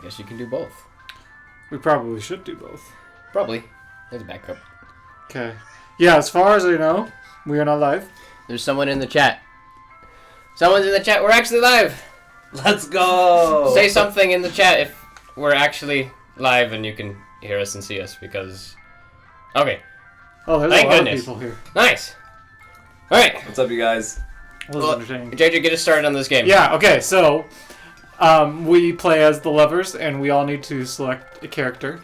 guess you can do both. We probably should do both. Probably. There's a backup. Okay. Yeah, as far as I know, we are not live. There's someone in the chat. Someone's in the chat. We're actually live. Let's go. Say something in the chat if we're actually live and you can hear us and see us because... Okay. Oh, there's Thank a lot goodness. of people here. Nice. All right. What's up, you guys? Well, entertaining. JJ, get us started on this game. Yeah, okay, so we play as the lovers, and we all need to select a character.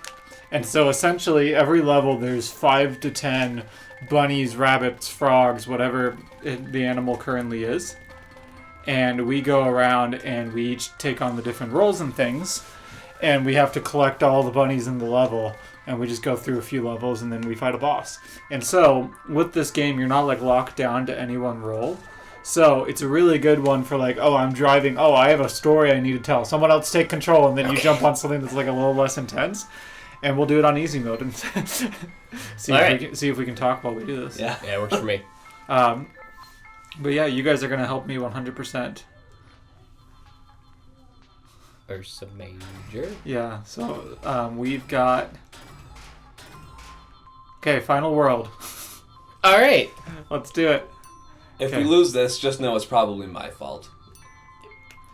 And so essentially, every level, there's 5 to 10 bunnies, rabbits, frogs, whatever the animal currently is. And we go around, and we each take on the different roles and things. And we have to collect all the bunnies in the level. And we just go through a few levels, and then we fight a boss. And so, with this game, you're not, like, locked down to any one role. So, it's a really good one for, like, oh, I'm driving. Oh, I have a story I need to tell. Someone else take control, and then you jump on something that's, like, a little less intense. And we'll do it on easy mode and see if we can talk while we do this. Yeah, it works for me. But yeah, you guys are going to help me 100%. Ursa Major. Yeah, so we've got... Okay, final world. All right. Let's do it. If we lose this, just know it's probably my fault.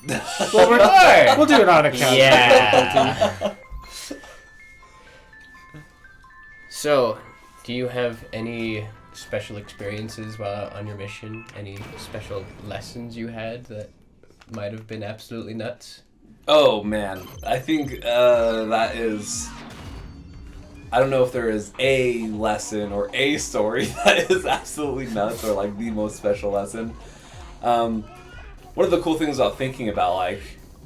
Well, we'll do it on account. Yeah. So, do you have any special experiences while on your mission? Any special lessons you had that might have been absolutely nuts? Oh, man. I think that is... I don't know if there is a lesson or a story that is absolutely nuts or, like, the most special lesson. One of the cool things about thinking about, like,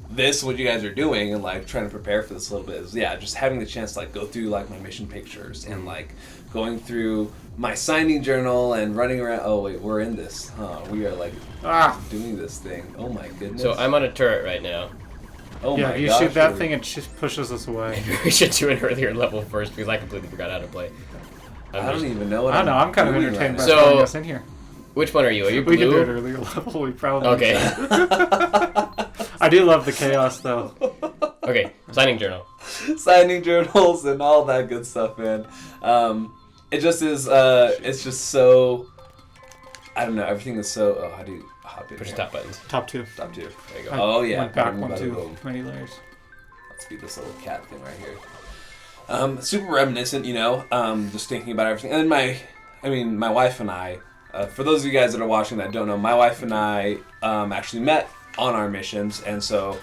this, what you guys are doing, and, like, trying to prepare for this a little bit is, yeah, just having the chance to, like, go through, like, my mission pictures and, like, going through my signing journal and running around. Oh, wait, we're in this. Huh? We are, like, doing this thing. Oh, my goodness. So, I'm on a turret right now. Oh, yeah, my you gosh, shoot that thing, it just pushes us away. We should do an earlier level first because I completely forgot how to play. I don't even know what I don't know, I'm kind of doing entertained by right now. throwing us in here. Which one are you? Are you We blue? can do it earlier level, we probably Okay. I do love the chaos, though. Okay, signing journal. Signing journals and all that good stuff, man. It just is, it's just so, I don't know, everything is so, oh, how do you hop in Push here? the top buttons. Top 2. Top 2. There you go. I Oh, yeah. went back Bada one, bada too. boom. Many layers. Let's be this little cat thing right here. Super reminiscent, you know, just thinking about everything. And then my wife and I, for those of you guys that are watching that don't know, my wife and I actually met on our missions, and so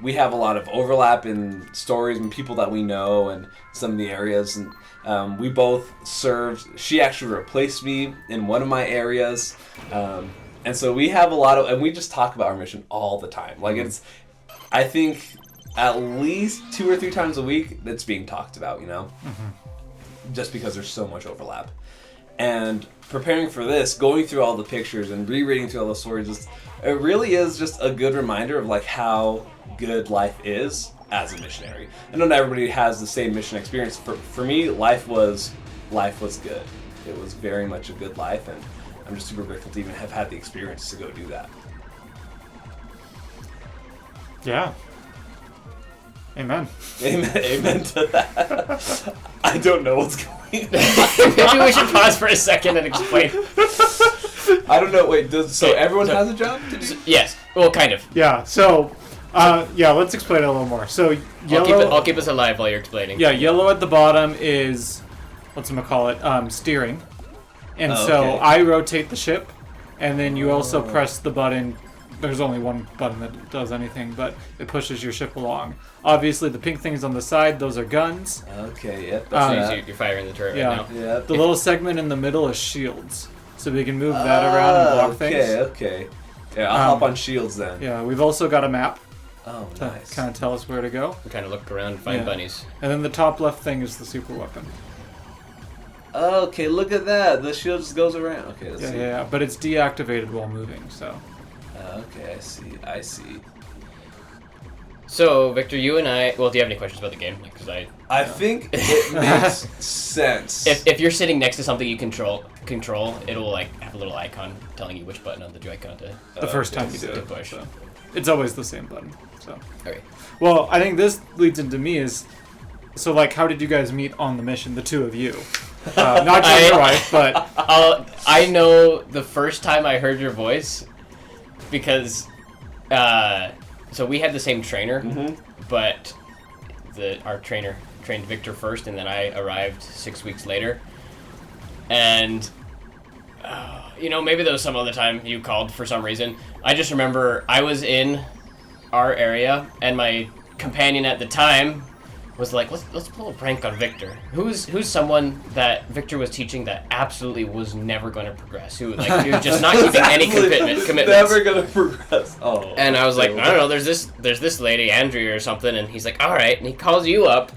we have a lot of overlap in stories and people that we know and some of the areas, and we both served. She actually replaced me in one of my areas, and so we have a lot of, and we just talk about our mission all the time. Like, it's, I think, at least 2 or 3 times a week that's being talked about, you know? Mm-hmm. Just because there's so much overlap. And preparing for this, going through all the pictures and rereading through all the stories, it really is just a good reminder of, like, how good life is as a missionary. I know not everybody has the same mission experience. For me, life was good. It was very much a good life, and I'm just super grateful to even have had the experience to go do that. Yeah. Amen. Amen to that. I don't know what's going on. Maybe we should pause for a second and explain. I don't know. Wait, so everyone has a job to do? Yes. Well, kind of. Yeah, so, let's explain it a little more. So, yellow... I'll keep us alive while you're explaining. Yeah, yellow at the bottom is, steering. And so okay. I rotate the ship, and then you also press the button. There's only one button that does anything, but it pushes your ship along. Obviously, the pink things on the side, those are guns. Okay, yep. So you're firing the turret right now. Yep. The little segment in the middle is shields. So we can move that around and block things. Okay. Yeah, I'll hop on shields then. Yeah, we've also got a map Oh, to nice. kind of tell us where to go. I'm trying to look around and find bunnies. And then the top left thing is the super weapon. Okay, look at that. The shield just goes around. Okay, let's see. Yeah, but it's deactivated while moving, so... Okay, I see. So, Victor, you and I... Well, do you have any questions about the game? Because I think it makes sense. If you're sitting next to something you control, it'll, like, have a little icon telling you which button on the Joy-Con to... The first time you do to it. push. So. It's always the same button. So. Okay. Well, I think this leads into me is, so like, how did you guys meet on the mission, the two of you? Not just your wife, but... I know the first time I heard your voice because, so we had the same trainer, but our trainer trained Victor first, and then I arrived 6 weeks later. And, maybe there was some other time you called for some reason. I just remember I was in our area, and my companion at the time was like, let's pull a prank on Victor. Who's someone that Victor was teaching that absolutely was never going to progress. He was just not keeping any commitments. Never going to progress. Oh. And I was like, I don't know, there's this lady, Andrea or something, and he's like, all right, and he calls you up.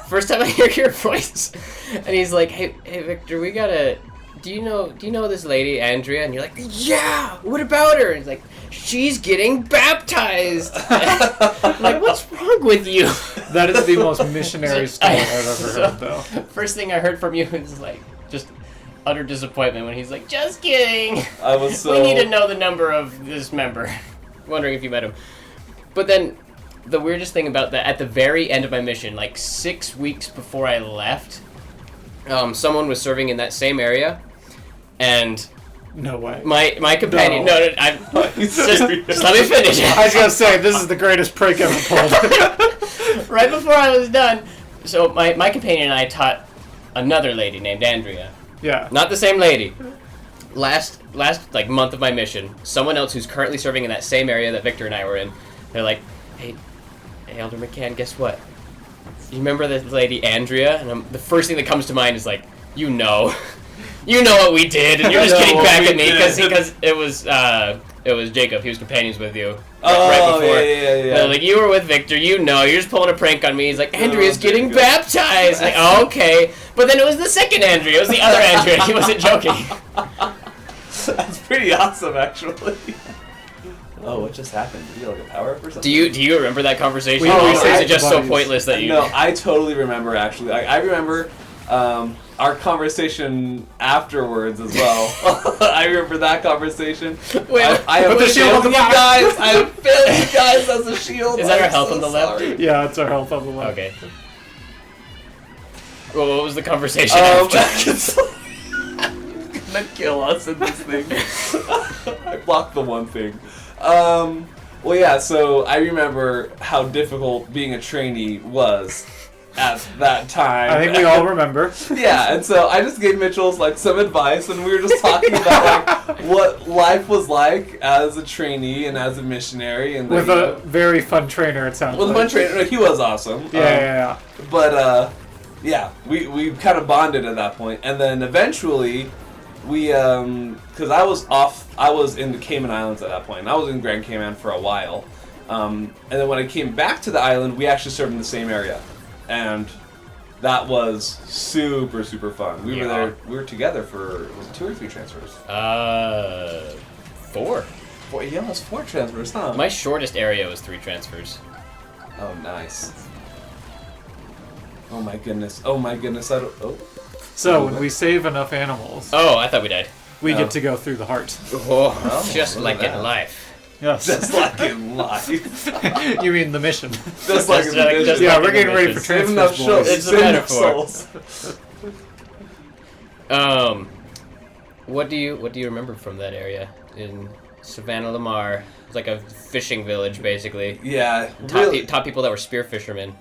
First time I hear your voice, and he's like, hey Victor, we gotta. Do you know this lady, Andrea? And you're like, yeah, what about her? And he's like, she's getting baptized. I'm like, what's wrong with you? That is the most missionary story I've ever heard, though. First thing I heard from you is like, just utter disappointment when he's like, just kidding. I was so... We need to know the number of this member. Wondering if you met him. But then, the weirdest thing about that, at the very end of my mission, like 6 weeks before I left, someone was serving in that same area. And no way. My companion. No, just let me finish. I was gonna say this is the greatest prank ever pulled. Right before I was done, so my companion and I taught another lady named Andrea. Yeah. Not the same lady. Last like month of my mission, someone else who's currently serving in that same area that Victor and I were in. They're like, hey, Elder McCann, guess what? You remember this lady Andrea? And the first thing that comes to mind is like, you know what we did, and you're just getting back at me because it was Jacob. He was companions with you right before. Yeah. Like, you were with Victor. You're just pulling a prank on me. He's like, Andrea's getting baptized. Like, oh, okay. But then it was the second Andrea. It was the other Andrea. He wasn't joking. That's pretty awesome, actually. Oh, what just happened? Did you get like a power up or something? Do you remember that conversation? Or is it just so pointless that you? No, I totally remember actually. I remember our conversation afterwards as well. I remember that conversation. Wait, I have put the shield on the back. guys. I failed you guys as a shield. Is that our I'm health so on the left? sorry. Yeah, it's our health on the left. Okay. Well, what was the conversation after? It's gonna kill us in this thing. I blocked the one thing. Well, yeah, so I remember how difficult being a trainee was at that time. I think we all remember. Yeah, and so I just gave Mitchell like some advice, and we were just talking about like what life was like as a trainee and as a missionary, and With a very fun trainer, it sounds with like. one trainer. He was awesome. Yeah. But yeah, we kind of bonded at that point, and then eventually we because I was in the Cayman Islands at that point, and I was in Grand Cayman for a while, and then when I came back to the island, we actually served in the same area, and that was super fun. We were there. We were together for was it 2 or 3 transfers? 4. Yeah, it was 4 transfers, huh? My shortest area was 3 transfers. Oh, nice. Oh my goodness. I don't. Oh. So when we save enough animals, Oh, I thought we died. we get to go through the heart. Oh, just look like at in that. life. Yes. Just like in life. You mean the mission? Just like in the just Yeah, like we're in getting the ready for missions. Save enough transfers, souls. boys. It's a Save enough metaphor. souls. What do you remember from that area in Savannah Lamar? It's like a fishing village, basically. Yeah, really. Top people that were spear fishermen.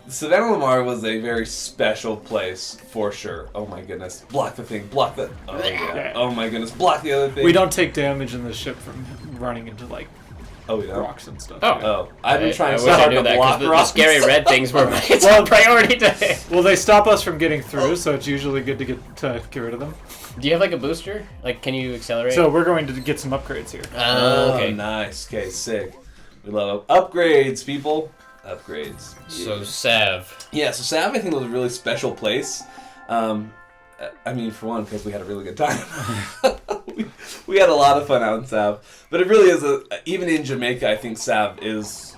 Savannah Lamar was a very special place for sure. Oh my goodness. Block the thing. Block that. Oh yeah. Oh my goodness. Block the other thing. We don't take damage in the ship from running into like Oh, we don't. rocks and stuff. Oh, I've been trying I so wish I hard knew to that block because the rocks. scary red things were my Well, priority today. Well, they stop us from getting through, so it's usually good to get rid of them. Do you have like a booster? Like, can you accelerate? So we're going to get some upgrades here. Oh, Okay. nice. Okay, sick. We love upgrades, people. Upgrades. So Sav. Yeah, so Sav I think was a really special place. I mean, for one, because we had a really good time. we had a lot of fun out in Sav. But it really is even in Jamaica, I think Sav is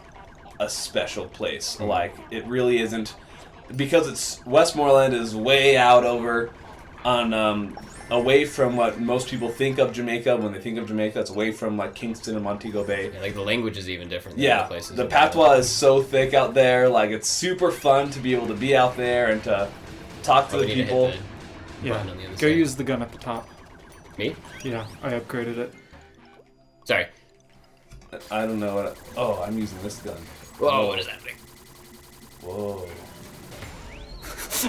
a special place. Like, it really isn't, because it's, Westmoreland is way out over on away from what most people think of Jamaica. When they think of Jamaica, it's away from like Kingston and Montego Bay. Yeah, like the language is even different than Yeah, other places. the patois is so thick out there. Like it's super fun to be able to be out there and to talk to Oh, we the need to hit people. the Yeah. button on the other Go side. use the gun at the top. Me? Yeah, I upgraded it. Sorry. I don't know what. Oh, I'm using this gun. Whoa, what is happening? Whoa.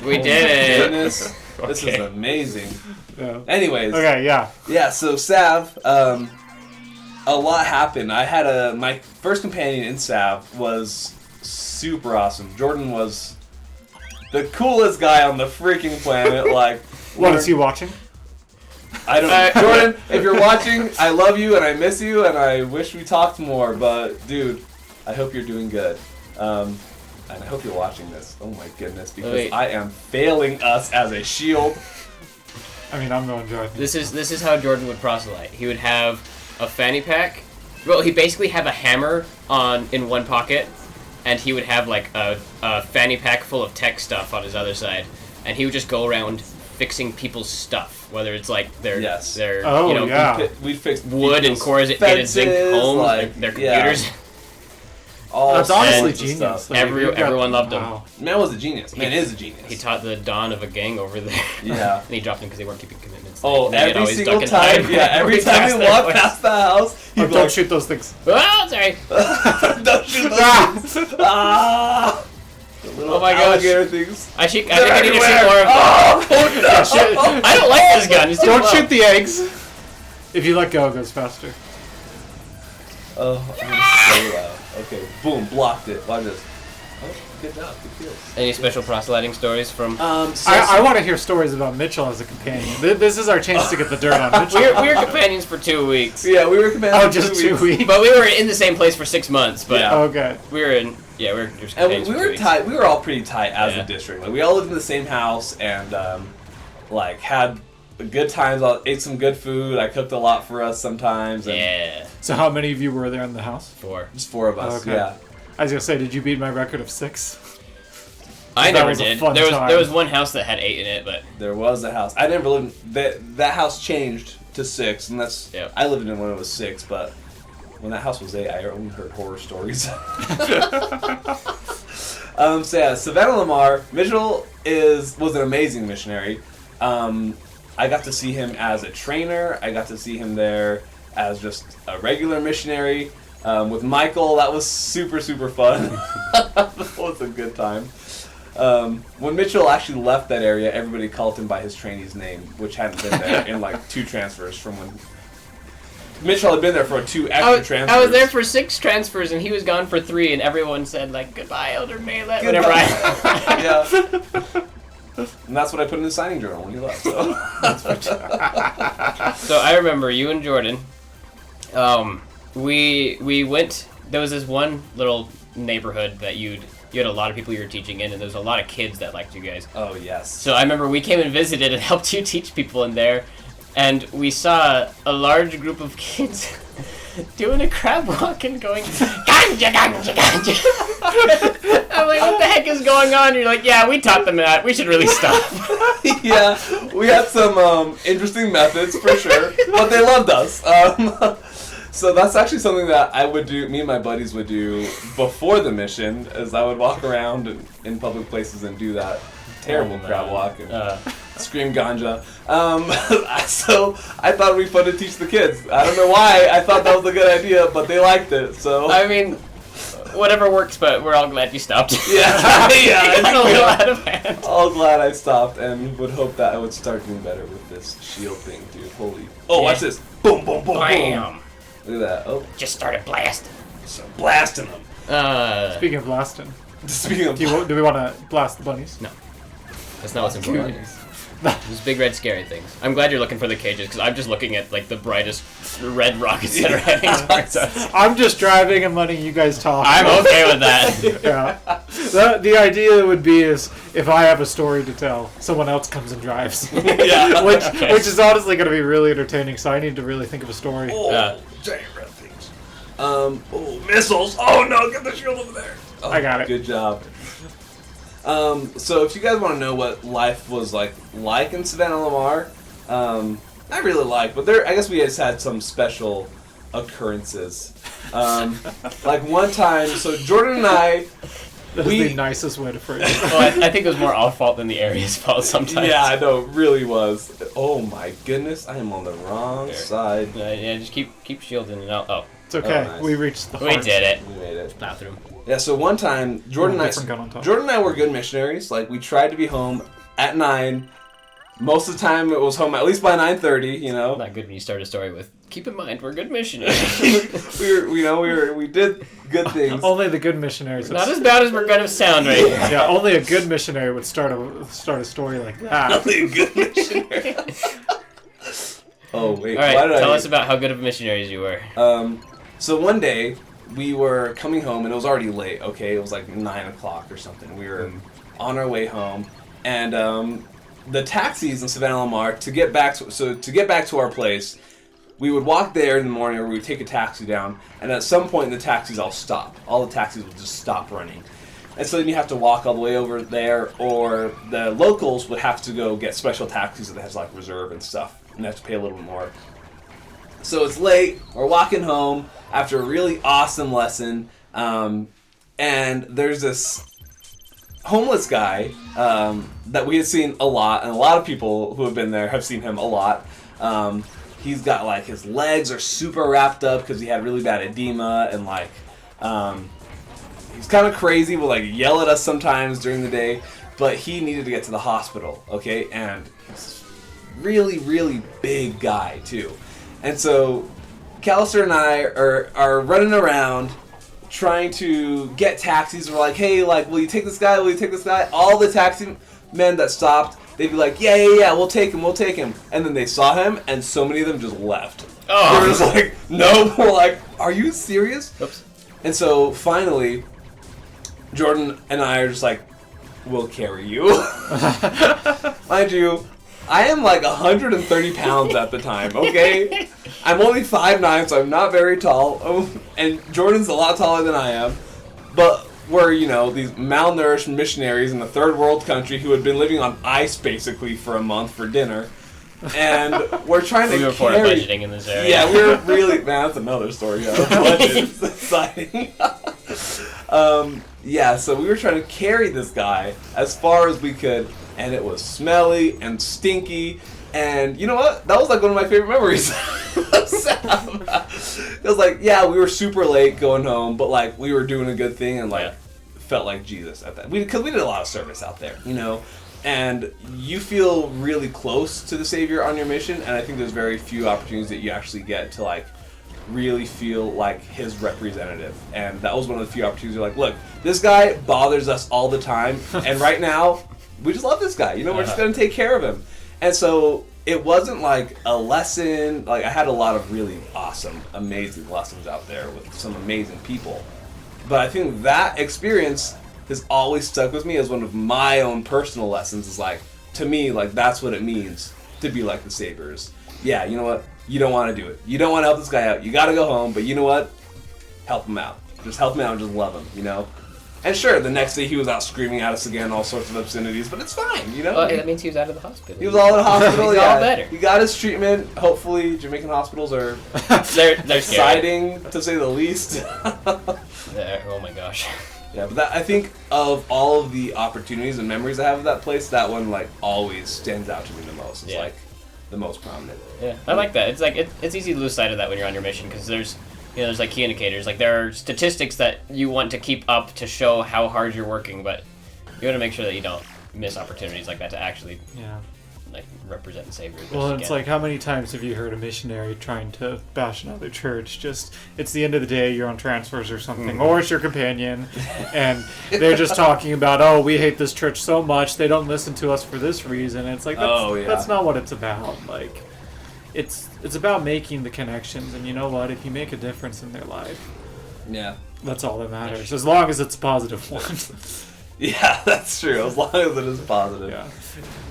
We Oh did my it. Goodness, this is Okay. amazing. Yeah. Anyways, Okay, yeah. yeah. So Sav, a lot happened. I had my first companion in Sav was super awesome. Jordan was the coolest guy on the freaking planet. Like, What, is he watching? I don't know. Jordan, if you're watching, I love you and I miss you and I wish we talked more. But dude, I hope you're doing good. And I hope you're watching this. Oh my goodness, because Wait. I am failing us as a shield. I mean, I'm going to enjoy This is how Jordan would proselyte. He would have a fanny pack. Well, he basically have a hammer in one pocket, and he would have like a fanny pack full of tech stuff on his other side, and he would just go around fixing people's stuff, whether it's like their Yes. their Oh, you know yeah. We'd fix wood and corrugated zinc fences, homes, like, their yeah. computers. All That's honestly sorts of genius. stuff. Like, Every- you've got- everyone loved him. wow. Man was a genius. Man is a genius. He taught the dawn of a gang over there. Yeah. And he dropped them because they weren't keeping commitments. Oh, And they'd every always single duck and time. hide Yeah, every when time we their walk place. past the house, he'd Oh, be don't like, shoot those things. Oh, sorry. don't shoot those. Ah! The little Oh my gosh. alligator things. I think I need to shoot Everywhere. more of them. Oh, no. I don't like this gun. It's too Don't slow. shoot the eggs. If you let go, it goes faster. Oh, I'm so loud. Okay, boom, blocked it. Watch this. Oh, good job, good kills. Any special proselyting stories from? I want to hear stories about Mitchell as a companion. This is our chance to get the dirt on Mitchell. We were companions for 2 weeks, Yeah, we were commanded. Oh, just 2 weeks. but we were in the same place for 6 months. But Yeah. Okay. we were in. Yeah, we were just And companions we for 2 were weeks. tight. We were all pretty tight as Yeah. a district. Like we all lived in the same house and like had good times. I ate some good food. I cooked a lot for us sometimes. And Yeah, So how many of you were there in the house? 4. just 4 of us. Okay. Yeah. I was gonna say, did you beat my record of 6? I That never was a did. fun There time. was one house that had 8 in it, but There was a house. I never lived. That house changed to 6, and that's. Yep. I lived in it when it was 6, but when that house was 8, I only heard horror stories. So yeah, Savannah Lamar Mitchell was an amazing missionary. I got to see him as a trainer. I got to see him there as just a regular missionary. With Michael, that was super fun. That was a good time. When Mitchell actually left that area, everybody called him by his trainee's name, which hadn't been there in like 2 transfers from when Mitchell had been there for 2 extra transfers. I was there for 6 transfers, and he was gone for 3, and everyone said like goodbye, Elder Maylet. Whenever I. Yeah. And that's what I put in the signing journal when he left. So. So I remember you and Jordan. We went. There was this one little neighborhood that you had a lot of people you were teaching in, and there was a lot of kids that liked you guys. Oh yes. So I remember we came and visited and helped you teach people in there, and we saw a large group of kids doing a crab walk and going ganja ganja ganja. I'm like, what the heck is going on? And you're like, yeah, we taught them that. We should really stop. Yeah, we had some interesting methods for sure, but they loved us. So that's actually something that I would do. Me and my buddies would do before the mission, is I would walk around in public places and do that terrible crab walk and scream ganja. So I thought it'd be fun to teach the kids. I don't know why I thought that was a good idea, but they liked it. So I mean, whatever works, but we're all glad you stopped. yeah, It got a little out of hand. all glad I stopped and would hope that I would start doing better with this shield thing, dude. Holy! Oh, watch this! Boom, boom, boom, boom! Bam! Look at that! Oh, Just started blasting. so blasting them. Speaking of blasting, Speaking of, do we want to blast the bunnies? No. That's not what's important. Those big red scary things. I'm glad you're looking for the cages, because I'm just looking at like the brightest red rockets that are heading towards us. I'm just driving and letting you guys talk. I'm okay with that. Yeah. The idea would be is if I have a story to tell, someone else comes and drives. yeah. which is honestly going to be really entertaining, so I need to really think of a story. Oh, giant red things. Oh, missiles! Oh no, get the shield over there. Oh, I got it. Good job. So if you guys want to know what life was like in Savannah Lamar, I really like, but I guess we just had some special occurrences. Like one time, so Jordan and I, That's the nicest way to phrase it. Well, I think it was more our fault than the area's fault sometimes. Yeah, I know, it really was. Oh my goodness, I am on the wrong side. Yeah, just keep shielding it out. Oh. It's okay. Oh, nice. We reached the We heart. did it. We made it. Bathroom. Yeah, so one time, Jordan and I were good missionaries. Like, we tried to be home at 9. Most of the time, it was home at least by 9:30. You know. Not good when you start a story with, keep in mind, we're good missionaries. we did good things. Only the good missionaries. Not as bad as we're gonna sound right here. Yeah, only a good missionary would start a story like that. Only a good missionary. Oh wait. All right, tell us about how good of missionaries you were. So one day we were coming home and it was already late. Okay, it was like 9 o'clock or something. We were on our way home, and the taxis in Savannah Lamar to get back to our place, we would walk there in the morning, or we would take a taxi down, and at some point the taxis all stop. All the taxis would just stop running. And so then you have to walk all the way over there, or the locals would have to go get special taxis that has like reserve and stuff, and they have to pay a little bit more. So it's late, we're walking home after a really awesome lesson, and there's this homeless guy that we had seen a lot, and a lot of people who have been there have seen him a lot. He's got like, his legs are super wrapped up because he had really bad edema, and like he's kind of crazy, will like yell at us sometimes during the day, but he needed to get to the hospital, okay? And he's a really, really big guy too. And so Callister and I are running around trying to get taxis. We're like, hey, like, will you take this guy? Will you take this guy? All the taxi men that stopped, they'd be like, yeah, we'll take him. And then they saw him, and so many of them just left. Oh. They were just like, no. We're like, are you serious? Oops. And so finally, Jordan and I are just like, we'll carry you. Mind you, I am like 130 pounds at the time, okay? I'm only 5'9", so I'm not very tall. Oh, and Jordan's a lot taller than I am. But we're, these malnourished missionaries in a third world country who had been living on ice basically for a month for dinner. And we're trying to We were poor at budgeting in this area. Yeah, we were really... Man, that's another story. Budget. It's exciting. Yeah, so we were trying to carry this guy as far as we could, and it was smelly and stinky, and you know what? That was like one of my favorite memories. It was like, yeah, we were super late going home, but like we were doing a good thing, and like felt like Jesus at that. Because we did a lot of service out there, and you feel really close to the Savior on your mission, and I think there's very few opportunities that you actually get to like really feel like his representative. And that was one of the few opportunities you're like, look, this guy bothers us all the time, and right now we just love this guy, we're just gonna take care of him. And so it wasn't like a lesson, like I had a lot of really awesome, amazing lessons out there with some amazing people, but I think that experience has always stuck with me as one of my own personal lessons. Is like, to me, like that's what it means to be like the Saviors. Yeah, you know what? You don't want to do it. You don't want to help this guy out. You got to go home, but you know what? Help him out. Just help him out and just love him, And sure, the next day he was out screaming at us again, all sorts of obscenities, but it's fine, Well, that means he was out of the hospital. He was all in the hospital, He's all better. He got his treatment. Hopefully, Jamaican hospitals are they're exciting, to say the least. Oh my gosh. Yeah, but I think of all of the opportunities and memories I have of that place, that one like always stands out to me the most. It's like the most prominent. Yeah, I like that. It's like it's easy to lose sight of that when you're on your mission, because there's like key indicators. Like there are statistics that you want to keep up to show how hard you're working, but you want to make sure that you don't miss opportunities like that to actually like represent and save your. Well, it's like, how many times have you heard a missionary trying to bash another church? Just, it's the end of the day, you're on transfers or something, or it's your companion, and they're just talking about, oh, we hate this church so much, they don't listen to us for this reason. And it's like, that's not what it's about. Like, it's about making the connections, and you know what? If you make a difference in their life, that's all that matters, as long as it's a positive one. Yeah, that's true. As long as it is positive. Yeah,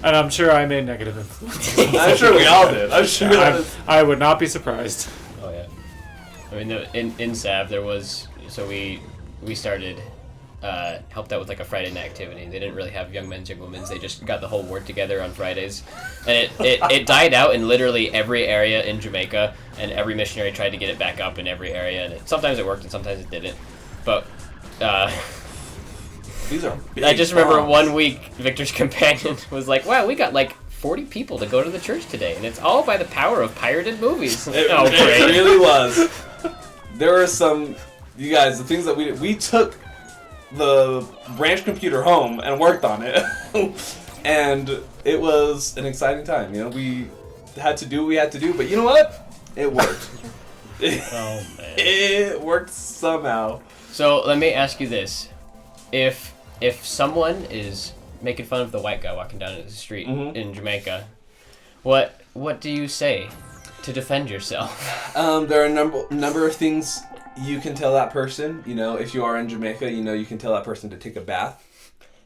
and I'm sure I made negative influences. I'm sure we all did. I'm sure. I would not be surprised. Oh yeah. I mean, in Sav there was, so we started helped out with like a Friday night activity. They didn't really have young men's, young women's. They just got the whole ward together on Fridays, and it died out in literally every area in Jamaica, and every missionary tried to get it back up in every area, and sometimes it worked and sometimes it didn't. But These are big I just remember bombs. one week Victor's companion was like, "Wow, we got like 40 people to go to the church today, and it's all by the power of pirated movies." It Great. really was. There were some, you guys, the things that we did. We took the branch computer home and worked on it. And it was an exciting time. You know, we had to do what we had to do, but you know what? It worked. Oh man. It worked somehow. So let me ask you this: if someone is making fun of the white guy walking down the street in Jamaica, what do you say to defend yourself? There are a number of things you can tell that person. You know, if you are in Jamaica, you know you can tell that person to take a bath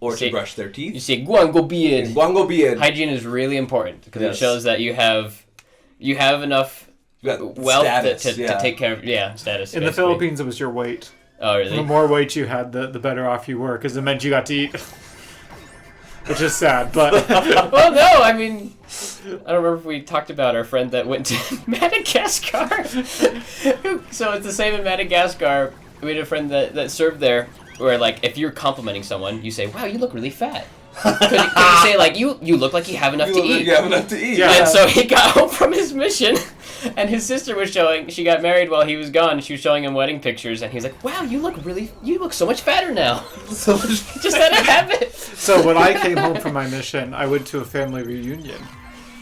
or to brush their teeth. You say "Guango bien." Guango bien. Hygiene is really important because Yes. it shows that you have enough You got wealth status, to take care of status. In the basically. Philippines, it was your weight. Oh really? The more weight you had, the better off you were, because it meant you got to eat. Which is sad, but... Well, no, I mean, I don't remember if we talked about our friend that went to Madagascar. So it's the same in Madagascar. We had a friend that served there, where, like, if you're complimenting someone, you say, "Wow, you look really fat." Could you say, like, you look like you have enough You to look like eat. you have enough to eat. Yeah. And so he got home from his mission, and his sister was she got married while he was gone, and she was showing him wedding pictures, and he was like, "Wow, you look so much fatter now." So much Just had a habit. So when I came home from my mission, I went to a family reunion,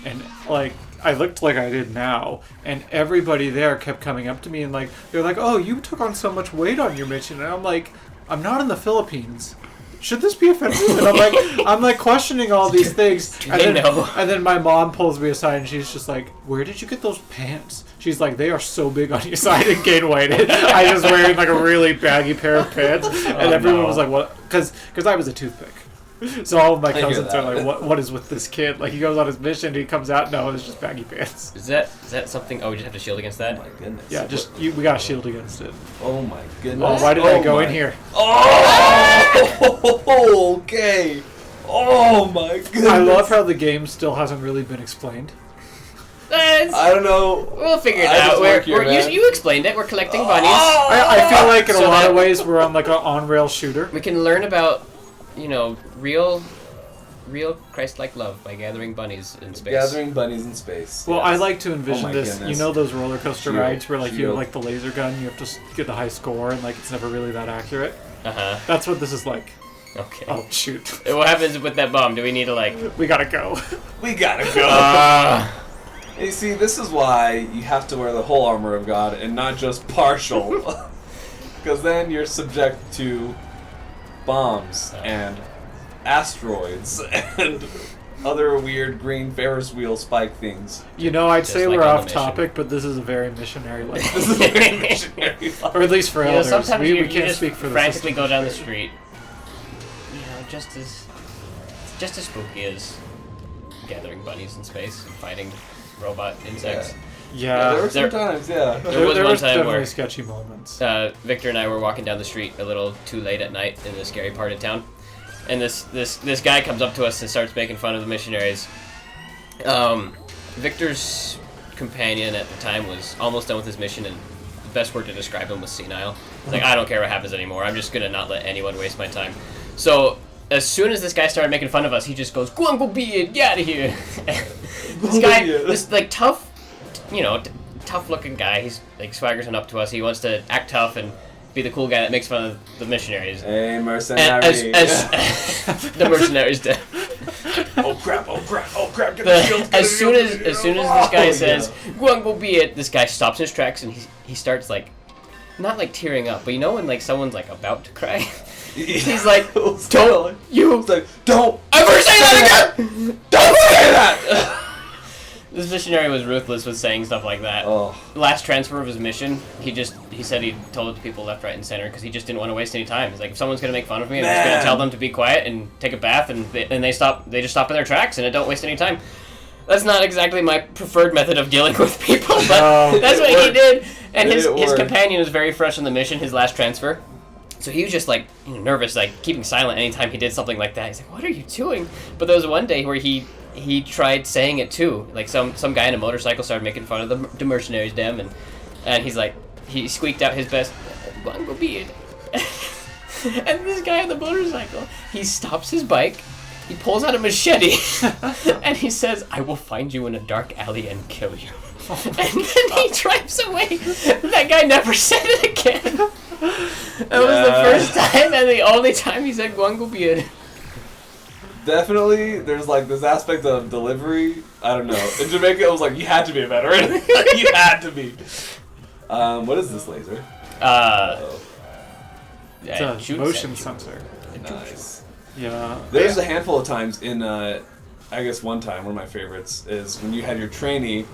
and like I looked like I did now, and everybody there kept coming up to me and like they're like, "Oh, you took on so much weight on your mission," and I'm like, "I'm not in the Philippines. Should this be offensive?" And I'm like questioning all these things. Do And they then, know? and then my mom pulls me aside and she's just like, "Where did you get those pants?" She's like, "They are so big on you." So I didn't gain weight. I was wearing like a really baggy pair of pants, and everyone was like, "What?" Because I was a toothpick. So all of my hear cousins are that. like, what is with this kid? Like, he goes on his mission, he comes out, no, it's just baggy pants. Is that something? Oh, we just have to shield against Oh that. my goodness. Yeah, we got a shield against it. Oh my goodness. Oh, why did I go my- in here? Oh, okay. Oh my goodness. I love how the game still hasn't really been explained. I don't know. We'll figure it I just out. work here, man. You explained it. We're collecting bunnies. I feel like in So a lot that- of ways we're on like an on-rail shooter. We can learn about, real Christ-like love by gathering bunnies in space. Gathering bunnies in space. Well, Yes. I like to envision my this. goodness. You know those roller coaster Shield, rides where like you have shield. like the laser gun, you have to get the high score, and like it's never really that accurate. Uh-huh. That's what this is like. Okay. Oh shoot, What happens with that bomb? Do we need to, like... we gotta go. We gotta go. You see, this is why you have to wear the whole armor of God and not just partial. Because then you're subject to bombs and asteroids and other weird green Ferris wheel spike things. You know, I'd Just say like we're on the off mission. topic, but this is a very missionary life. This is very missionary. Or at least for You know, elders. sometimes We you can't just speak for the frantically system. go down the street. Just as spooky as gathering bunnies in space and fighting robot insects. Yeah, there were There- sometimes, yeah. There was one was time definitely where- sketchy moments. Victor and I were walking down the street a little too late at night in the scary part of town, and this guy comes up to us and starts making fun of the missionaries. Victor's companion at the time was almost done with his mission, and the best word to describe him was senile. He's like, "I don't care what happens anymore. I'm just gonna not let anyone waste my time." So as soon as this guy started making fun of us, he just goes, "Go be it, get out of here!" This guy, this like tough, tough-looking guy. He's like swaggers on up to us. He wants to act tough and be the cool guy that makes fun of the missionaries. Hey, And mercenary. as the mercenaries did. Oh crap, get the shield. As soon as this guy Oh, says, "Go be it," this guy stops in his tracks and he starts like, not like tearing up, but you know when like someone's like about to cry. He's like, "Don't you It's like, don't ever say that again! Don't say that! This missionary was ruthless with saying stuff like that. Oh. Last transfer of his mission, he said he told it to people left, right, and center because he just didn't want to waste any time. He's like, if someone's gonna make fun of me, I'm just gonna Man. tell them to be quiet and take a bath, and they just stop in their tracks and it don't waste any time. That's not exactly my preferred method of dealing with people, but No. that's what It he worked. did. And his It worked. companion was very fresh on the mission, his last transfer. So he was just like nervous, like keeping silent anytime he did something like that. He's like, "What are you doing?" But there was one day where he tried saying it too. Like some guy in a motorcycle started making fun of the mercenaries, them, and he's like, he squeaked out his best, "Bongo beard." And this guy on the motorcycle, he stops his bike, he pulls out a machete, and he says, "I will find you in a dark alley and kill you." And then he drives away. That guy never said it again. That was the first time and the only time he said "Guango beard." Definitely, there's like this aspect of delivery. I don't know. In Jamaica, it was like you had to be a veteran. You had to be. What is this laser? It's a motion sensor. Nice. Yeah. There's a handful of times in, I guess one time, one of my favorites, is when you had your trainee,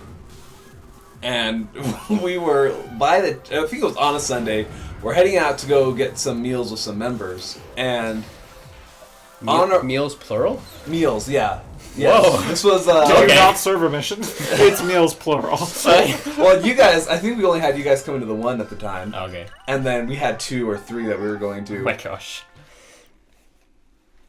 and we were I think it was on a Sunday, we're heading out to go get some meals with some members, and meals plural? Meals, yeah. Yes. Whoa. This was, Not server mission. It's meals plural. Well, you guys, I think we only had you guys coming to the one at the time. Okay. And then we had 2 or 3 that we were going to. Oh my gosh.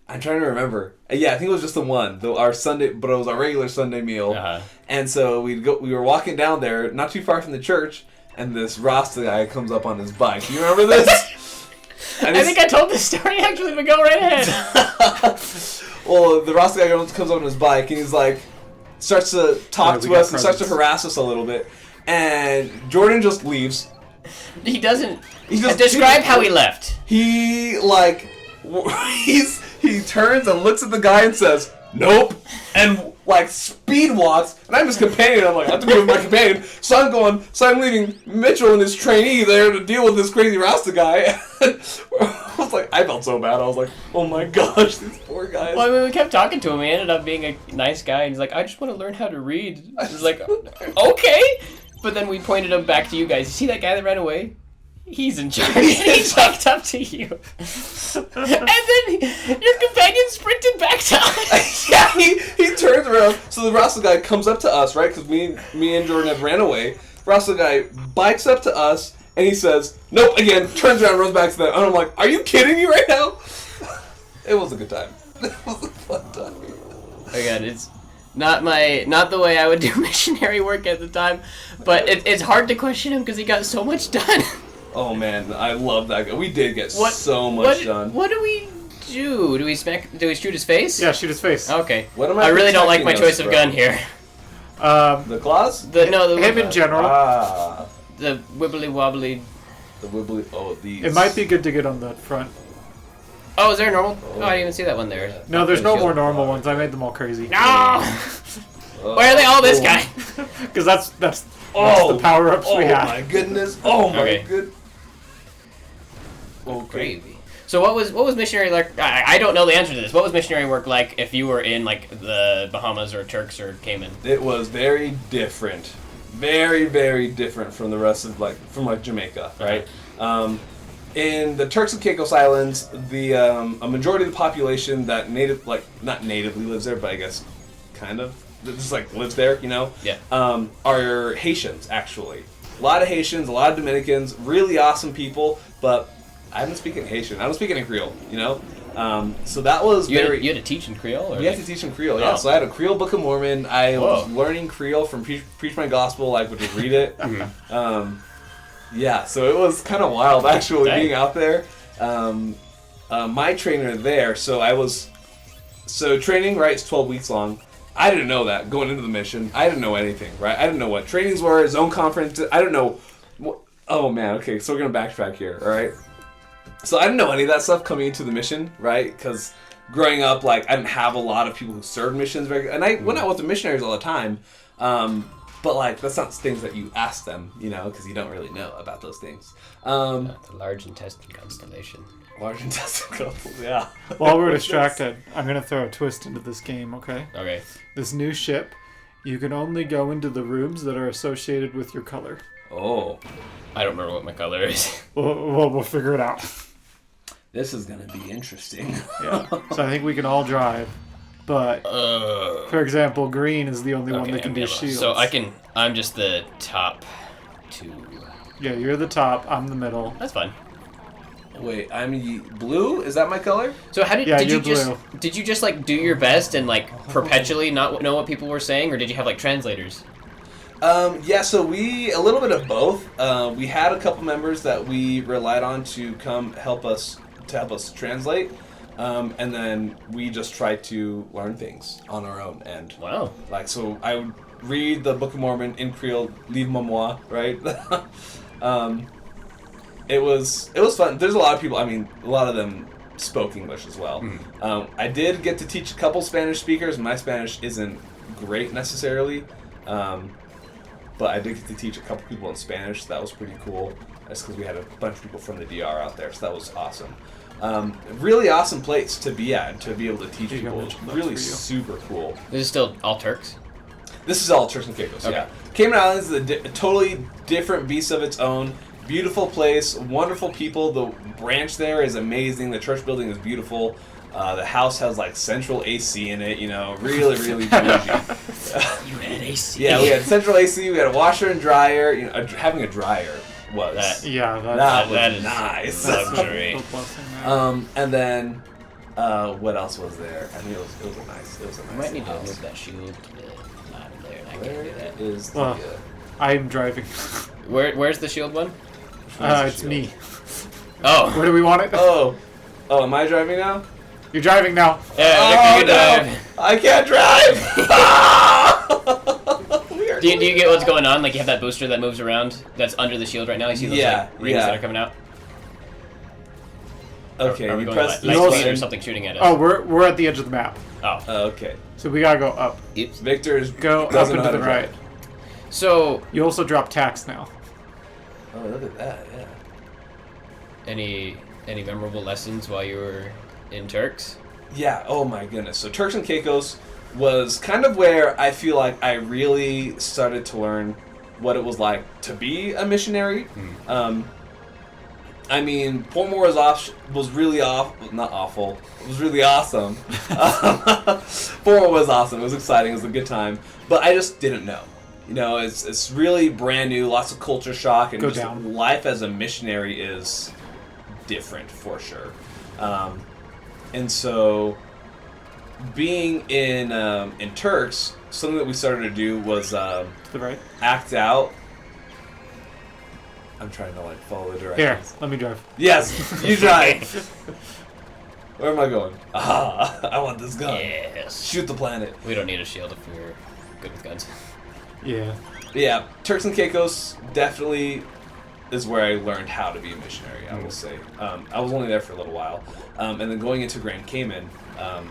I'm trying to remember. Yeah, I think it was just the one, our Sunday, but it was our regular Sunday meal. Uh-huh. And so we were walking down there, not too far from the church, and this Rasta guy comes up on his bike. You remember this? I think I told this story actually, but go right ahead. Well, the Rasta guy comes up on his bike, and he's like, starts to talk to us and starts to harass us a little bit. And Jordan just leaves. He doesn't. Describe how he left. He like he turns and looks at the guy and says, "Nope," and like speed walks. And I'm his companion. I'm like, I have to be with my companion. So I'm leaving Mitchell and his trainee there to deal with this crazy Rasta guy. I was like, I felt so bad. I was like, oh my gosh, these poor guys. Well, I mean, we kept talking to him. He ended up being a nice guy. And he's like, I just want to learn how to read. I was like, okay. But then we pointed him back to you guys. You see that guy that ran away? He's in charge. And he walked up to you. And then your companion sprinted back to us. Yeah, he turns around. So the Rasta guy comes up to us, right? Because me and Jordan have ran away. Rasta guy bikes up to us. And he says, "Nope," again, turns around, runs back to them. And I'm like, are you kidding me right now? It was a good time. It was a fun time. Again, it's not the way I would do missionary work at the time, but it's hard to question him because he got so much done. Oh man, I love that guy. We did get so much done. What do we do? Do we shoot his face? Yeah, shoot his face. Okay. What am I really don't like my protecting choice us of gun here. The claws? Him in general. The wibbly wobbly. The wibbly. Oh, these. It might be good to get on the front. Oh, is there a normal? Oh, I didn't even see that one there. No, there's no more normal ones. I made them all crazy. No. Why are they all this guy? Because that's the power ups we have. Oh my goodness! Oh my good. Okay. Gravy. So what was missionary like? I don't know the answer to this. What was missionary work like if you were in like the Bahamas or Turks or Cayman? It was very different. Very, very different from the rest of from Jamaica, right? In the Turks and Caicos Islands, a majority of the population that not natively lives there, but I guess kind of just lives there, you know? Yeah. Are Haitians actually? A lot of Haitians, a lot of Dominicans, really awesome people, but I don't speak in Haitian. I don't speak in Creole, you know? So that was you had to teach in Creole? Or we had to teach in Creole, yeah. So I had a Creole Book of Mormon. I was learning Creole from Preach My Gospel, would just read it. Yeah, so it was kind of wild, actually, being out there. My trainer there, training, right, is 12 weeks long. I didn't know that going into the mission. I didn't know anything, right? I didn't know what trainings were, zone conference. I didn't know. Oh, man, okay, so we're going to backtrack here, all right? So I didn't know any of that stuff coming into the mission, right? Because growing up, I didn't have a lot of people who served missions and I went out with the missionaries all the time. But that's not things that you ask them, you know, because you don't really know about those things. The large intestine constellation. Large intestine constellation, yeah. While we're distracted, I'm going to throw a twist into this game, okay? Okay. This new ship, you can only go into the rooms that are associated with your color. Oh. I don't remember what my color is. We'll figure it out. This is going to be interesting. Yeah. So I think we can all drive. But, for example, green is the only one that can do shields. So I'm just the top two. Yeah, you're the top, I'm the middle. That's fine. Wait, I'm blue? Is that my color? So how did Yeah, you you're just blue. did you just like do your best and like perpetually not know what people were saying, or did you have like translators? Yeah, so a little bit of both. We had a couple members that we relied on to come help us translate, and then we just tried to learn things on our own. And Wow. like, so I would read the Book of Mormon in Creole, Livre Moi, right? It was fun. There's a lot of people. I mean, a lot of them spoke English as well. I did get to teach a couple Spanish speakers. My Spanish isn't great necessarily. But I did get to teach a couple people in Spanish. So that was pretty cool. That's because we had a bunch of people from the DR out there, so that was awesome. Really awesome place to be at and to be able to teach people. It was really super cool. This is still all Turks? This is all Turks and Caicos, Okay. yeah. Cayman Islands is a totally different beast of its own. Beautiful place, wonderful people. The branch there is amazing. The church building is beautiful. The house has like central AC in it, really, really bougie. You had AC. Yeah, we had central AC, we had a washer and dryer. Having a dryer was That that is was nice. luxury. And then what else was there? I mean, it was a nice You might need to house. move that shield to the bottom there, and I Where can't do that. is the? Well, I'm driving. Where's the shield one? It's me. Oh. Where do we want it? Oh, am I driving now? You're driving now. Yeah, Victor, you no. drive. I can't drive. Do you get what's going on? Like you have that booster that moves around that's under the shield right now? You see those Yeah, like, rings yeah. that are coming out? Okay, Are we you going press light you speed or button. something shooting at us? Oh, we're at the edge of the map, Oh. Okay. so we gotta go up. Oops. Victor's Go up doesn't and know to how the to right. drive. So, You also drop tax now. Oh, look at that! Yeah. any memorable lessons while you were in Turks? Yeah, oh my goodness. So Turks and Caicos was kind of where I feel like I really started to learn what it was like to be a missionary. I mean, Portmore was really not awful. It was really awesome. Portmore was awesome. It was exciting. It was a good time. But I just didn't know. It's really brand new, lots of culture shock, and Go just down. life as a missionary is different for sure. And so, being in Turks, something that we started to do was To the right. act out. I'm trying to follow the Here, directions. let me drive. Yes, you drive. Where am I going? Ah, I want this gun. Yes. Shoot the planet. We don't need a shield if we're good with guns. Yeah. Yeah, Turks and Caicos definitely is where I learned how to be a missionary, I will say. I was only there for a little while. And then going into Grand Cayman, oh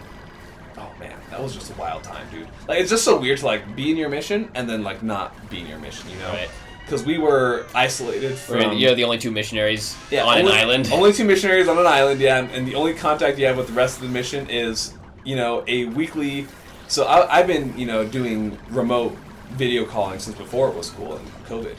man, that was just a wild time, dude. It's just so weird to be in your mission and then not be in your mission, Right. Because we were isolated from... You're the only two missionaries on only, an island. Only two missionaries on an island, yeah, and the only contact you have with the rest of the mission is, a weekly... So I've been, doing remote video calling since before it was cool and COVID,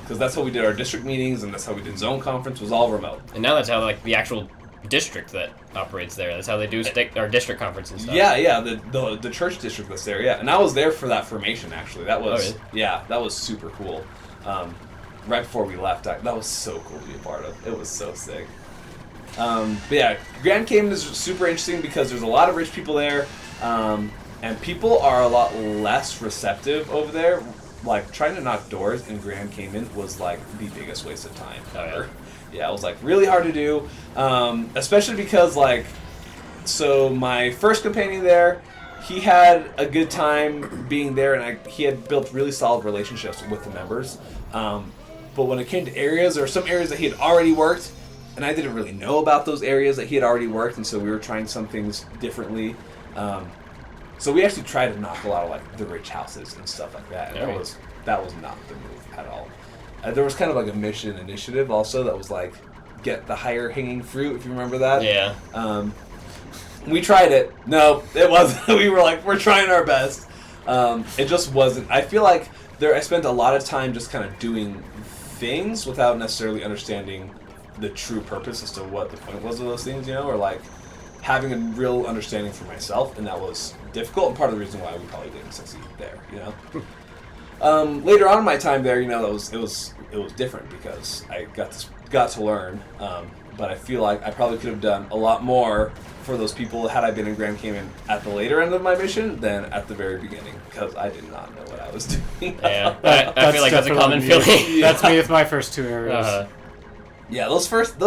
because that's how we did our district meetings and that's how we did zone conference, was all remote. And now that's how the actual district that operates there. That's how they do our district conference and stuff. Yeah, the church district that's there, yeah. And I was there for that formation, actually. That was, yeah, that was super cool. Right before we left, that was so cool to be a part of. It was so sick. But yeah, Grand Cayman is super interesting because there's a lot of rich people there, and people are a lot less receptive over there. Trying to knock doors in Grand Cayman was the biggest waste of time ever. Yeah, it was really hard to do, especially because so my first companion there, he had a good time being there, and he had built really solid relationships with the members. But when it came to areas, there were some areas that he had already worked, and I didn't really know about those areas that he had already worked, and so we were trying some things differently. So we actually tried to knock a lot of the rich houses and stuff like that. And that was not the move at all. There was kind of a mission initiative also that was get the higher hanging fruit, if you remember that. Yeah. We tried it. No, it wasn't. We were we're trying our best. It just wasn't. I feel I spent a lot of time just kind of doing things without necessarily understanding the true purpose as to what the point was of those things, or having a real understanding for myself, and that was difficult, and part of the reason why we probably didn't succeed there, Later on in my time there, it was different because I got to learn but I feel like I probably could have done a lot more for those people had I been in Grand Cayman at the later end of my mission than at the very beginning, because I did not know what I was doing. Yeah, I feel like that's a common feeling. Yeah. That's me with my first 2 areas. Yeah, those first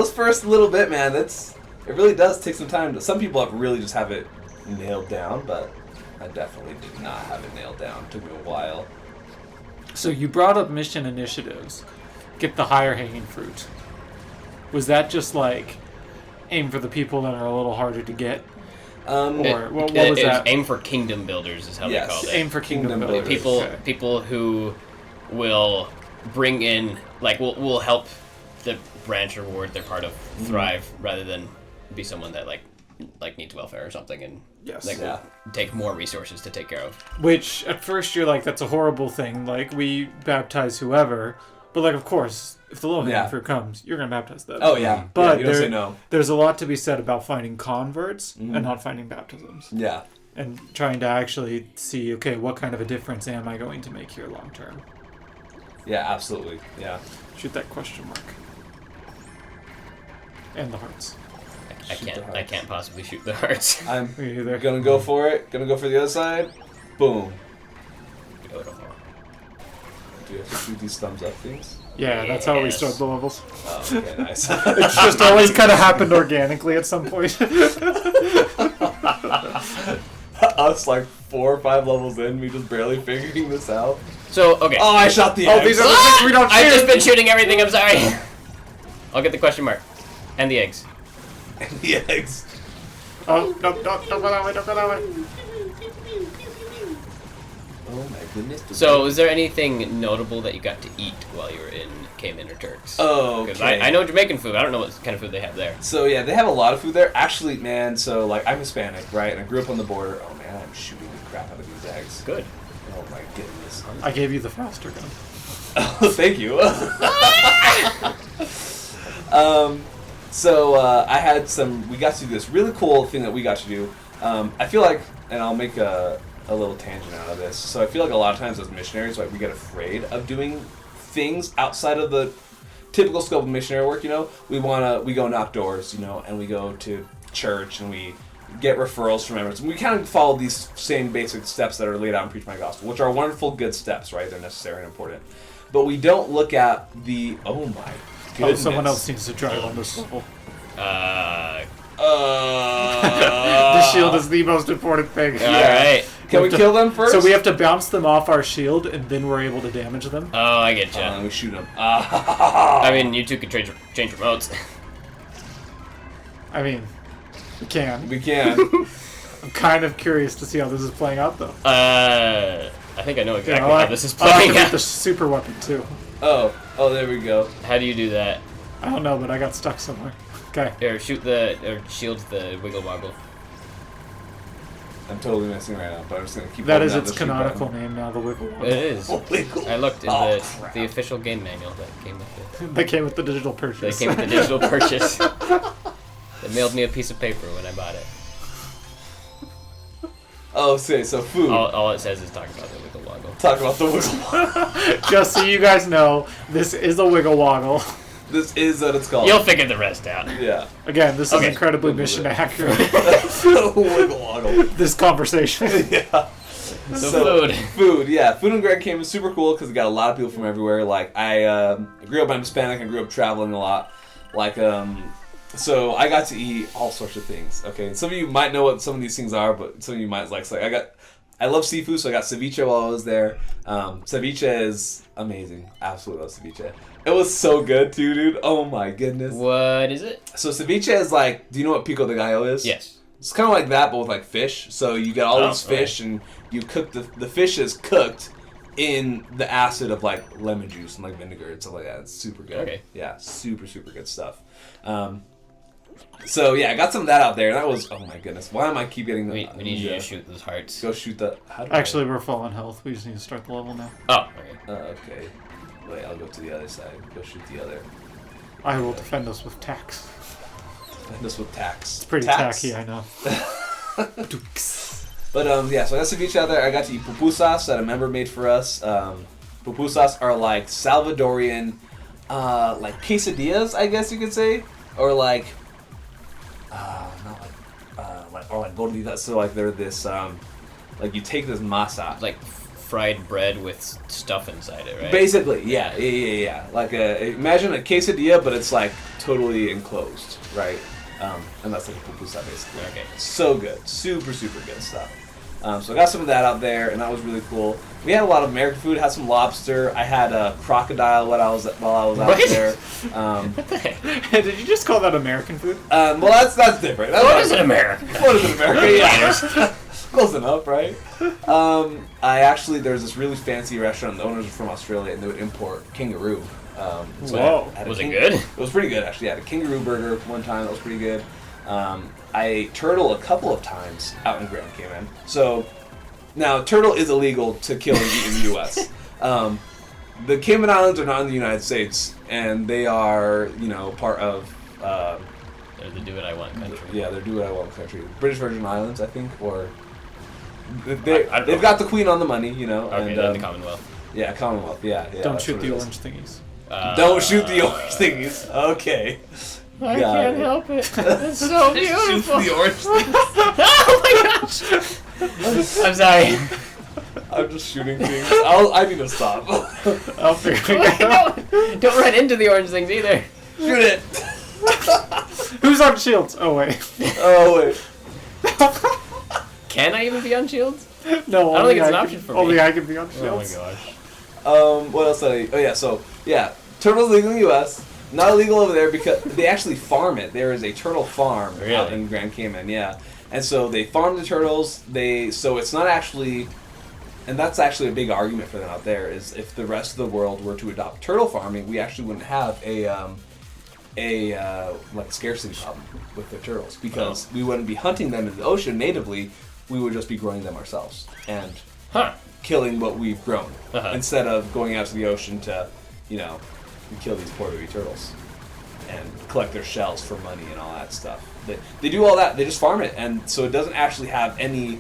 little bit, man, it really does take some time. Some people really just have it nailed down, but I definitely did not have it nailed down. It took me a while. So you brought up mission initiatives. Get the higher hanging fruit. Was that just like aim for the people that are a little harder to get? Or what was that? Aim for kingdom builders is how they called it. Aim for kingdom builders. People who will bring in, like, will help the branch or ward they're part of thrive, rather than be someone that like needs welfare or something, and will take more resources to take care of. Which at first you're like, that's a horrible thing. Like, we baptize whoever, but like, of course, if the low hanging fruit comes, you're gonna baptize them. Oh yeah, but you don't say no. There's a lot to be said about finding converts and not finding baptisms. Yeah, and trying to actually see, okay, what kind of a difference am I going to make here long term? Yeah, absolutely. Yeah. Shoot that question mark. And the hearts. I can't possibly shoot the hearts. I'm gonna go for it. Gonna go for the other side. Boom. Beautiful. Do you have to shoot these thumbs up things? Yeah, that's how we start the levels. Oh, okay, nice. It's just always kind of happened organically at some point. Us like 4 or 5 levels in, me just barely figuring this out. So, okay. Oh, I shot the eggs. These are the things we don't shoot. I've just been shooting everything, I'm sorry. I'll get the question mark. And the eggs. And the eggs. Oh, no, don't go that way, don't go that way. Oh my goodness. So, is there anything notable that you got to eat while you were in Cayman or Turks? Oh, Because okay. I know Jamaican food. I don't know what kind of food they have there. So yeah, they have a lot of food there. Actually, man, so like I'm Hispanic, right? And I grew up on the border. Oh man, I'm shooting the crap out of these eggs. Good. Oh my goodness. I gave you the faster gun. Oh, thank you. So I had we got to do this really cool thing that we got to do. I feel like, and I'll make a little tangent out of this. So I feel like a lot of times as missionaries, like we get afraid of doing things outside of the typical scope of missionary work. You know, we go knock doors, you know, and we go to church and we get referrals from members. And we kind of follow these same basic steps that are laid out in Preach My Gospel, which are wonderful, good steps, right? They're necessary and important. But we don't look at the, oh my goodness. Oh, someone else needs to drive on this level. The shield is the most important thing. Alright. Can we kill them first? So we have to bounce them off our shield, and then we're able to damage them. Oh, I get you. And we shoot them. I mean, you two could change remotes. I mean, we can. We can. I'm kind of curious to see how this is playing out, though. I think I know exactly how this is playing I like out. the super weapon, too. Oh, there we go. How do you do that? I don't know, but I got stuck somewhere. Okay. Or shield the wiggle woggle. I'm totally messing right now, but I'm just gonna keep. That is holding its down the shoot canonical button. name now, the Wiggle Woggle. It is. Wiggle. I looked in crap. the official game manual that came with it. They came with the digital purchase. They came with the digital purchase. They mailed me a piece of paper when I bought it. Oh, so food. All it says is talk about the wiggle woggle. Talk about the wiggle woggle. Just so you guys know, this is a Wiggle Woggle. This is what it's called. You'll figure the rest out. Yeah. Again, this is Okay. incredibly mission accurate. Wiggle woggle. This conversation. Yeah. So Food, yeah. Food in Grand Cayman is super cool because we got a lot of people from everywhere. Like, I grew up, I'm Hispanic, I grew up traveling a lot. Like, so I got to eat all sorts of things, okay? And some of you might know what some of these things are, but some of you might like, I love seafood, so I got ceviche while I was there. Ceviche is amazing. Absolutely love ceviche. It was so good too, dude. Oh my goodness. what is it? So ceviche is like, do you know what pico de gallo is? Yes. It's kind of like that, but with like fish. So you get all these fish, and you cook the fish is cooked in the acid of like lemon juice and like vinegar and stuff like that. It's super good. Okay. Yeah, super good stuff. So yeah, I got some of that out there, and that was, oh my goodness, why am I keep getting? We need you to shoot those hearts. Go shoot the. How do Actually, we're full on health. We just need to start the level now. Oh, okay. okay. Wait, I'll go to the other side. Go shoot the other. I will defend us with tax. Defend us with tax. It's pretty tacky, I know. But yeah, so I got ceviche out there. I got to eat pupusas that a member made for us. Pupusas are like Salvadorian, like quesadillas, I guess you could say. or like, not like gordita. So like they're this like you take this masa. Like fried bread with stuff inside it, right? Basically, yeah. Like imagine a quesadilla, but it's like totally enclosed, right? And that's like a pupusa basically. Okay. So good, super good stuff. So I got some of that out there, and that was really cool. We had a lot of American food. Had some lobster. I had a crocodile while I was out there. What the heck? Did you just call that American food? Well, that's different. What is it, America? What is it, America? Yeah, close enough, right? There's this really fancy restaurant. The owners are from Australia, and they would import kangaroo. Whoa. Was it good? It was pretty good, actually. I had a kangaroo burger one time. That was pretty good. I ate turtle a couple of times out in Grand Cayman. So, now, turtle is illegal to kill and eat in the U.S. The Cayman Islands are not in the United States, and they are, part of... They're the do what I want country. Yeah, they're do what I want country. British Virgin Islands, I think, or... They've got the Queen on the money, Okay, and, then the Commonwealth. Yeah, Commonwealth, yeah. Don't shoot the orange thingies. Don't shoot the orange thingies. Okay. I can't help it. It's so beautiful. Shoot the orange things. Oh my gosh! I'm sorry. I'm just shooting things. I need to stop. I'll figure it out. Don't run into the orange things either. Shoot it. Who's on shields? Oh, wait. Oh, wait. Can I even be on shields? No, I don't think it's an option for me. Only I can be on Oh my shields. gosh. What else did I... Oh, yeah. Turtles legal in the U.S. Not illegal over there because they actually farm it. There is a turtle farm out in Grand Cayman, yeah. And so they farm the turtles. So it's not actually... And that's actually a big argument for them out there, is if the rest of the world were to adopt turtle farming, we actually wouldn't have a scarcity problem with the turtles, because we wouldn't be hunting them in the ocean natively. We would just be growing them ourselves and killing what we've grown instead of going out to the ocean to, kill these poor baby turtles and collect their shells for money and all that stuff. They do all that. They just farm it, and so it doesn't actually have any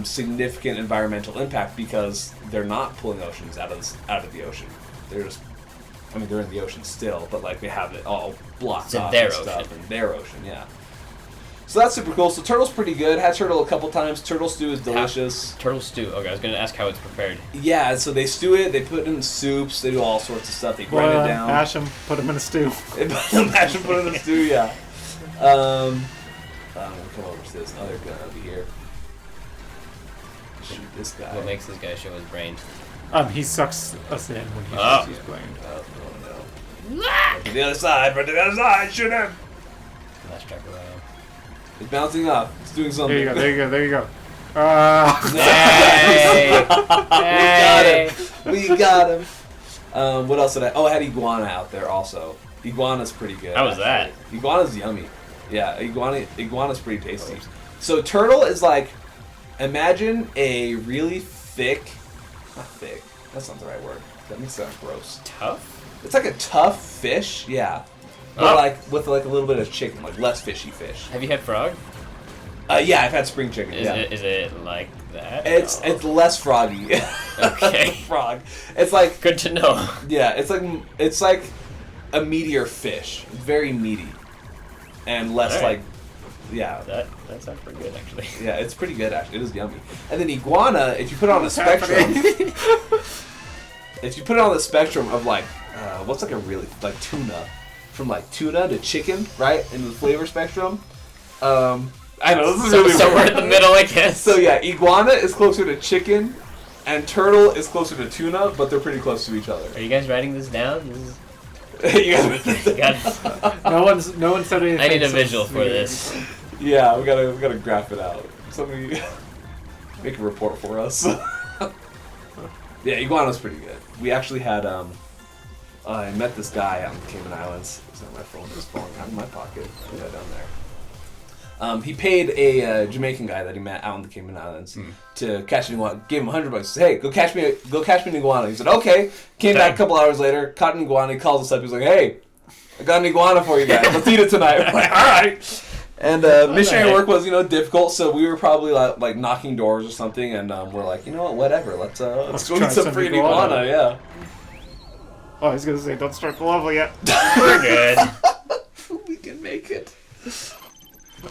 significant environmental impact because they're not pulling oceans out of the ocean. They're just, they're in the ocean still, but like they have it all blocked off and stuff in their ocean, yeah. So that's super cool. So turtle's pretty good. Had turtle a couple times. Turtle stew is delicious. Turtle stew. Okay, I was gonna ask how it's prepared. Yeah, so they stew it. They put it in soups. They do all sorts of stuff. They grind it down. Mash them, put them in a stew. Mash them, put it in a stew. Yeah. I'm gonna come over to this other gun over here. Shoot this guy. What makes this guy show his brain? He sucks us in when he shows his brain. Oh no! Run to the other side. Run to the other side. Shoot him. Last track around. It's bouncing off. It's doing something. There you go. Hey! We got him. What else did I... Oh, I had iguana out there also. Iguana's pretty good. How was that? Iguana's yummy. Yeah, iguana's pretty tasty. So turtle is like... Imagine a really thick... Not thick. That's not the right word. That makes it sound gross. Tough? It's like a tough fish, yeah. But like with like a little bit of chicken, like less fishy fish. Have you had frog? Yeah, I've had spring chicken. Is it like that? It's less froggy. Okay. Frog. It's like good to know. Yeah, it's like a meatier fish. It's very meaty, and less like That sounds pretty good actually. Yeah, it's pretty good actually. It is yummy. And then iguana, if you put it on a spectrum, if you put it on the spectrum of like what's like a really like tuna. From like tuna to chicken, right? In the flavor spectrum. I know, this is really somewhere weird. in the middle, I guess. So yeah, iguana is closer to chicken, and turtle is closer to tuna, but they're pretty close to each other. Are you guys writing this down? You guys No one said anything. I need a visual for this. Yeah, we gotta graph it out. Somebody make a report for us. Yeah, iguana's pretty good. We actually had I met this guy out in the Cayman Islands. It's on my phone. It's falling out of my pocket. Put that down there. He paid a Jamaican guy that he met out in the Cayman Islands to catch an iguana. Gave him $100. Said, "Hey, go catch me an iguana." He said, "Okay." Came back a couple hours later, caught an iguana. He calls us up. He's like, "Hey, I got an iguana for you guys. Let's eat it tonight." We're like, "All right." And missionary work was difficult, so we were probably like knocking doors or something, and we're like, you know what, whatever. Let's go eat some free iguana. Yeah. Oh, I was gonna say, don't start the level yet. We're good. We can make it.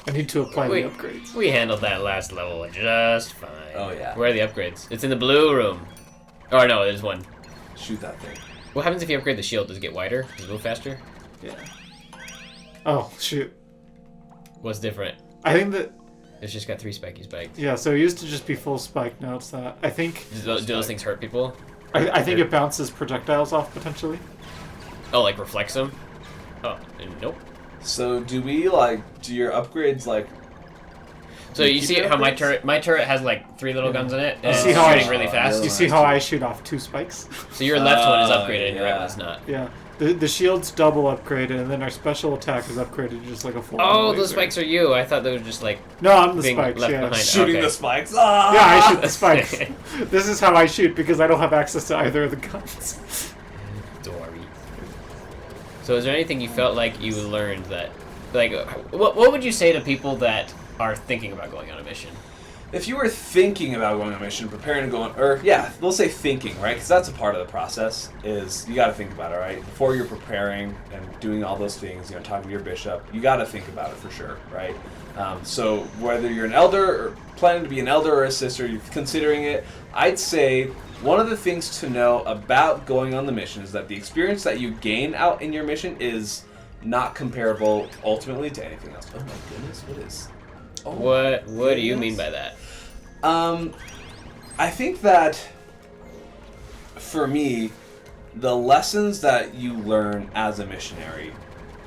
I need to apply We- the upgrades. We handled that last level just fine. Oh, yeah. Where are the upgrades? It's in the blue room. Oh no, there's one. Shoot that thing. What happens if you upgrade the shield? Does it get wider? Does it move faster? Yeah. Oh, shoot. What's different? I think that, It's just got 3 spiky spikes. yeah, so it used to just be full spike, now it's that. I think, Do those things hurt people? I think it bounces projectiles off, potentially. Oh, like reflects them? Oh, nope. So do we do your upgrades So you see how my turret has like 3 little guns in it, and see it's how I- shooting really fast. You see how I shoot off 2 spikes? So your left one is Oh, upgraded and your right yeah. one's not. Yeah. The shield's double upgraded, and then our special attack is upgraded to just like a full Oh, laser. those spikes are you. I thought they were just like No, I'm the being spikes, left yeah. behind. shooting Okay. the spikes? Ah! Yeah, I shoot the spikes. This is how I shoot, because I don't have access to either of the guns. Dory. So is there anything you felt like you learned that, like, what would you say to people that are thinking about going on a mission? If you were thinking about going on a mission, preparing to go on, or yeah, we'll say thinking, right? Because that's a part of the process. Is you got to think about it, right? Before you're preparing and doing all those things, talking to your bishop, you got to think about it for sure, right? So whether you're an elder or planning to be an elder or a sister, you're considering it. I'd say one of the things to know about going on the mission is that the experience that you gain out in your mission is not comparable ultimately to anything else. Oh my goodness, what is? Oh What do you mean by that? I think that for me, the lessons that you learn as a missionary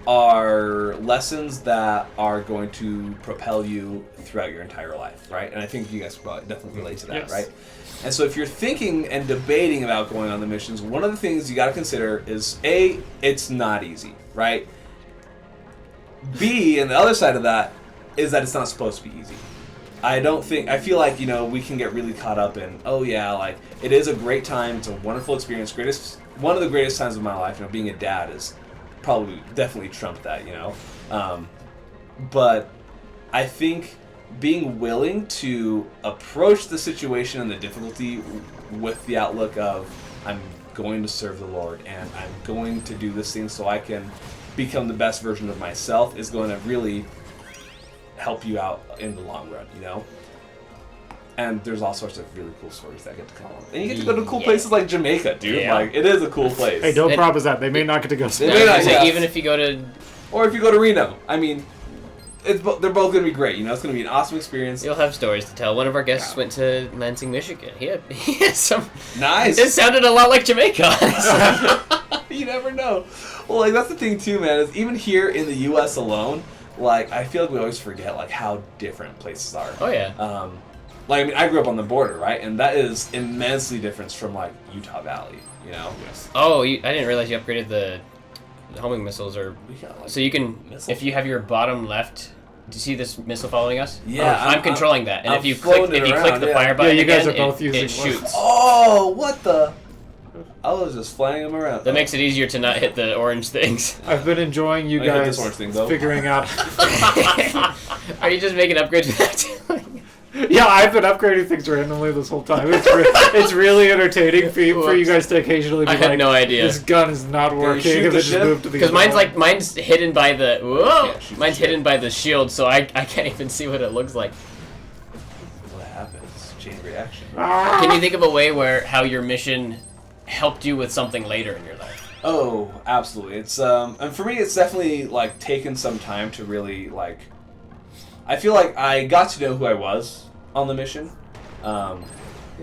are lessons that are going to propel you throughout your entire life, right? And I think you guys probably definitely relate to that, Yes. right? And so if you're thinking and debating about going on the missions, one of the things you got to consider is A, it's not easy, right? B, and the other side of that is that it's not supposed to be easy. I feel like, we can get really caught up in, oh yeah, like, it is a great time, it's a wonderful experience, one of the greatest times of my life, being a dad is probably definitely trumped that, but I think being willing to approach the situation and the difficulty with the outlook of, I'm going to serve the Lord, and I'm going to do this thing so I can become the best version of myself is going to really help you out in the long run, And there's all sorts of really cool stories that get to come on. And you get to go to cool places like Jamaica, dude. Yeah. Like, it is a cool place. Hey, don't promise that. They may not get to go. They I may was not, gonna say, yeah. even if you go to, Or if you go to Reno. I mean, they're both going to be great, It's going to be an awesome experience. you'll have stories to tell. One of our guests went to Lansing, Michigan. He had some. Nice. It sounded a lot like Jamaica. You never know. Well, like, that's the thing, too, man, is even here in the U.S. alone, like, I feel like we always forget, like, how different places are. Oh yeah. Like, I mean, I grew up on the border, right? And that is immensely different from, like, Utah Valley, Yes. Oh, I didn't realize you upgraded the homing missiles, or We got, like, so you can, missiles. if you have your bottom left. Do you see this missile following us? Yeah, I'm controlling that, and I'm if you click floating around, the yeah. fire button Yeah, you guys again, are both using it shoots. Oh, what the? I was just flying them around. That makes it easier to not hit the orange things. I've been enjoying you I hit guys this orange thing, though. figuring out. Are you just making upgrades without doing? Yeah, I've been upgrading things randomly this whole time. It's really entertaining for you guys to occasionally be I had like, no idea. this gun is not working, shoot and the then just ship? move to the Because other one. mine's hidden by the Can't shoot the mine's ship. hidden by the shield, so I can't even see what it looks like. What happens? Chain reaction. Ah! Can you think of a way where how your mission helped you with something later in your life? Oh, absolutely. It's and for me, it's definitely like taken some time to really like. I feel like I got to know who I was on the mission. Let me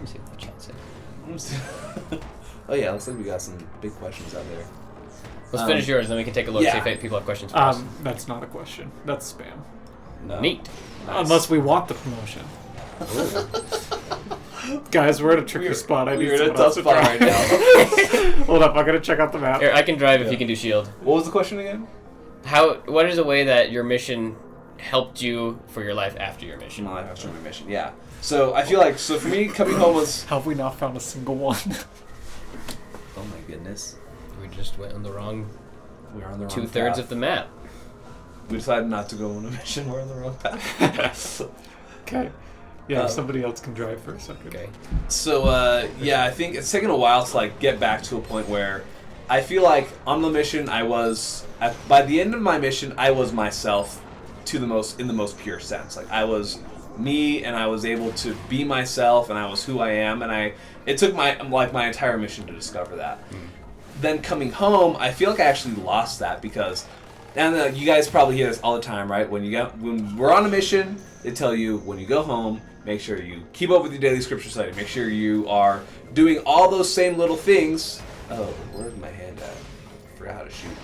see what the chat said. Oh yeah, looks like we got some big questions out there. Let's finish yours, then we can take a look. yeah. See if people have questions for us. That's not a question. That's spam. No. Neat. Nice. Unless we want the promotion. Guys, we're at a tricky spot. I need We're in a someone else tough to spot drive. right now. Hold up, I gotta check out the map. Here, I can drive if Yeah. you can do shield. What was the question again? What is a way that your mission helped you for your life after your mission? My life after my mission. Yeah. So I feel like for me coming home was. Have we not found a single one? Oh my goodness. We just went on the wrong We're on the wrong 2/3 path. of the map. We decided not to go on a mission. We're on the wrong path. Okay. Yeah, somebody else can drive for a second. Okay. So yeah, I think it's taken a while to like get back to a point where I feel like on the mission, by the end of my mission, I was myself in the most pure sense. Like, I was me, and I was able to be myself, and I was who I am, and it took my entire mission to discover that. Then coming home, I feel like I actually lost that because, and you guys probably hear this all the time, right? When we're on a mission, they tell you when you go home, make sure you keep up with your daily scripture study. Make sure you are doing all those same little things. Oh, where's my hand at? I forgot how to shoot.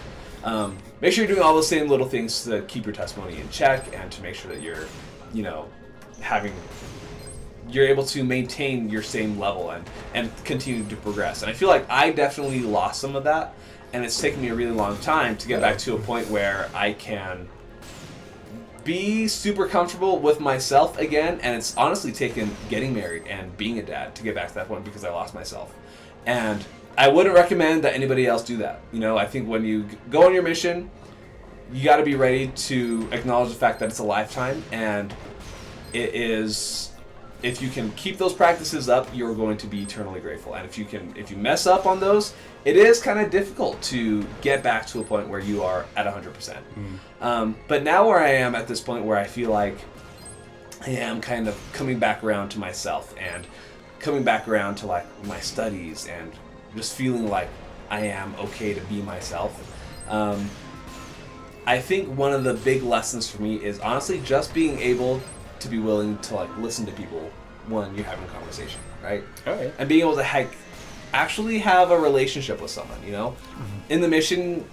Make sure you're doing all those same little things to keep your testimony in check and to make sure that you're, you're able to maintain your same level and continue to progress. And I feel like I definitely lost some of that, and it's taken me a really long time to get back to a point where I can be super comfortable with myself again, and it's honestly taken getting married and being a dad to get back to that point because I lost myself. And I wouldn't recommend that anybody else do that. I think when you go on your mission, you got to be ready to acknowledge the fact that it's a lifetime, and it is, if you can keep those practices up, you're going to be eternally grateful. And if you mess up on those, it is kind of difficult to get back to a point where you are at 100%. But now where I am at this point where I feel like I am kind of coming back around to myself and coming back around to like my studies and just feeling like I am okay to be myself. I think one of the big lessons for me is honestly just being able to be willing to like listen to people when you're having a conversation, right? Okay. And being able to actually have a relationship with someone, In the mission,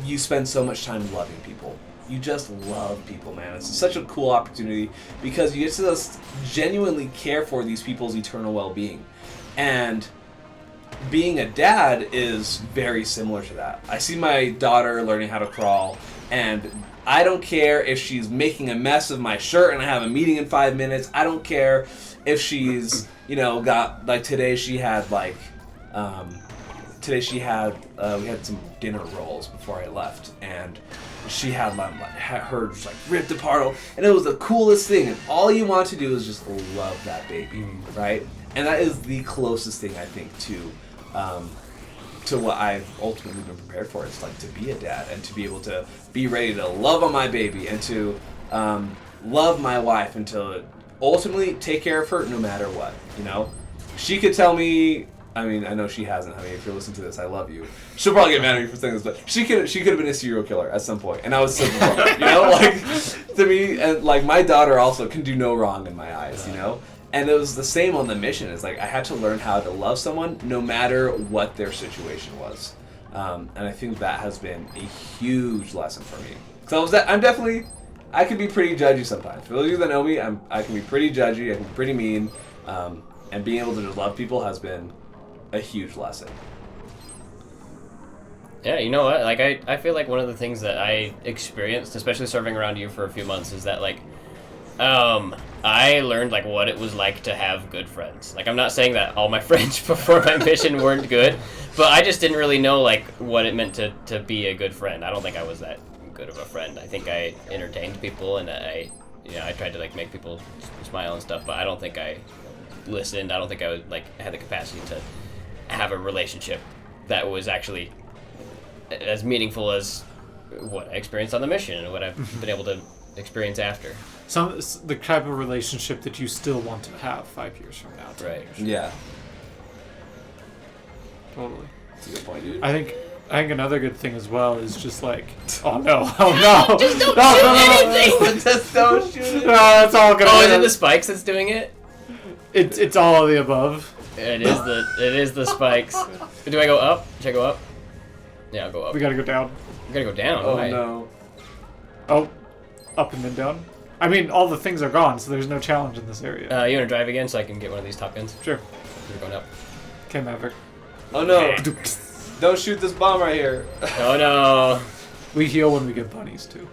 you spend so much time loving people. You just love people, man. It's such a cool opportunity because you get to just genuinely care for these people's eternal well-being. And being a dad is very similar to that. I see my daughter learning how to crawl, and I don't care if she's making a mess of my shirt and I have a meeting in 5 minutes. I don't care if she's, got, like today she had we had some dinner rolls before I left, and she had her just like ripped apart, and it was the coolest thing, and all you want to do is just love that baby, right? And that is the closest thing I think to what I've ultimately been prepared for. It's like to be a dad and to be able to be ready to love on my baby and to love my wife and to ultimately take care of her no matter what. She could tell me, I know she hasn't. If you're listening to this, I love you. She'll probably get mad at me for saying this, but she could have been a serial killer at some point, and I was so to me, and like my daughter also can do no wrong in my eyes, And it was the same on the mission. It's like I had to learn how to love someone no matter what their situation was, and I think that has been a huge lesson for me. So I can be pretty judgy sometimes. For those of you that know me, I can be pretty judgy. I can be pretty mean, and being able to just love people has been a huge lesson. Yeah, you know what? Like I feel like one of the things that I experienced, especially serving around you for a few months, is that like I learned like what it was like to have good friends. Like I'm not saying that all my friends before my mission weren't good, but I just didn't really know like what it meant to be a good friend. I don't think I was that good of a friend. I think I entertained people and I tried to like make people smile and stuff, but I don't think I listened. I don't think I was like had the capacity to have a relationship that was actually as meaningful as what I experienced on the mission and what I've been able to experience after. The type of relationship that you still want to have 5 years from now. Right. Yeah. Totally. That's a good point, dude. I think another good thing as well is just like, oh no, Just don't do anything. Just don't shoot it. No, that's all gonna. Oh, is it the spikes that's doing it? It's all of the above. It is the spikes. Do I go up? Should I go up? Yeah, I'll go up. We gotta go down. We gotta go down. Oh Why? no. Oh, up and then down. I mean, all the things are gone, so there's no challenge in this area. You wanna drive again so I can get one of these top guns? Sure. We're going up. Okay, Maverick. Oh no. Don't shoot this bomb right here. Oh no. We heal when we get bunnies too.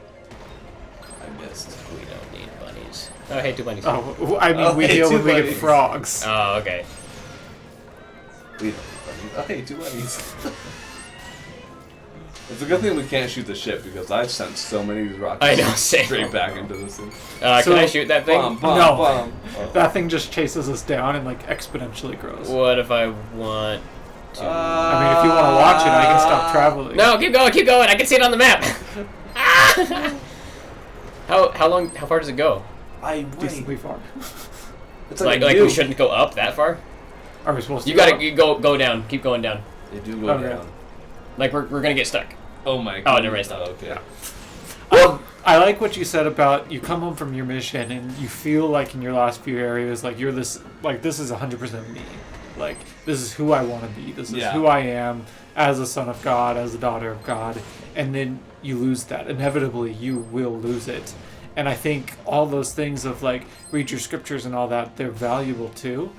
I missed. We don't need bunnies. Oh, hey, 2 bunnies. Oh, I mean, we heal when we get frogs. Oh, okay. We don't need bunnies. Oh, hey, 2 bunnies. It's a good thing we can't shoot the ship because I've sent so many of these rockets I know, same. straight back into this thing. Can I shoot that thing? Bomb. No. Oh. That thing just chases us down and like exponentially grows. What if I want I mean, if you want to watch it, I can stop traveling. No, keep going. I can see it on the map. How far does it go? Decently far. It's like we shouldn't go up that far. Are we supposed to? You gotta go down. Keep going down. They do go down. Like we're gonna get stuck. Oh my god. Oh, never mind. Stop. Okay. I like what you said about you come home from your mission and you feel like in your last few areas like you're this is 100% me. Like this is who I want to be. This is who I am as a son of God, as a daughter of God. And then you lose that. Inevitably, you will lose it. And I think all those things of like read your scriptures and all that, they're valuable too,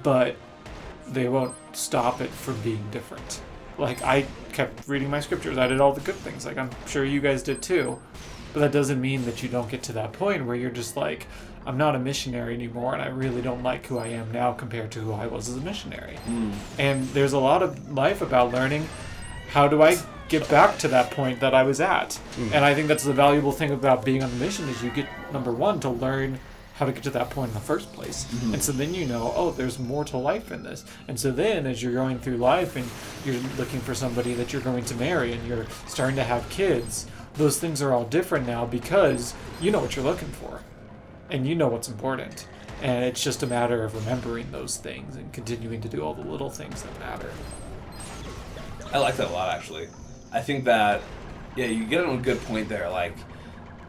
but they won't stop it from being different. Like I kept reading my scriptures. I did all the good things. Like I'm sure you guys did too. But that doesn't mean that you don't get to that point where you're just like, I'm not a missionary anymore, and I really don't like who I am now compared to who I was as a missionary. And there's a lot of life about learning how do I get back to that point that I was at. And I think that's the valuable thing about being on a mission is you get, number one, to learn how to get to that point in the first place. And so then you know, oh, there's more to life in this. And so then as you're going through life and you're looking for somebody that you're going to marry and you're starting to have kids, those things are all different now because you know what you're looking for and you know what's important. And it's just a matter of remembering those things and continuing to do all the little things that matter. I like that a lot, actually. I think that, you get on a good point there, like,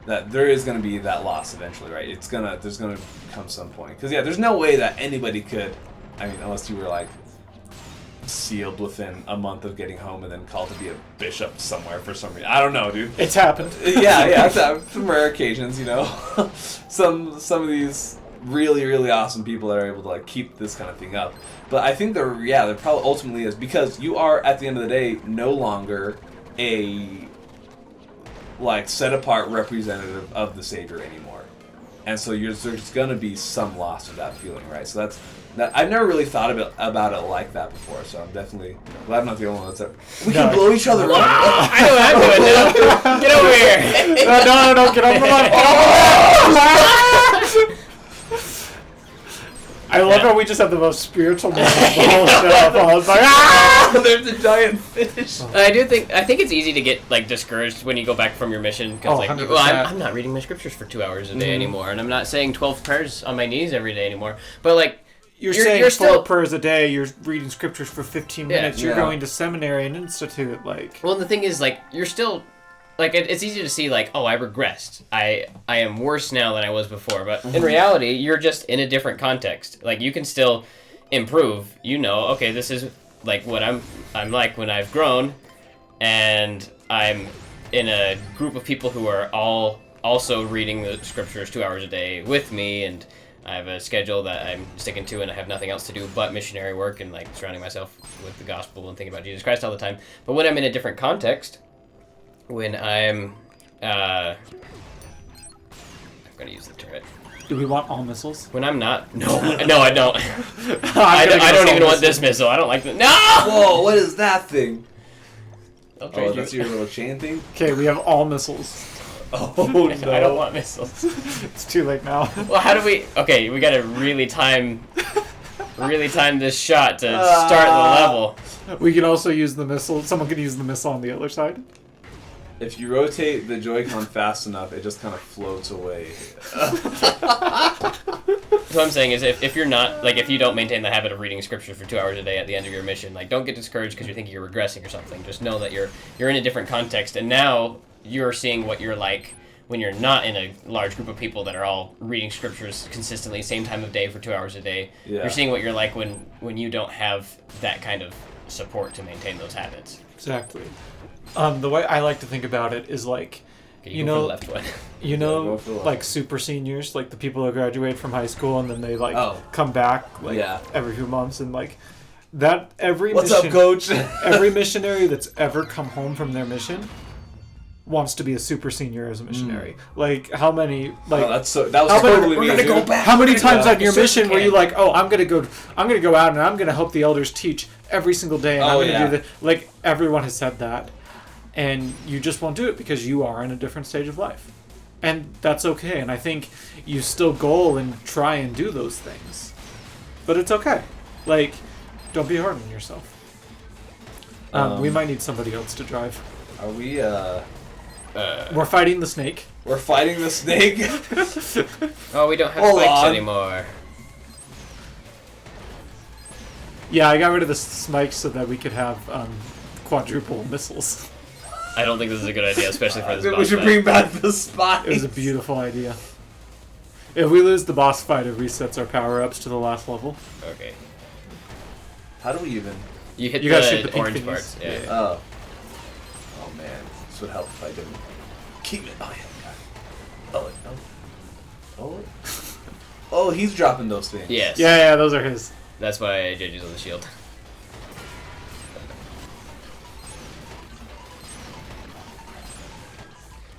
that there is going to be that loss eventually, right? There's going to come some point. Because, there's no way that anybody could, unless you were, like, sealed within a month of getting home and then called to be a bishop somewhere for some reason. I don't know, dude. It's happened. It's happened. Some rare occasions, some of these really, really awesome people that are able to like keep this kind of thing up. But I think there probably ultimately is because you are at the end of the day no longer a like set apart representative of the Savior anymore, and so there's going to be some loss of that feeling, right? So that I've never really thought about it like that before, so I'm definitely glad I'm not the only one that's we can blow each other up. I know what I'm doing now. Get over here. No, get over my I love how we just have the most spiritual moment of the whole show. I was like, there's a giant fish. I think it's easy to get like discouraged when you go back from your mission because I'm not reading my scriptures for 2 hours a day anymore, and I'm not saying 12 prayers on my knees every day anymore. But like you're saying 4 still prayers a day. You're reading scriptures for 15 minutes. You're going to seminary and institute. Like, well, the thing is, like, you're still. Like, it's easy to see, like, oh, I regressed. I am worse now than I was before. But in reality, you're just in a different context. Like, you can still improve. Okay, this is, like, what I'm like when I've grown. And I'm in a group of people who are all also reading the scriptures 2 hours a day with me. And I have a schedule that I'm sticking to, and I have nothing else to do but missionary work and, like, surrounding myself with the gospel and thinking about Jesus Christ all the time. But when I'm in a different context... When I'm going to use the turret. Do we want all missiles? When I'm not... No, I don't. I don't even want this missile. I don't like the... No! Whoa, what is that thing? That's your little chain thing? Okay, we have all missiles. Oh, no. I don't want missiles. It's too late now. Well, how do we... Okay, we got to really time this shot to start the level. We can also use the missile. Someone can use the missile on the other side. If you rotate the Joy-Con fast enough, it just kind of floats away. What I'm saying is if you're not, like, if you don't maintain the habit of reading scripture for 2 hours a day at the end of your mission, like, don't get discouraged because you think you're regressing or something. Just know that you're in a different context, and now you're seeing what you're like when you're not in a large group of people that are all reading scriptures consistently, same time of day for 2 hours a day. Yeah. You're seeing what you're like when you don't have that kind of support to maintain those habits. Exactly. The way I like to think about it is like, okay, left one. Like super seniors, like the people who graduate from high school and then they come back every few months and like that What's up, coach? Every missionary that's ever come home from their mission wants to be a super senior as a missionary. Like how many that was totally me. Go back. How many times on your mission were you like, oh, I'm gonna go out and I'm gonna help the elders teach every single day and I'm gonna do that. Like everyone has said that. And you just won't do it because you are in a different stage of life. And that's okay. And I think you still goal and try and do those things. But it's okay. Like, don't be hard on yourself. We might need somebody else to drive. Are we? We're fighting the snake. We're fighting the snake. Oh, we don't have Hold spikes on. anymore. Yeah, I got rid of the spikes so that we could have quadruple missiles. I don't think this is a good idea, especially for this We boss should fight. bring back the spikes. It was a beautiful idea. If we lose the boss fight, it resets our power-ups to the last level. Okay. How do we even? You hit You gotta shoot the the pink orange thingies. parts. Yeah. Yeah. Oh. Oh man, this would help if I didn't keep it. Oh yeah. Oh no. Oh. Oh, he's dropping those things. Yes. Yeah, those are his. That's why JJ's on the shield.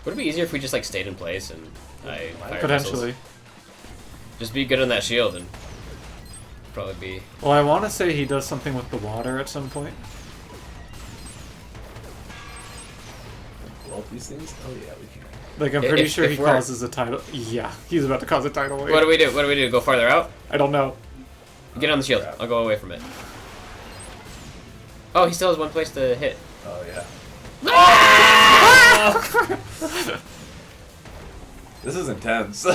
Would it be easier if we just like stayed in place and I fired Potentially. missiles? Just be good on that shield and probably be. Well, I want to say he does something with the water at some point. Blow up these things? Oh yeah, we can. Like, I'm pretty sure if he we're- causes a tidal... Yeah, he's about to cause a tidal wave. What do we do? What do we do? Go farther out? I don't know. Get on the shield. I'll go away from it. Oh, he still has one place to hit. Oh yeah. This is intense.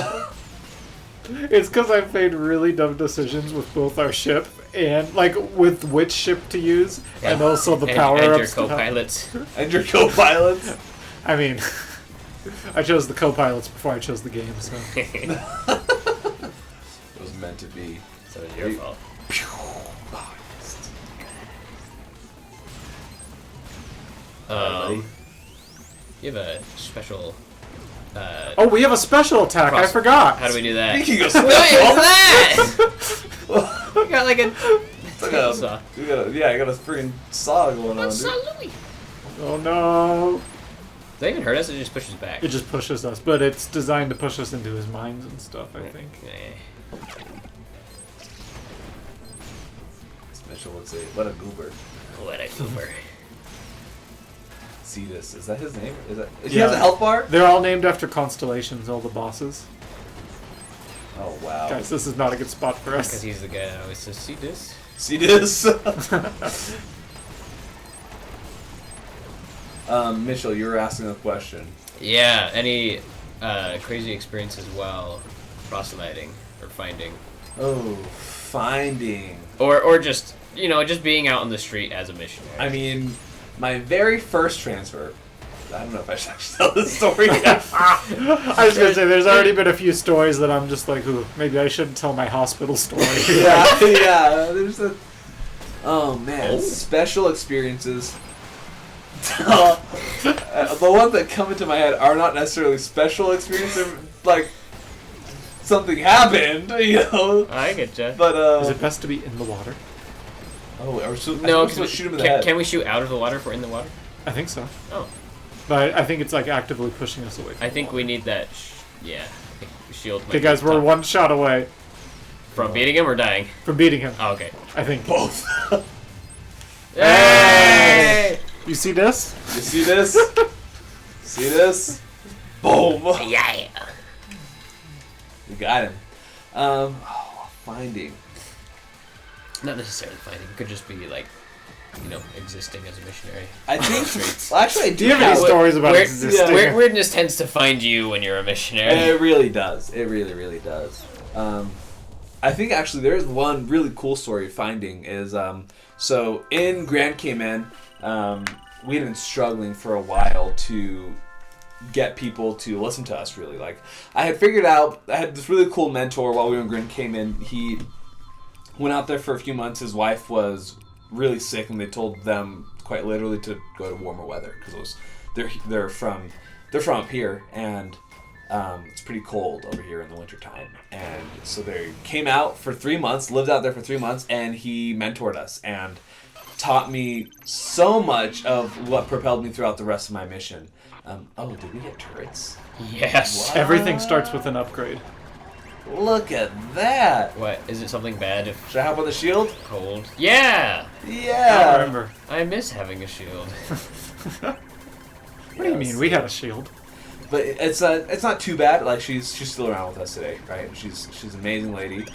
It's because I've made really dumb decisions with both our ship and, like, with which ship to use, and also the And power-ups. your co-pilots. And your co-pilots. I mean, I chose the co-pilots before I chose the game, so... It was meant to be. So it's your fault. Buddy. You have a special. Oh, we have a special attack! I Cross- forgot! How do we do that? Speaking of What is special, that? We got like a. it's like a, you got a, yeah, I got a freaking saw going on, dude. Oh no! Does that even hurt us? Or it just pushes back. It just pushes us, but it's designed to push us into his mines and stuff, I think. Eh. Special would say, what a goober. What a goober. See this? Is that his name? Is that? He Yeah. has a health bar? They're all named after constellations, all the bosses. Oh wow. Guys, this is not a good spot for Because us. he's the guy that always says, "See this." See this? Mitchell, you were asking a question. Yeah. Any crazy experiences while proselyting or finding, Oh, finding. or just just being out on the street as a missionary. I mean, my very first transfer. I don't know if I should actually tell this story. I was gonna say, there's already been a few stories that I'm just like, ooh, maybe I shouldn't tell my hospital story. yeah. There's a. Oh man, Oh. special experiences. The ones that come into my head are not necessarily special experiences. Like something happened, I get you. But Is it best to be in the water? oh, or so, No, I think we're supposed to shoot him in the can, head. can we shoot out of the water if we're in the water? I think so. Oh, But I think it's like actively pushing us away from I think the we water. need that. Yeah, I think shield. might Okay, be guys, we're tough. one shot away from beating him or dying. from beating him. Oh, okay. I think. Both. Hey! You see this? You see this? See this? Boom. Yeah. We got him. Finding. Not necessarily fighting. It could just be like, existing as a missionary. I think. Well, actually, I do Do you have any have. stories about Weird- existing? Weirdness tends to find you when you're a missionary. It really does. It really, really does. I think actually there's one really cool story of finding is so in Grand Cayman, we had been struggling for a while to get people to listen to us. Really, like I had figured out I had this really cool mentor while we were in Grand Cayman. He went out there for a few months. His wife was really sick, and they told them quite literally to go to warmer weather because they're from up here and. It's pretty cold over here in the wintertime. And so they came out for 3 months, lived out there for 3 months, and he mentored us and taught me so much of what propelled me throughout the rest of my mission. Did we get turrets? Yes. What? Everything starts with an upgrade. Look at that! What? Is it something bad if Should I hop on the shield? cold? Yeah! I Yeah! don't remember. I miss having a shield. What do you mean? We had a shield. But it's not too bad. Like she's still around with us today, right? She's an amazing lady.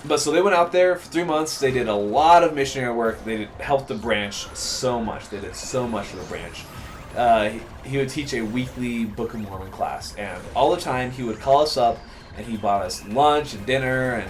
But so they went out there for 3 months. They did a lot of missionary work. They helped the branch so much. They did so much for the branch. He would teach a weekly Book of Mormon class, and all the time he would call us up, and he bought us lunch and dinner, and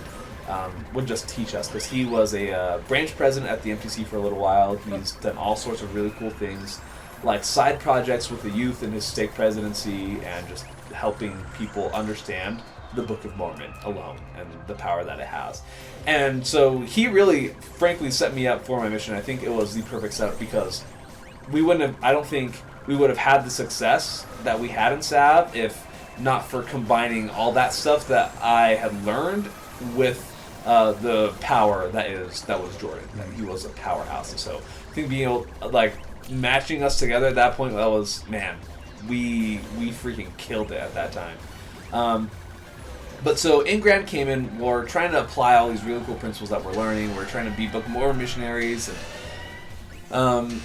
would just teach us, because he was a branch president at the MTC for a little while. He's done all sorts of really cool things, like side projects with the youth in his stake presidency, and just helping people understand the Book of Mormon alone and the power that it has. And so he really, frankly, set me up for my mission. I think it was the perfect setup, because I don't think we would have had the success that we had in SAV if not for combining all that stuff that I had learned with the power that was Jordan. That he was a powerhouse. And so I think being able, like, matching us together at that point, that was, man, we freaking killed it at that time. But so in Grand Cayman, we're trying to apply all these really cool principles that we're learning. We're trying to be Book of Mormon missionaries, and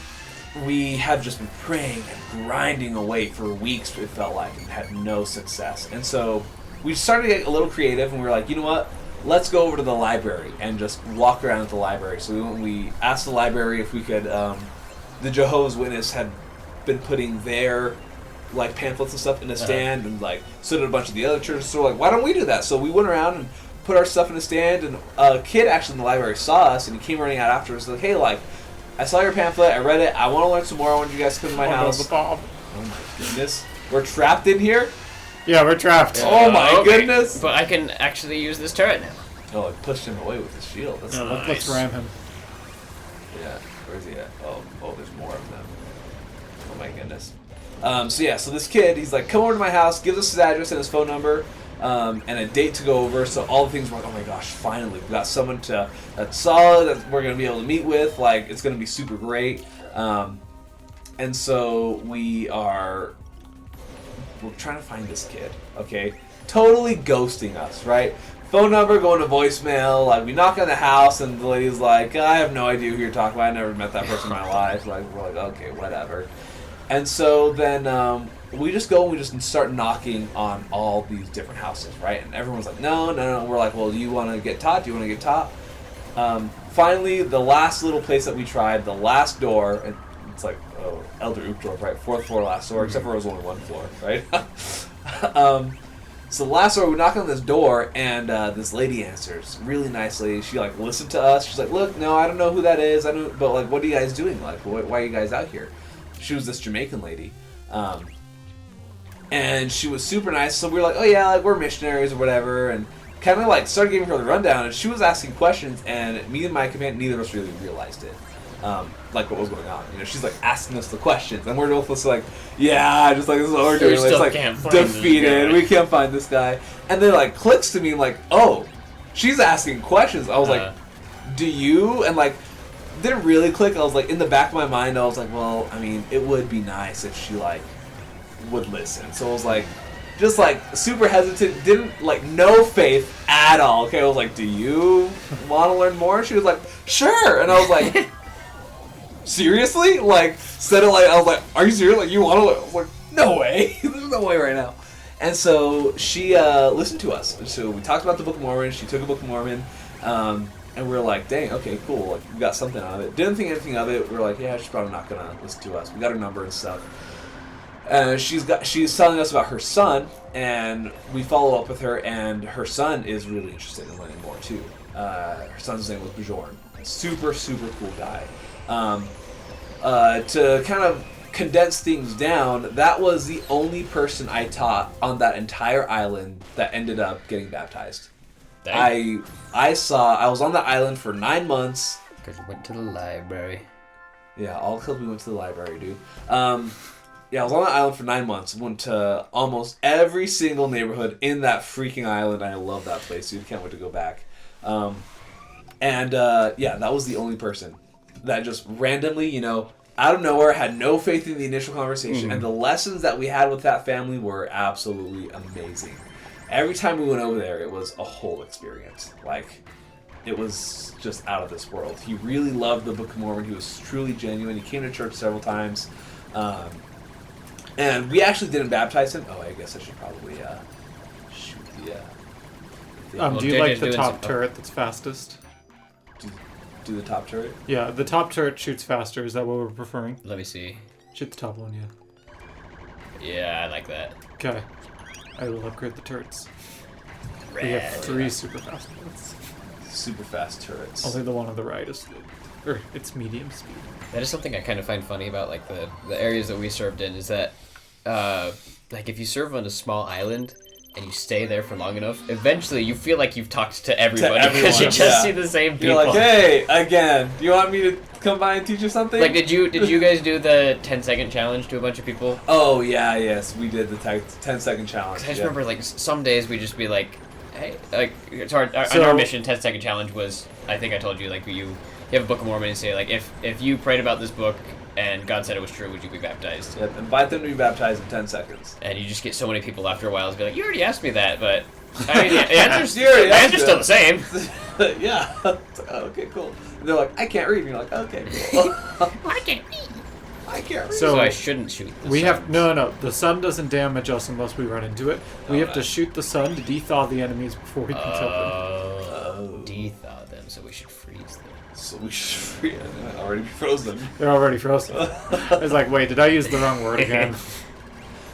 we have just been praying and grinding away for weeks, it felt like, and had no success. And so we started to get a little creative, and we were like, you know what? Let's go over to the library and just walk around at the library. So we asked the library if we could. The Jehovah's Witness had been putting their like pamphlets and stuff in a stand, and like so did a bunch of the other churches. So we're like, why don't we do that? So we went around and put our stuff in a stand, and a kid actually in the library saw us, and he came running out after us, like, hey, like, I saw your pamphlet, I read it, I want to learn some more, I want you guys to come to my house. Oh my goodness. We're trapped in here? Yeah, we're trapped. Oh my goodness. But I can actually use this turret now. Oh, I pushed him away with his shield. That's nice. Let's ram him. Yeah, where's he at? Oh, there's more of them. Oh my goodness. So this kid, he's like, come over to my house, gives us his address and his phone number, and a date to go over. So all the things were like, oh my gosh, finally, we got someone that's solid, that we're going to be able to meet with. Like, it's going to be super great. And so we're trying to find this kid, okay? Totally ghosting us, right? Phone number going to voicemail. Like, we knock on the house, and the lady's like, I have no idea who you're talking about. I never met that person in my life. Like, we're like, okay, whatever. And so then we just go and we just start knocking on all these different houses, right? And everyone's like, no. We're like, well, do you want to get taught? Finally, the last little place that we tried, the last door, and it's like, Elder Uchtdorf, right? 4th floor, last door, except for it was only 1 floor, right? So the last door, we knock on this door, and this lady answers really nicely. She, like, listened to us. She's like, look, no, I don't know who that is. But, like, what are you guys doing? Like, why are you guys out here? She was this Jamaican lady. And she was super nice. So we were like, oh, yeah, like, we're missionaries or whatever. And kind of, like, started giving her the rundown. And she was asking questions, and me and my companion, neither of us really realized it. Like, what was going on. You know, she's, like, asking us the questions. And we're both just like, yeah, just like, this is what we're doing. Still like, defeated. We can't find this guy. And then, like, clicks to me, like, oh, she's asking questions. I was like, do you? And, like, didn't really click. I was like, in the back of my mind, I was like, well, I mean, it would be nice if she, like, would listen. So I was like, just like super hesitant, didn't like no faith at all. Okay, I was like, do you want to learn more? She was like, sure. And I was like, seriously? Like, said it like, I was like, are you serious? Like, you want to? I was like, no way. There's no way right now. And so she listened to us. So we talked about the Book of Mormon. She took a Book of Mormon. And we were like, dang, okay, cool. Like, we got something out of it. Didn't think anything of it. We were like, yeah, she's probably not gonna listen to us. We got her number and stuff. She's telling us about her son, and we follow up with her, and her son is really interested in learning more too. Her son's name was Bjorn. Super, super cool guy. To kind of condense things down, that was the only person I taught on that entire island that ended up getting baptized. Dang. I was on the island for 9 months. Because you went to the library. Yeah, all because we went to the library, dude. Yeah, I was on the island for 9 months. Went to almost every single neighborhood in that freaking island. I love that place, dude. Can't wait to go back. Yeah, that was the only person that just randomly, you know, out of nowhere, had no faith in the initial conversation. And the lessons that we had with that family were absolutely amazing. Every time we went over there, it was a whole experience. Like, it was just out of this world. He really loved the Book of Mormon. He was truly genuine. He came to church several times. And we actually didn't baptize him. Oh, I guess I should probably shoot the Well, Do you like JJ's the doing top some- turret that's fastest? Do the top turret. Yeah, the top turret shoots faster. Is that what we're preferring? Let me see. Shoot the top one, yeah. Yeah, I like that. Okay. I will upgrade the turrets. We Rad. have 3 super fast ones. Super fast turrets. Only the one on the right is or it's medium speed. That is something I kind of find funny about like the areas that we served in is that like if you serve on a small island and you stay there for long enough, eventually you feel like you've talked to everybody because you everyone, just yeah. see the same people. You're like, hey, again, do you want me to come by and teach you something? Like, did you guys do the 10-second challenge to a bunch of people? Oh yeah, yes, we did the 10-second challenge. 'Cause I just yeah. remember like some days we'd just be like, hey, like it's hard. So- Our mission 10-second challenge was, I think I told you, like you have a Book of Mormon and say like if you prayed about this book and God said it was true, would you be baptized? Yep, invite them to be baptized in 10 seconds. And you just get so many people after a while to be like, you already asked me that, but I mean, the answer's, You already the asked answer's still the same. Yeah. It's like, oh, okay, cool. And they're like, I can't read. And you're like, okay, cool. I can't read. I can't read. So- So I shouldn't shoot. The We sun. have no. The sun doesn't damage us unless we run into it. We have to shoot the sun to dethaw the enemies before we can kill them. Oh. Dethaw them, so we should freeze them. So we should free them. I already frozen. They're already frozen. I was like, wait, did I use the wrong word again?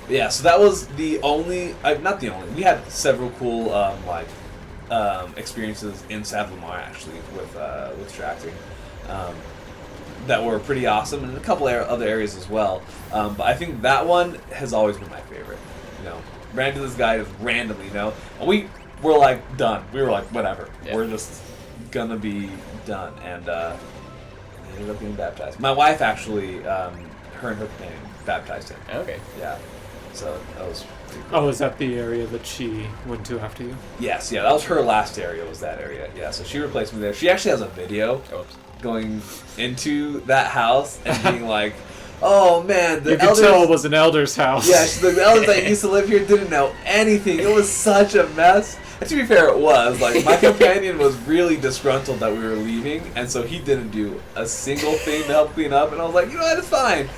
Yeah, so that was the only, not the only. We had several cool experiences in Sad Lamar actually with tracking that were pretty awesome, and a couple other areas as well. But I think that one has always been my favorite. You know, ran into this guy just randomly, you know, and we were like done. We were like, whatever, Yeah. we're just gonna be done, and he ended up being baptized. My wife actually, her and her companion baptized him. Okay. Yeah. So that was pretty cool. Oh, is that the area that she went to after you? Yes, yeah, that was her last area, was that area. Yeah, so she replaced me there. She actually has a video Oops. going into that house and being like, oh man, the You could elders... tell it was an elder's house. Yeah, the elders that used to live here didn't know anything. It was such a mess. And to be fair, it was. Like, my companion was really disgruntled that we were leaving, and so he didn't do a single thing to help clean up, and I was like, you know what, it's fine.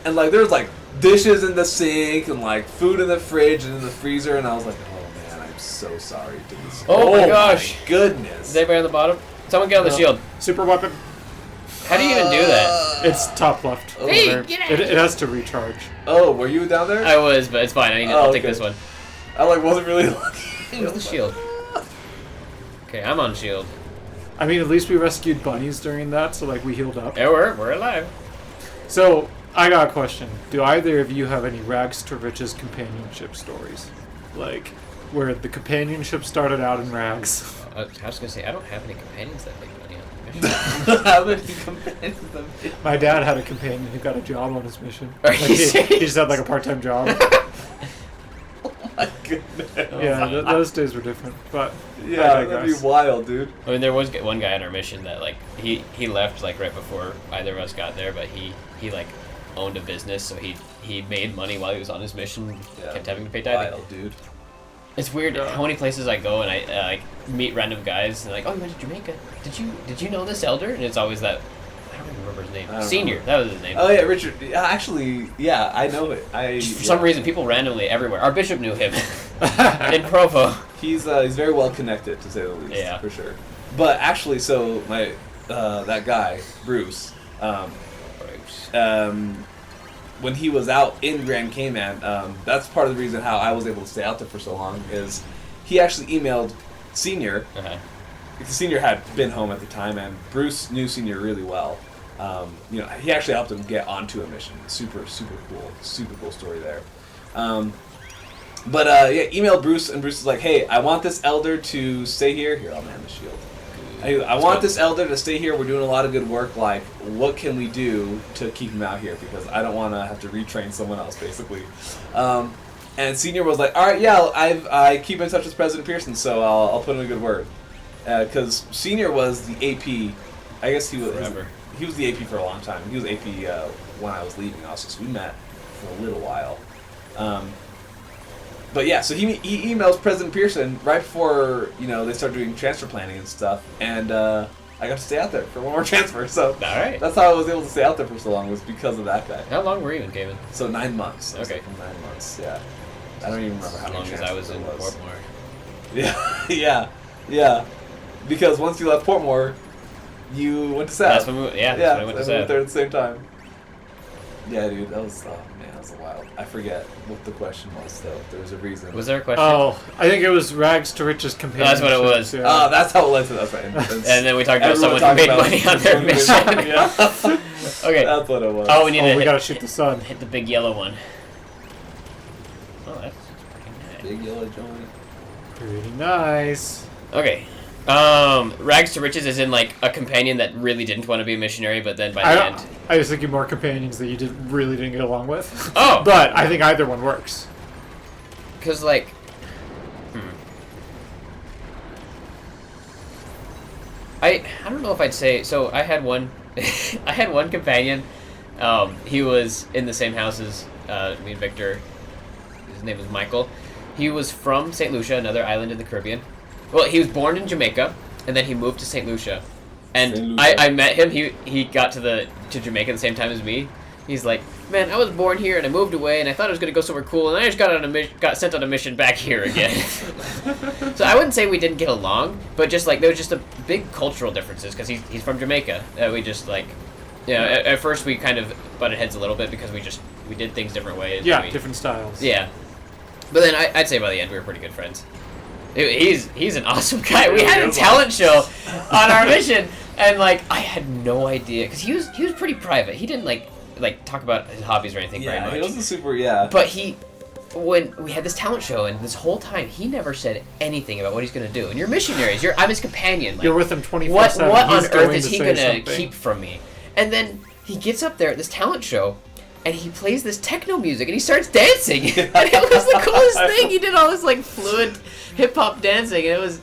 And like, there was like dishes in the sink and like food in the fridge and in the freezer, and I was like, oh man, I'm so sorry to this. Oh my gosh. Goodness. Is anybody on the bottom? Someone get on the No. shield. Super weapon. How do you even do that? It's top left. over Hey, there. get out. It has to recharge. Oh, were you down there? I was, but it's fine. I'll take this one. I like wasn't really looking. Where's the shield? Okay, I'm on shield. I mean, at least we rescued bunnies during that, so like we healed up. Yeah, we're alive. So I got a question. Do either of you have any rags to riches companionship stories? Like, where the companionship started out in rags? I was gonna say I don't have any companions that make money on the mission. How many companions them? My dad had a companion who got a job on his mission. Are Like, you he serious? just had like a part-time job. My goodness. Yeah, those days were different. But Yeah, I that'd be digress. wild, dude. I mean, there was one guy on our mission that like he left like right before either of us got there, but he like owned a business, so he made money while he was on his mission. Yeah. Kept having to pay tithing. Wild, dude. It's weird how many places I go and I like meet random guys and like, oh, you went to Jamaica? Did you know this elder? And it's always that. I don't even remember his name. I don't Senior. know. That was his name. Oh yeah, Richard. Yeah, actually, yeah, I know it. For some reason, people randomly everywhere. Our bishop knew him in Provo. He's very well connected, to say the least. Yeah. For sure. But actually, so my that guy Bruce, when he was out in Grand Cayman, that's part of the reason how I was able to stay out there for so long is he actually emailed Senior. Uh-huh. Because Senior had been home at the time, and Bruce knew Senior really well. You know, he actually helped him get onto a mission. Super cool story there. Yeah, emailed Bruce, and Bruce was like, "Hey, I want this elder to stay here. Here, I'll man the shield. I want this elder to stay here. We're doing a lot of good work. Like, what can we do to keep him out here? Because I don't want to have to retrain someone else, basically." And Senior was like, "All right, yeah, I keep in touch with President Pearson, so I'll put in a good word." Because Senior was the AP. I guess he was. Forever. He was the AP for a long time. He was AP when I was leaving also, so we met for a little while. But yeah, so he emails President Pearson right before they start doing transfer planning and stuff, and I got to stay out there for one more transfer. So All right. that's how I was able to stay out there for so long, was because of that guy. How long were you in Cayman? So 9 months. I was Okay. there for 9 months. Yeah, I don't even remember how As many long as I was transfers in it was. Portmore. Yeah, yeah. Yeah, because once you left Portmore, you went to South. That's when we, yeah, that's when I went to we went South. there at the same time. Yeah, dude, that was that was wild. I forget what the question was though. There was a reason. Was there a question? Oh, I think it was rags to riches companion. That's what it was. Yeah. Oh, that's how it led to that. Right. And then we talked about Everyone someone who made talked money about on their someone who mission. made money. Okay. That's what it was. Oh, we need to we hit, gotta shoot the sun. hit the big yellow one. Oh, that's pretty nice. Big yellow joint. Pretty nice. Okay. Rags to riches is in like a companion that really didn't want to be a missionary, but then by the end. I was thinking more companions that you really didn't get along with. Oh! But I think either one works. Because, like. I don't know if I'd say. So I had one. I had one companion. He was in the same house as me and Victor. His name was Michael. He was from St. Lucia, another island in the Caribbean. Well, he was born in Jamaica, and then he moved to St. Lucia. And I met him. He got to Jamaica at the same time as me. He's like, man, I was born here and I moved away and I thought I was gonna go somewhere cool and I just got sent on a mission back here again. So I wouldn't say we didn't get along, but just like there was just a big cultural differences because he's from Jamaica. We just like, you know, at first we kind of butted heads a little bit because we did things different ways. Yeah, different styles. Yeah, but then I'd say by the end we were pretty good friends. He's an awesome guy. We had a talent show on our mission, and like I had no idea because he was pretty private. He didn't like talk about his hobbies or anything very much. Yeah, he wasn't super. But when we had this talent show, and this whole time he never said anything about what he's gonna do. And you're missionaries. I'm his companion. Like, you're with him 24/7. What on He's earth is he gonna something. keep from me? And then he gets up there at this talent show. And he plays this techno music, and he starts dancing, and it was the coolest thing. He did all this like fluid hip hop dancing, and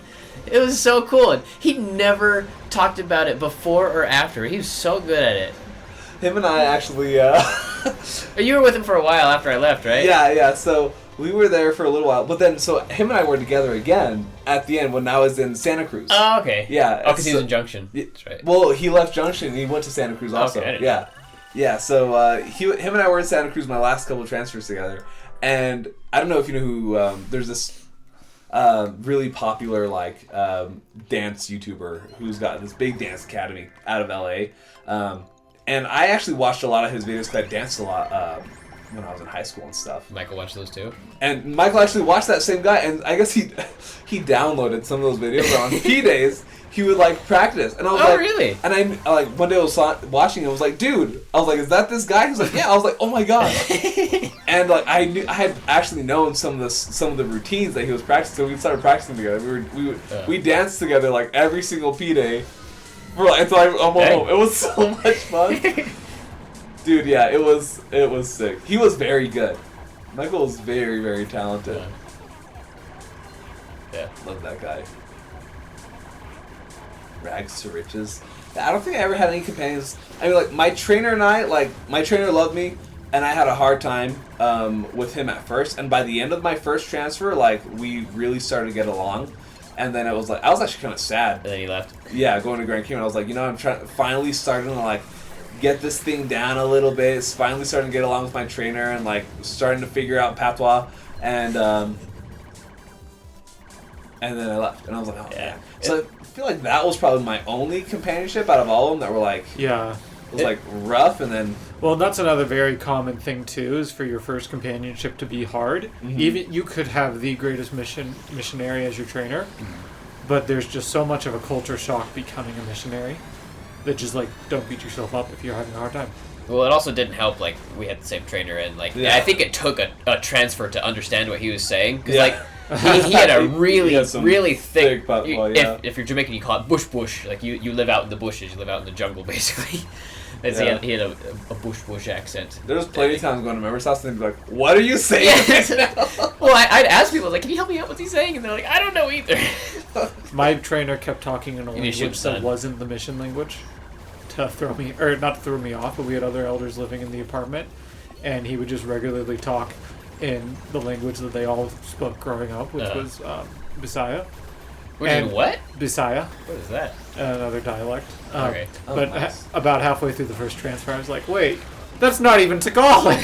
it was so cool. And he never talked about it before or after. He was so good at it. Him and I actually. You were with him for a while after I left, right? Yeah. So we were there for a little while, but then so him and I were together again at the end when I was in Santa Cruz. Oh, okay. Yeah. Oh, because he was in Junction. That's right. Well, he left Junction. And he went to Santa Cruz also. Okay, I didn't Yeah. know. Yeah, so him and I were in Santa Cruz my last couple of transfers together, and I don't know if you know who. There's this really popular like dance YouTuber who's got this big dance academy out of LA, and I actually watched a lot of his videos because I danced a lot when I was in high school and stuff. Michael watched those too. And Michael actually watched that same guy, and I guess he downloaded some of those videos on P days. He would like practice, and I was like, really? And I like one day I was watching it. I was like, dude, I was like, is that this guy? He was like, yeah. I was like, oh my god. And like I had actually known some of the routines that he was practicing. So we started practicing together. We danced together like every single P day. Until I went home. It was so much fun. Dude, yeah, it was sick. He was very good. Michael was very, very talented. Yeah. Love that guy. Rags to riches. I don't think I ever had any companions. I mean, like, my trainer and I, like, my trainer loved me, and I had a hard time with him at first. And by the end of my first transfer, like, we really started to get along. And then it was like, I was actually kind of sad. And then he left. Yeah, going to Grand Cayman. I was like, you know, I'm finally starting to, like, get this thing down a little bit. It's finally starting to get along with my trainer and, like, starting to figure out patois. And then I left. And I was like, oh, yeah. So I feel like that was probably my only companionship out of all of them that were, like, like, rough. And then... Well, that's another very common thing, too, is for your first companionship to be hard. Mm-hmm. Even you could have the greatest missionary as your trainer, but there's just so much of a culture shock becoming a missionary that just, like, don't beat yourself up if you're having a hard time. Well, it also didn't help, like, we had the same trainer, and, like, I think it took a transfer to understand what he was saying, because, like, he had a really thick patois, if you're Jamaican, you call it bush, like, you live out in the bushes, you live out in the jungle, basically. He had a bush accent. There was plenty of times going to members' house and they'd be like, what are you saying? Well, I'd ask people, like, can you help me out? What's he saying? And they're like, I don't know either. My trainer kept talking in a language that wasn't the mission language to throw me, or not to throw me off, but we had other elders living in the apartment, and he would just regularly talk in the language that they all spoke growing up, which was Bisaya. What? Bisaya. What is that? Another dialect. Okay. But nice. About halfway through the first transfer, I was like, wait, that's not even Tagalog!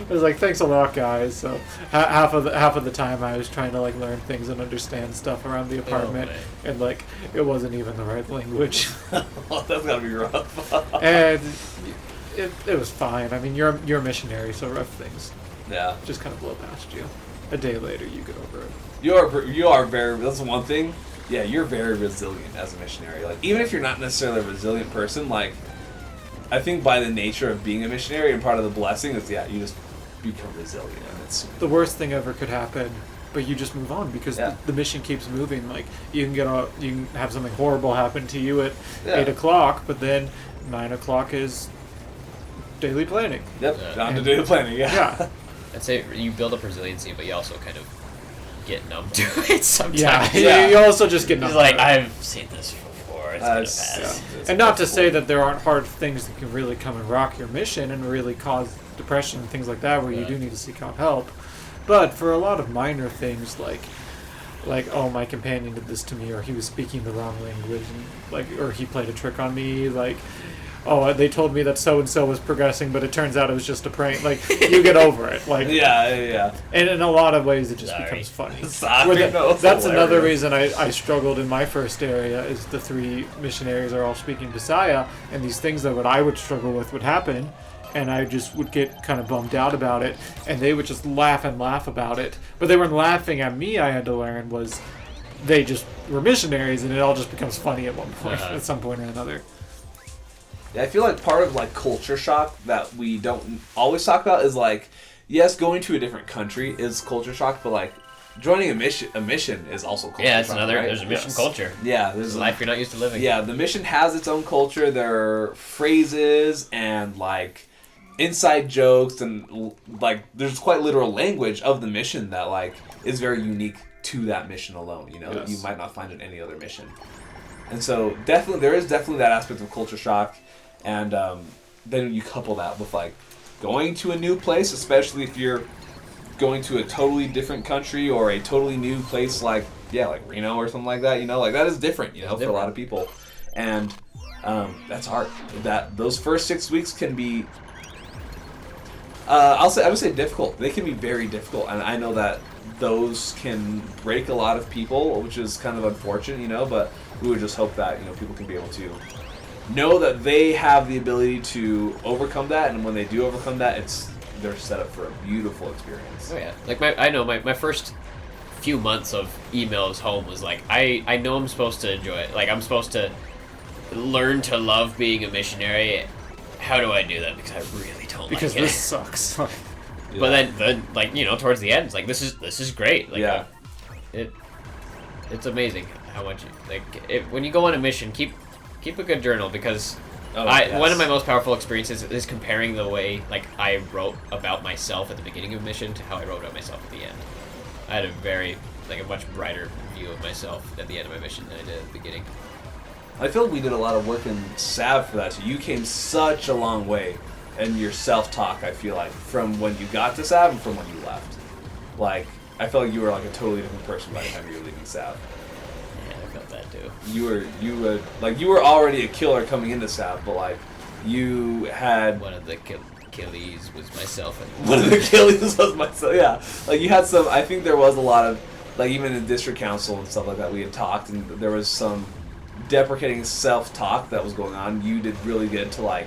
I was like, thanks a lot, guys. So half of the time I was trying to like learn things and understand stuff around the apartment, and like it wasn't even the right language. Well, that's gotta be rough. And it was fine. I mean, you're a missionary, so rough things Yeah. just kind of blow past you. A day later, you get over it. You are very. That's one thing. Yeah, you're very resilient as a missionary. Like, even if you're not necessarily a resilient person, like, I think by the nature of being a missionary and part of the blessing is, you just become resilient. And it's The worst thing ever could happen, but you just move on because the mission keeps moving. Like, you can have something horrible happen to you at 8 o'clock, but then 9 o'clock is daily planning. Yep, down to daily planning, Yeah. I'd say you build up resiliency, but you also kind of get numb to it sometimes. Yeah. You also just get numb. It's like, I've seen this before. It's gonna pass. And not to say that there aren't hard things that can really come and rock your mission and really cause depression and things like that where you do need to seek out help. But for a lot of minor things like oh, my companion did this to me, or he was speaking the wrong language, and or he played a trick on me, oh, they told me that so and so was progressing, but it turns out it was just a prank. Like, you get over it. Like, yeah. And in a lot of ways, it just becomes funny. That's another reason I struggled in my first area. Is the 3 missionaries are all speaking Bisaya, and these things that I would struggle with would happen, and I just would get kind of bummed out about it, and they would just laugh about it. But they weren't laughing at me. I had to learn was they just were missionaries, and it all just becomes funny at one point, at some point or another. Yeah, I feel like part of like culture shock that we don't always talk about is like, yes, going to a different country is culture shock, but like joining a mission is also culture shock. Yeah, it's another. Right? There's a mission culture. Yeah, there's a life you're not used to living. Yeah, the mission has its own culture. There are phrases and like inside jokes and like there's quite literal language of the mission that like is very unique to that mission alone. You know, that you might not find in any other mission. And so there is definitely that aspect of culture shock. And then you couple that with like going to a new place, especially if you're going to a totally different country or a totally new place like Reno or something like that. You know, like that is different. You know, for a lot of people, and that's hard. Those first 6 weeks can be, I would say difficult. They can be very difficult, and I know that those can break a lot of people, which is kind of unfortunate. You know, but we would just hope that people can be able to know that they have the ability to overcome that, and when they do overcome that, they're set up for a beautiful experience. Oh yeah, like my first few months of emails home was like, I know I'm supposed to enjoy it. Like, I'm supposed to learn to love being a missionary. How do I do that? Because I really don't because like it. This sucks. But then like towards the end, it's like this is great. Like, it's amazing how much when you go on a mission, keep a good journal, because one of my most powerful experiences is comparing the way I wrote about myself at the beginning of a mission to how I wrote about myself at the end. I had a much brighter view of myself at the end of my mission than I did at the beginning. I feel like we did a lot of work in SAV for that, so you came such a long way in your self-talk, I feel like, from when you got to SAV and from when you left. Like, I felt like you were like a totally different person by the time you were leaving SAV. That too. You were already a killer coming into SAV, but like you had one of the Achilles was myself. One of the Achilles was myself. Yeah, like you had some. I think there was a lot of even in district council and stuff like that. We had talked, and there was some deprecating self-talk that was going on. You did really good to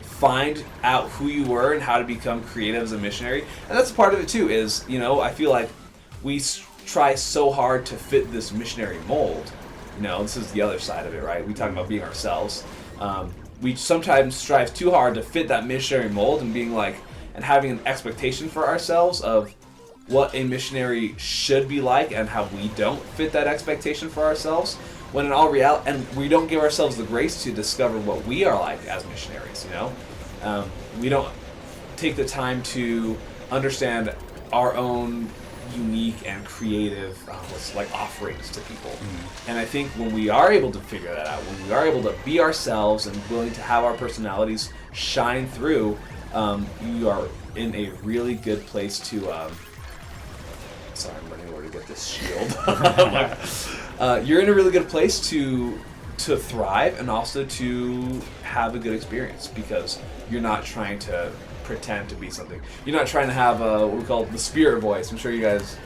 find out who you were and how to become creative as a missionary, and that's part of it too. Is I feel like we try so hard to fit this missionary mold. This is the other side of it, right? We talk about being ourselves. We sometimes strive too hard to fit that missionary mold and being and having an expectation for ourselves of what a missionary should be like, and how we don't fit that expectation for ourselves, when in all reality, and we don't give ourselves the grace to discover what we are like as missionaries. We don't take the time to understand our own unique and creative offerings to people. And I think when we are able to figure that out, when we are able to be ourselves and willing to have our personalities shine through, you are in a really good place to sorry, I'm running over to get this shield. You're in a really good place to thrive and also to have a good experience, because you're not trying to pretend to be something. You're not trying to have what we call the spirit voice. I'm sure you guys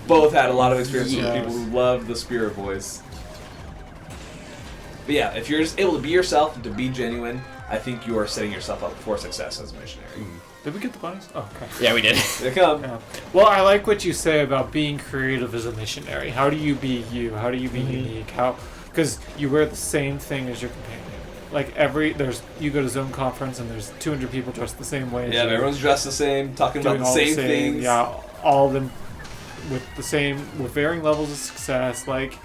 both had a lot of experience with people who love the spirit voice. But yeah, if you're just able to be yourself and to be genuine, I think you are setting yourself up for success as a missionary. Did we get the bunnies? Oh, okay. Yeah, we did. They come. Yeah. Well, I like what you say about being creative as a missionary. How do you be you? How do you be unique? How? Because you wear the same thing as your companion. Like you go to Zone Conference and there's 200 people dressed the same way. Yeah, everyone's dressed the same, talking about the same things. Yeah, all of them with varying levels of success. Like,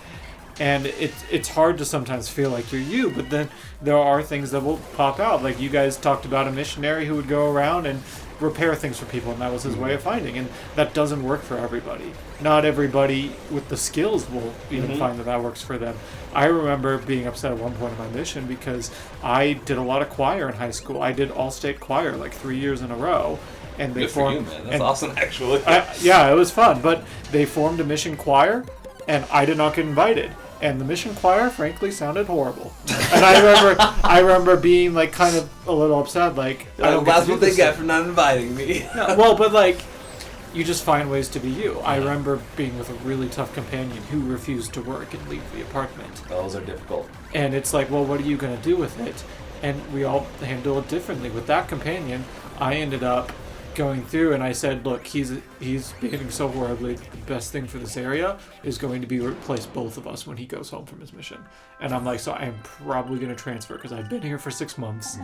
and it's hard to sometimes feel like you're you, but then there are things that will pop out. Like you guys talked about a missionary who would go around and repair things for people, and that was his way of finding. And that doesn't work for everybody. Not everybody with the skills will even find that works for them. I remember being upset at one point in my mission because I did a lot of choir in high school. I did all-state choir like 3 years in a row. And they Good formed, for you, man. That's awesome, actually. Yeah, it was fun. But they formed a mission choir, and I did not get invited. And the mission choir, frankly, sounded horrible. And I remember being like kind of a little upset, like I don't. That's what they get for not inviting me. Yeah, well, but like, you just find ways to be you. I remember being with a really tough companion who refused to work and leave the apartment. Those are difficult. And it's like, well, what are you gonna do with it? And we all handle it differently. With that companion, I ended up going through and I said, look, he's behaving so horribly. The best thing for this area is going to be replace both of us when he goes home from his mission. And I'm like, so I'm probably going to transfer because I've been here for 6 months.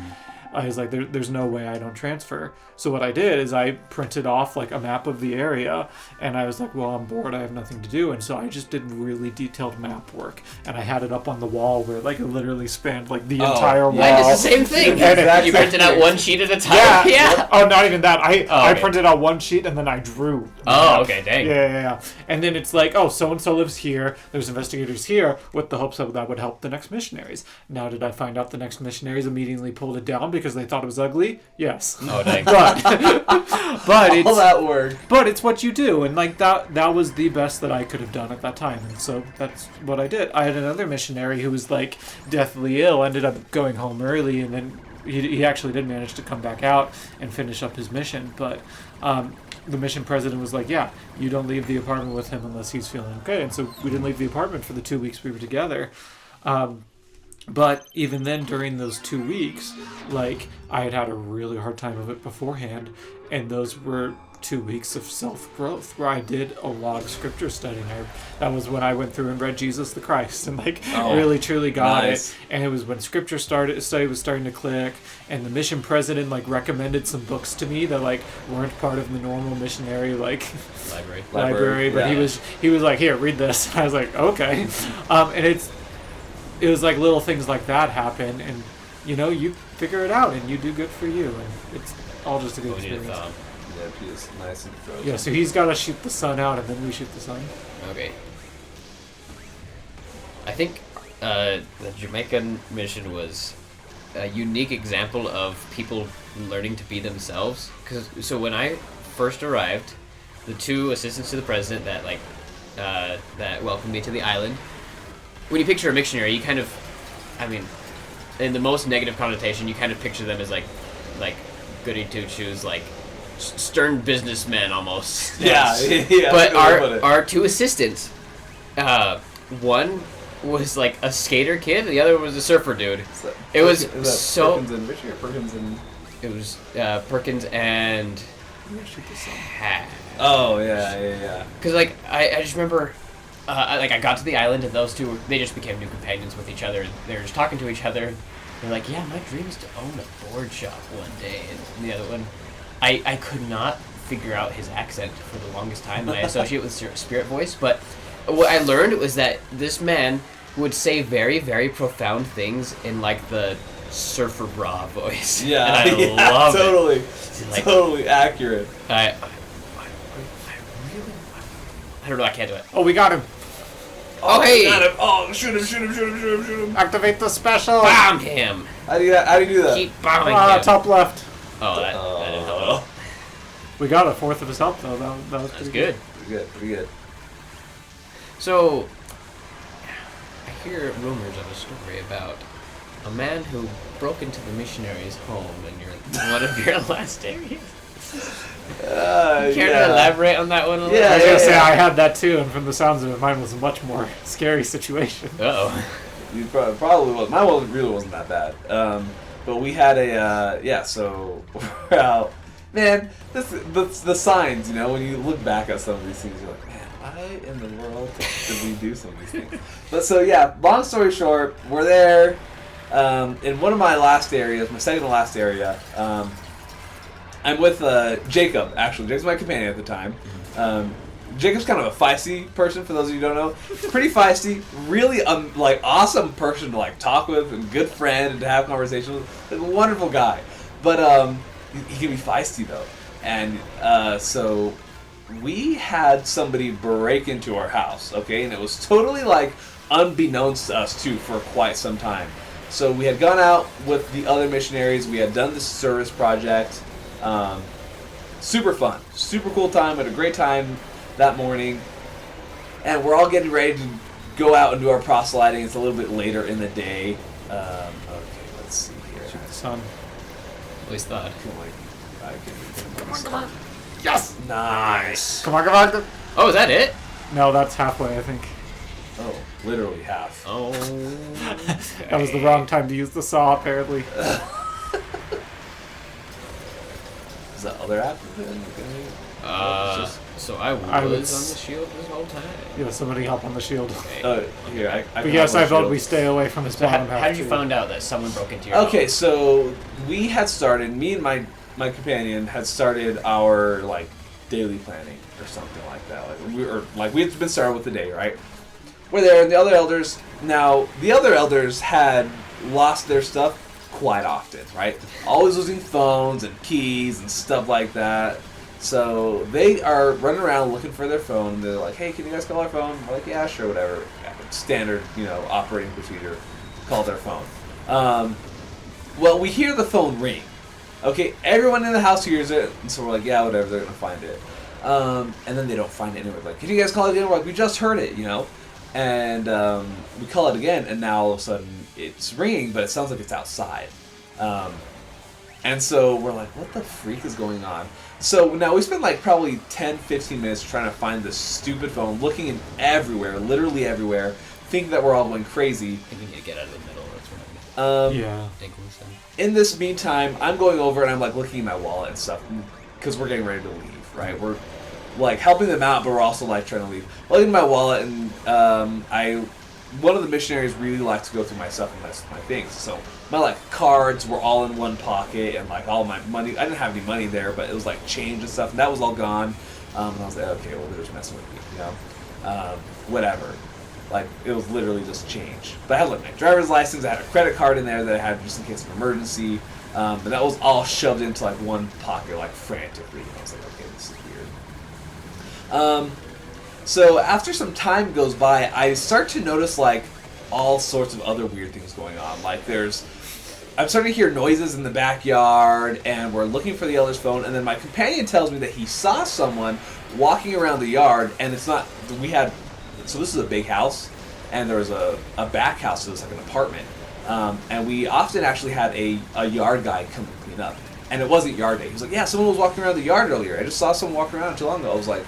I was like, there's no way I don't transfer. So what I did is I printed off like a map of the area, and I was like, well, I'm bored, I have nothing to do. And so I just did really detailed map work, and I had it up on the wall where like it literally spanned like the entire wall. I did the same thing. And you printed out one sheet at a time. Yeah. Oh, not even that. I okay. printed out one sheet and then I drew. Oh, okay, dang. Yeah. And then it's like, oh, so-and-so lives here. There's investigators here with the hopes of that would help the next missionaries. Now, did I find out the next missionaries immediately pulled it down because they thought it was ugly? Yes. Oh, dang. But it's all that work. But it's what you do, and like that was the best that I could have done at that time, and so that's what I did. I had another missionary who was like deathly ill, ended up going home early, and then he actually did manage to come back out and finish up his mission, but the mission president was like, yeah, you don't leave the apartment with him unless he's feeling okay. And so we didn't leave the apartment for the 2 weeks we were together. But even then, during those 2 weeks, like, I had a really hard time of it beforehand. And those were 2 weeks of self-growth where I did a lot of scripture studying. That was when I went through and read Jesus the Christ and really truly got it. And it was when scripture study was starting to click, and the mission president recommended some books to me that weren't part of the normal missionary library. But he was like, here, read this. I was like, okay. And it was like little things like that happen, and you figure it out and you do good for you, and it's all just a good experience. Yeah, he is nice and frozen. Yeah, so he's got to shoot the sun out, and then we shoot the sun. Okay. I think the Jamaican mission was a unique example of people learning to be themselves. So when I first arrived, the two assistants to the president that welcomed me to the island, when you picture a missionary, you kind of, in the most negative connotation, you kind of picture them as like goody two shoes, stern businessmen almost. Yeah. But our two assistants, one was like a skater kid, and the other was a surfer dude. It was so. Perkins and Richie or Perkins and. It was Perkins and. Oh yeah. Because I just remember. I got to the island, and those two, they just became new companions with each other. They were just talking to each other. They're like, yeah, my dream is to own a board shop one day. And the other one, I could not figure out his accent for the longest time. I associate with spirit voice. But what I learned was that this man would say very, very profound things in the surfer bra voice. Yeah, and I love totally. it. Totally accurate. I don't know, I can't do it. Oh, we got him. Oh, hey! Got him. Oh, shoot him. Activate the special. Bomb him! How do you do that? Keep bombing him. Top left. Oh, that didn't help at all. We got a fourth of his health, though. That was pretty good. Pretty good. So, I hear rumors of a story about A man who broke into the missionary's home in one of your last areas. Care to elaborate on that one a little? I was gonna say I had that too, and from the sounds of it, mine was a much more scary situation. Uh-oh. You probably was. Mine really wasn't that bad. But we had so we're out. Man, the signs, you know, when you look back at some of these things, you're like, man, why in the world did we do some of these things? But so, yeah, long story short, we're there in one of my last areas, my second to last area. I'm with Jacob, actually. Jacob's my companion at the time. Jacob's kind of a feisty person, for those of you who don't know. Pretty feisty, really awesome person to talk with, and good friend and to have conversations with. Like, a wonderful guy. But he can be feisty though. And so we had somebody break into our house, okay? And it was totally unbeknownst to us too for quite some time. So we had gone out with the other missionaries. We had done this service project. Super fun, super cool time. We had a great time that morning, and we're all getting ready to go out and do our proselyting. It's a little bit later in the day. Okay, let's see here. Shoot the sun. At least that. Come on. Yes! Nice. Come on. Oh, is that it? No, that's halfway, I think. Oh, literally half. Oh. That was the wrong time to use the saw, apparently. Is that other app? So I was on the shield this whole time. Yeah, somebody help on the shield. Okay. Here, But yes, I vote we stay away from this So bottom half. how did you find out that someone broke into your Okay, home? so we had started, me and my companion had started our daily planning or something like that. We had been started with the day, right? We're there, and the other elders had lost their stuff quite often, right? Always losing phones and keys and stuff like that. So they are running around looking for their phone. They're like, "Hey, can you guys call our phone?" We're like, "Yeah, sure, whatever." Standard, operating procedure. Call their phone. Well, we hear the phone ring. Okay, everyone in the house hears it, and so we're like, "Yeah, whatever. They're gonna find it." And then they don't find it anywhere. Like, "Can you guys call it again?" We're like, "We just heard it, And we call it again, and now all of a sudden it's ringing, but it sounds like it's outside. And so we're like, what the freak is going on? So now we spent probably 10, 15 minutes trying to find this stupid phone, looking in everywhere, literally everywhere, thinking that we're all going crazy. I think we need to get out of the middle. That's what yeah. In this meantime, I'm going over and I'm looking at my wallet and stuff, because we're getting ready to leave, right? We're helping them out, but we're also trying to leave. I look at my wallet, and one of the missionaries really liked to go through my stuff and mess with my things. So my cards were all in one pocket, and all my money. I didn't have any money there, but it was change and stuff, and that was all gone. And I was like, okay, well, they're just messing with me, whatever. It was literally just change. But I had my driver's license. I had a credit card in there that I had just in case of emergency. But that was all shoved into one pocket, frantically. And I was like, okay, this is weird. So after some time goes by, I start to notice all sorts of other weird things going on. I'm starting to hear noises in the backyard, and we're looking for the elder's phone. And then my companion tells me that he saw someone walking around the yard, and it's not. So this is a big house, and there was a back house. So it was an apartment, and we often actually had a yard guy come and clean up. And it wasn't yard day. He was like, yeah, someone was walking around the yard earlier. I just saw someone walking around not too long ago. I was like,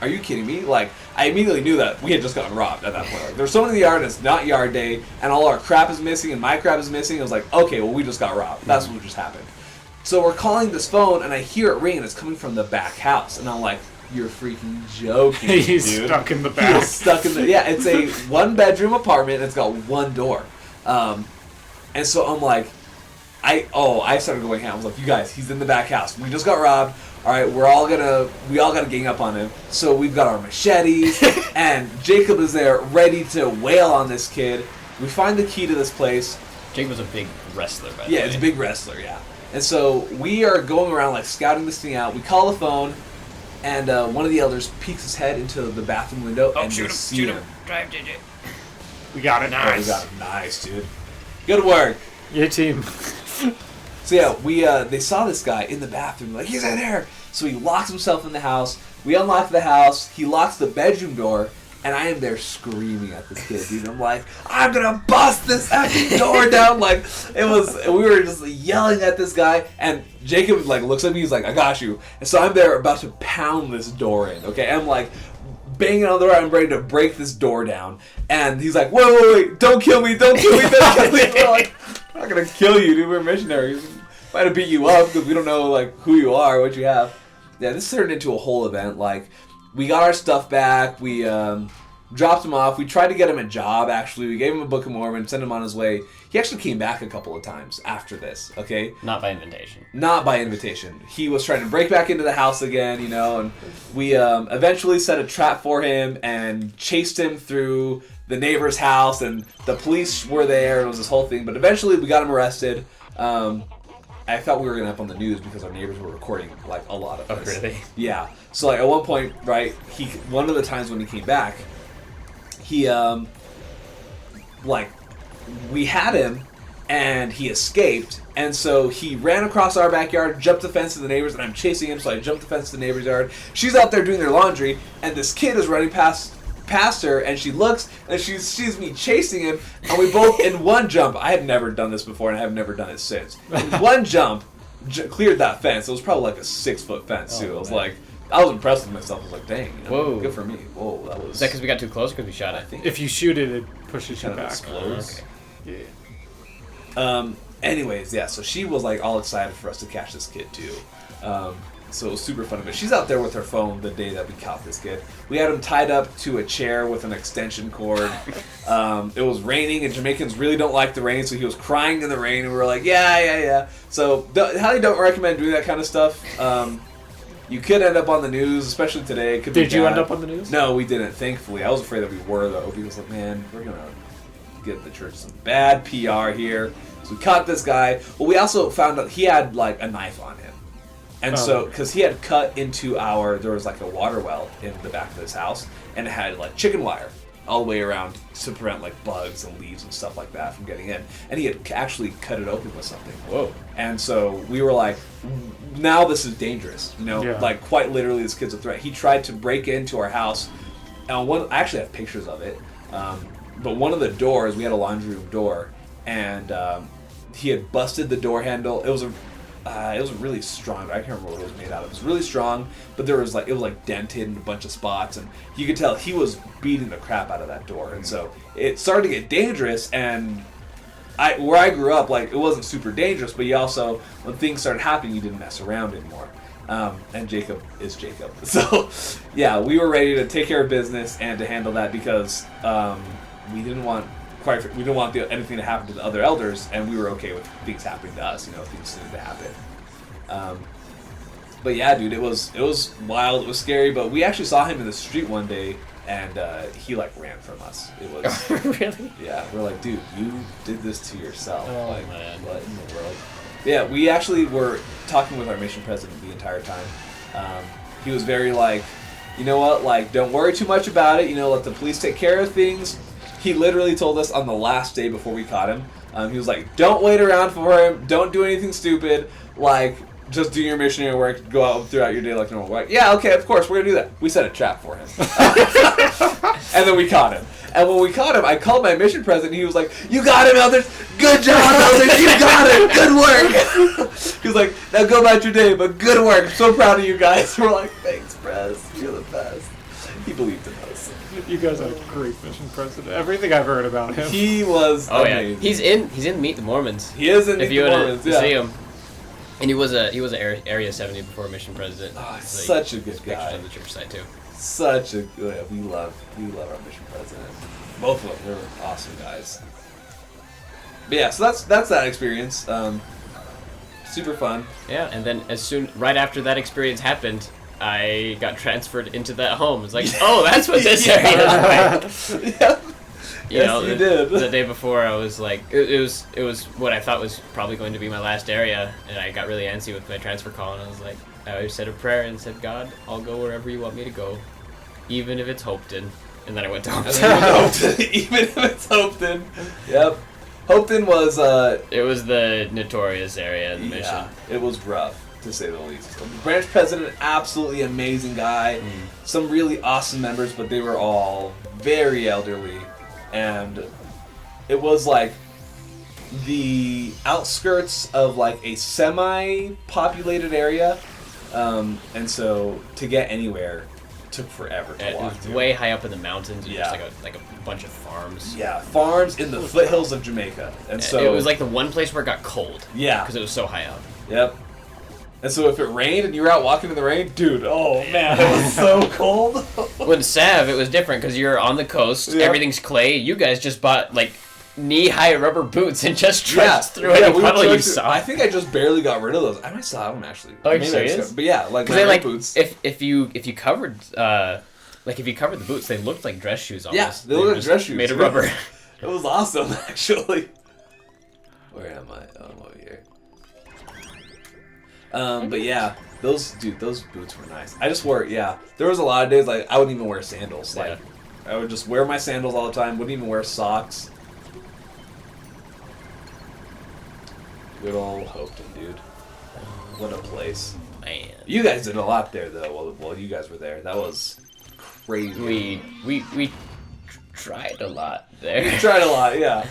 are you kidding me? I immediately knew that we had just gotten robbed at that point. There's someone in the yard and it's not yard day, and all our crap is missing, and my crap is missing. I was like, okay, well, we just got robbed. That's what just happened. So we're calling this phone, and I hear it ring, and it's coming from the back house. And I'm like, you're freaking joking, He's dude. stuck in the back. He's stuck in the... Yeah, it's a one-bedroom apartment, and it's got one door. And so I'm like... I started going ham. I was like, you guys, he's in the back house. We just got robbed. All right, we all gotta gang up on him. So we've got our machetes, and Jacob is there ready to wail on this kid. We find the key to this place. Jake was a big wrestler, by the way. Yeah, it's a big wrestler, yeah. And so we are going around scouting this thing out. We call the phone, and one of the elders peeks his head into the bathroom window, and we see him. Drive, JJ. We got it. Nice. Oh, we got him. Nice, dude. Good work. Yeah, team. So yeah, they saw this guy in the bathroom, he's in there. So he locks himself in the house. We unlock the house. He locks the bedroom door, And I am there screaming at this kid, dude. I'm like, I'm gonna bust this effing door down. Like, we were just yelling at this guy. And Jacob, like, looks at me, he's like, I got you. And so I'm there about to pound this door in, okay? I'm like, banging on the door, I'm ready to break this door down. And he's like, wait, don't kill me, don't kill me. We're like, I'm not gonna kill you, dude. We're missionaries. Might have beat you up because we don't know, like, who you are, what you have. Yeah, this turned into a whole event. Like, we got our stuff back. We dropped him off. We tried to get him a job, actually. We gave him a Book of Mormon, sent him on his way. He actually came back a couple of times after this, okay? Not by invitation. Not by invitation. He was trying to break back into the house again, you know, and we eventually set a trap for him and chased him through the neighbor's house, and the police were there. It was this whole thing, but eventually we got him arrested. I thought we were going to end up on the news because our neighbors were recording, like, a lot of this. Oh, really? Yeah. So, like, at one point, right, one of the times when he came back, he, we had him, and he escaped, and so he ran across our backyard, jumped the fence to the neighbors, and I'm chasing him, so I jumped the fence to the neighbor's yard. She's out there doing their laundry, and this kid is running past her, and she looks, and she sees me chasing him, and we both, in one jump, I had never done this before, and I have never done it since. In one jump, cleared that fence. It was probably like a 6-foot fence, too. It was like, I was impressed with myself. I was like, dang, you know, whoa, good for me. Whoa, that was... Is that because we got too close or because we shot it? I think If you shoot it, it pushes you back. Explodes. Okay. Yeah. Anyways, yeah, so she was like all excited for us to catch this kid too. So it was super fun. But she's out there with her phone the day that we caught this kid. We had him tied up to a chair with an extension cord. It was raining, and Jamaicans really don't like the rain, so he was crying in the rain, and we were like, yeah. So highly don't recommend doing that kind of stuff. You could end up on the news, especially today. Did you end up on the news? No, we didn't, thankfully. I was afraid that we were, though. He was like, man, we're going to get the church some bad PR here. So we caught this guy. Well, we also found out he had, like, a knife on him. And so, because he had cut into there was like a water well in the back of his house, and it had like chicken wire all the way around to prevent like bugs and leaves and stuff like that from getting in. And he had actually cut it open with something. Whoa. And so we were like, now this is dangerous. You know, like quite literally this kid's a threat. He tried to break into our house. And I actually have pictures of it. But one of the doors, we had a laundry room door, and he had busted the door handle. It was really strong. I can't remember what it was made out of. It was really strong, but it was like dented in a bunch of spots, and you could tell he was beating the crap out of that door. And so it started to get dangerous. And where I grew up, like, it wasn't super dangerous, but you also, when things started happening, you didn't mess around anymore. And Jacob is Jacob. So yeah, we were ready to take care of business and to handle that because we didn't want anything to happen to the other elders, and we were okay with things happening to us. You know, things needed to happen. But yeah, dude, it was wild. It was scary. But we actually saw him in the street one day, and he like ran from us. It was Really? Yeah, we're like, dude, you did this to yourself. Oh, like, man. what in the world? Yeah, we actually were talking with our mission president the entire time. He was very like, you know what, like, don't worry too much about it. You know, let the police take care of things. He literally told us on the last day before we caught him, he was like, don't wait around for him, don't do anything stupid, like, just do your missionary work, go out throughout your day like normal. We're like, yeah, okay, of course, we're going to do that. We set a trap for him. And then we caught him. And when we caught him, I called my mission president, and he was like, you got him, elders! Good job, elders! You got him! Good work! He was like, now go about your day, but good work. I'm so proud of you guys. We're like, thanks, Prez. You're the best. He believed in us. You guys are a great mission president. Everything I've heard about him. He was amazing. Yeah. He's in Meet the Mormons. He is in Meet the Mormons, yeah. See him. And he was an Area 70 before mission president. Oh, such a good guy. Pictures on the church side too. Such a good. We love our mission president. Both of them, they're awesome guys. But yeah, so that's that experience. Super fun. Yeah, and then right after that experience happened, I got transferred into that home. It's like, oh, that's what this area is like. Yeah. You did. The day before, I was like, it was what I thought was probably going to be my last area, and I got really antsy with my transfer call, and I was like, I said a prayer and said, God, I'll go wherever you want me to go, even if it's Hopeton. And then I went to Hopeton. Even if it's Hopeton. Yep. Hopeton was... it was the notorious area in the mission. It was rough, to say the least. The branch president, absolutely amazing guy. Some really awesome members, but they were all very elderly. And it was like the outskirts of like a semi-populated area. And so to get anywhere took forever to walk. It was way high up in the mountains. It was Yeah. just like a bunch of farms. Yeah, farms in the foothills of Jamaica. And so it was like the one place where it got cold. Yeah. Because it was so high up. Yep. And so if it rained and you were out walking in the rain, dude, oh man, it was so cold. When Sav, it was different because you're on the coast, Yeah. everything's clay. You guys just bought like knee-high rubber boots and just trudged through any we puddle you trudged- saw. I think I just barely got rid of those. I might still have them actually. Oh, are you Maybe I just serious? got- But yeah, like my Because rain boots. if you covered if you covered the boots, they looked like dress shoes almost. Yeah, they looked like were dress shoes. made of rubber. It was awesome, actually. Where am I? Oh, I'm over here. But yeah, those boots were nice. I just wore, there was a lot of days like I wouldn't even wear sandals. Like I would just wear my sandals all the time. Wouldn't even wear socks. Good old Hopeton, dude. What a place. Man. You guys did a lot there though. While you guys were there, that was crazy. We tried a lot there. We tried a lot, yeah.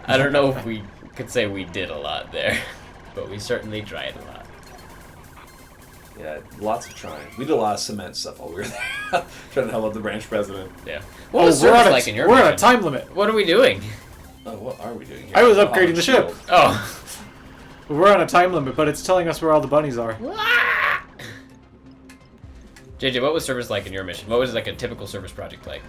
I don't know if we could say we did a lot there, but we certainly tried a lot. Yeah, lots of trying. We did a lot of cement stuff while we were there, trying to help out the branch president. Yeah. What was we're service on like in your We're on a mission? time limit. What are we doing? Oh, what are we doing here? I was Oh, upgrading the ship. shield. Oh. We're on a time limit, but it's telling us where all the bunnies are. JJ, what was service like in your mission? What was like a typical service project like?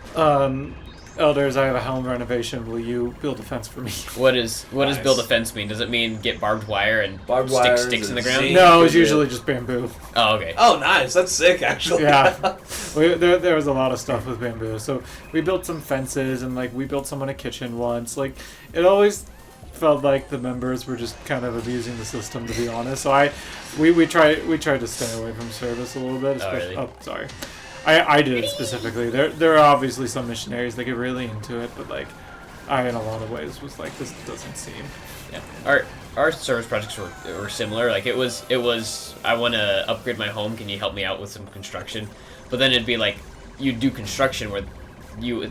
Elders, I have a helm renovation. Will you build a fence for me? What does Nice. build a fence mean? Does it mean get barbed wire and Barbed stick wires sticks in the and ground? zinc. No, it's usually just bamboo. Oh, okay. Oh, nice. That's sick, actually. Yeah, there was a lot of stuff with bamboo. So we built some fences, and like we built someone a kitchen once. Like it always felt like the members were just kind of abusing the system, to be honest. So we tried to stay away from service a little bit. Especially, really? sorry. I did it specifically. There are obviously some missionaries that get really into it, but like I, in a lot of ways, was like, this doesn't seem. Yeah. Our service projects were similar. Like it was I want to upgrade my home. Can you help me out with some construction? But then it'd be like you'd do construction where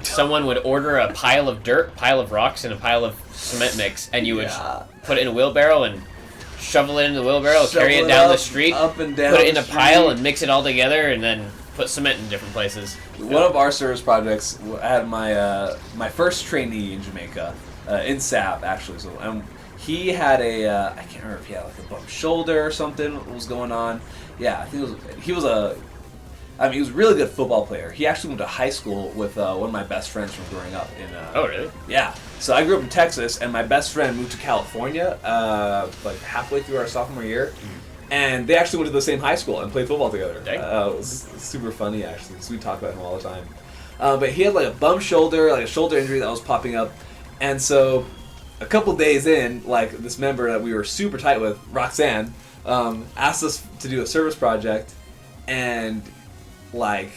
someone would order a pile of dirt, pile of rocks, and a pile of cement mix, and you would put it in a wheelbarrow and shovel it into the wheelbarrow, carry it down the street, up and down put it in the a pile, street. and mix it all together, and then put cement in different places. One of our service projects, I had my first trainee in Jamaica, in SAP actually. So he had I can't remember if he had like a bump shoulder or something. What was going on? Yeah, I think he was a really good football player. He actually went to high school with one of my best friends from growing up in. Oh, really? Yeah. So I grew up in Texas, and my best friend moved to California like halfway through our sophomore year. And they actually went to the same high school and played football together. Dang. It was super funny, actually, so we talk about him all the time. But he had like a bum shoulder, like a shoulder injury that was popping up. And so a couple days in, like this member that we were super tight with, Roxanne, asked us to do a service project. And like,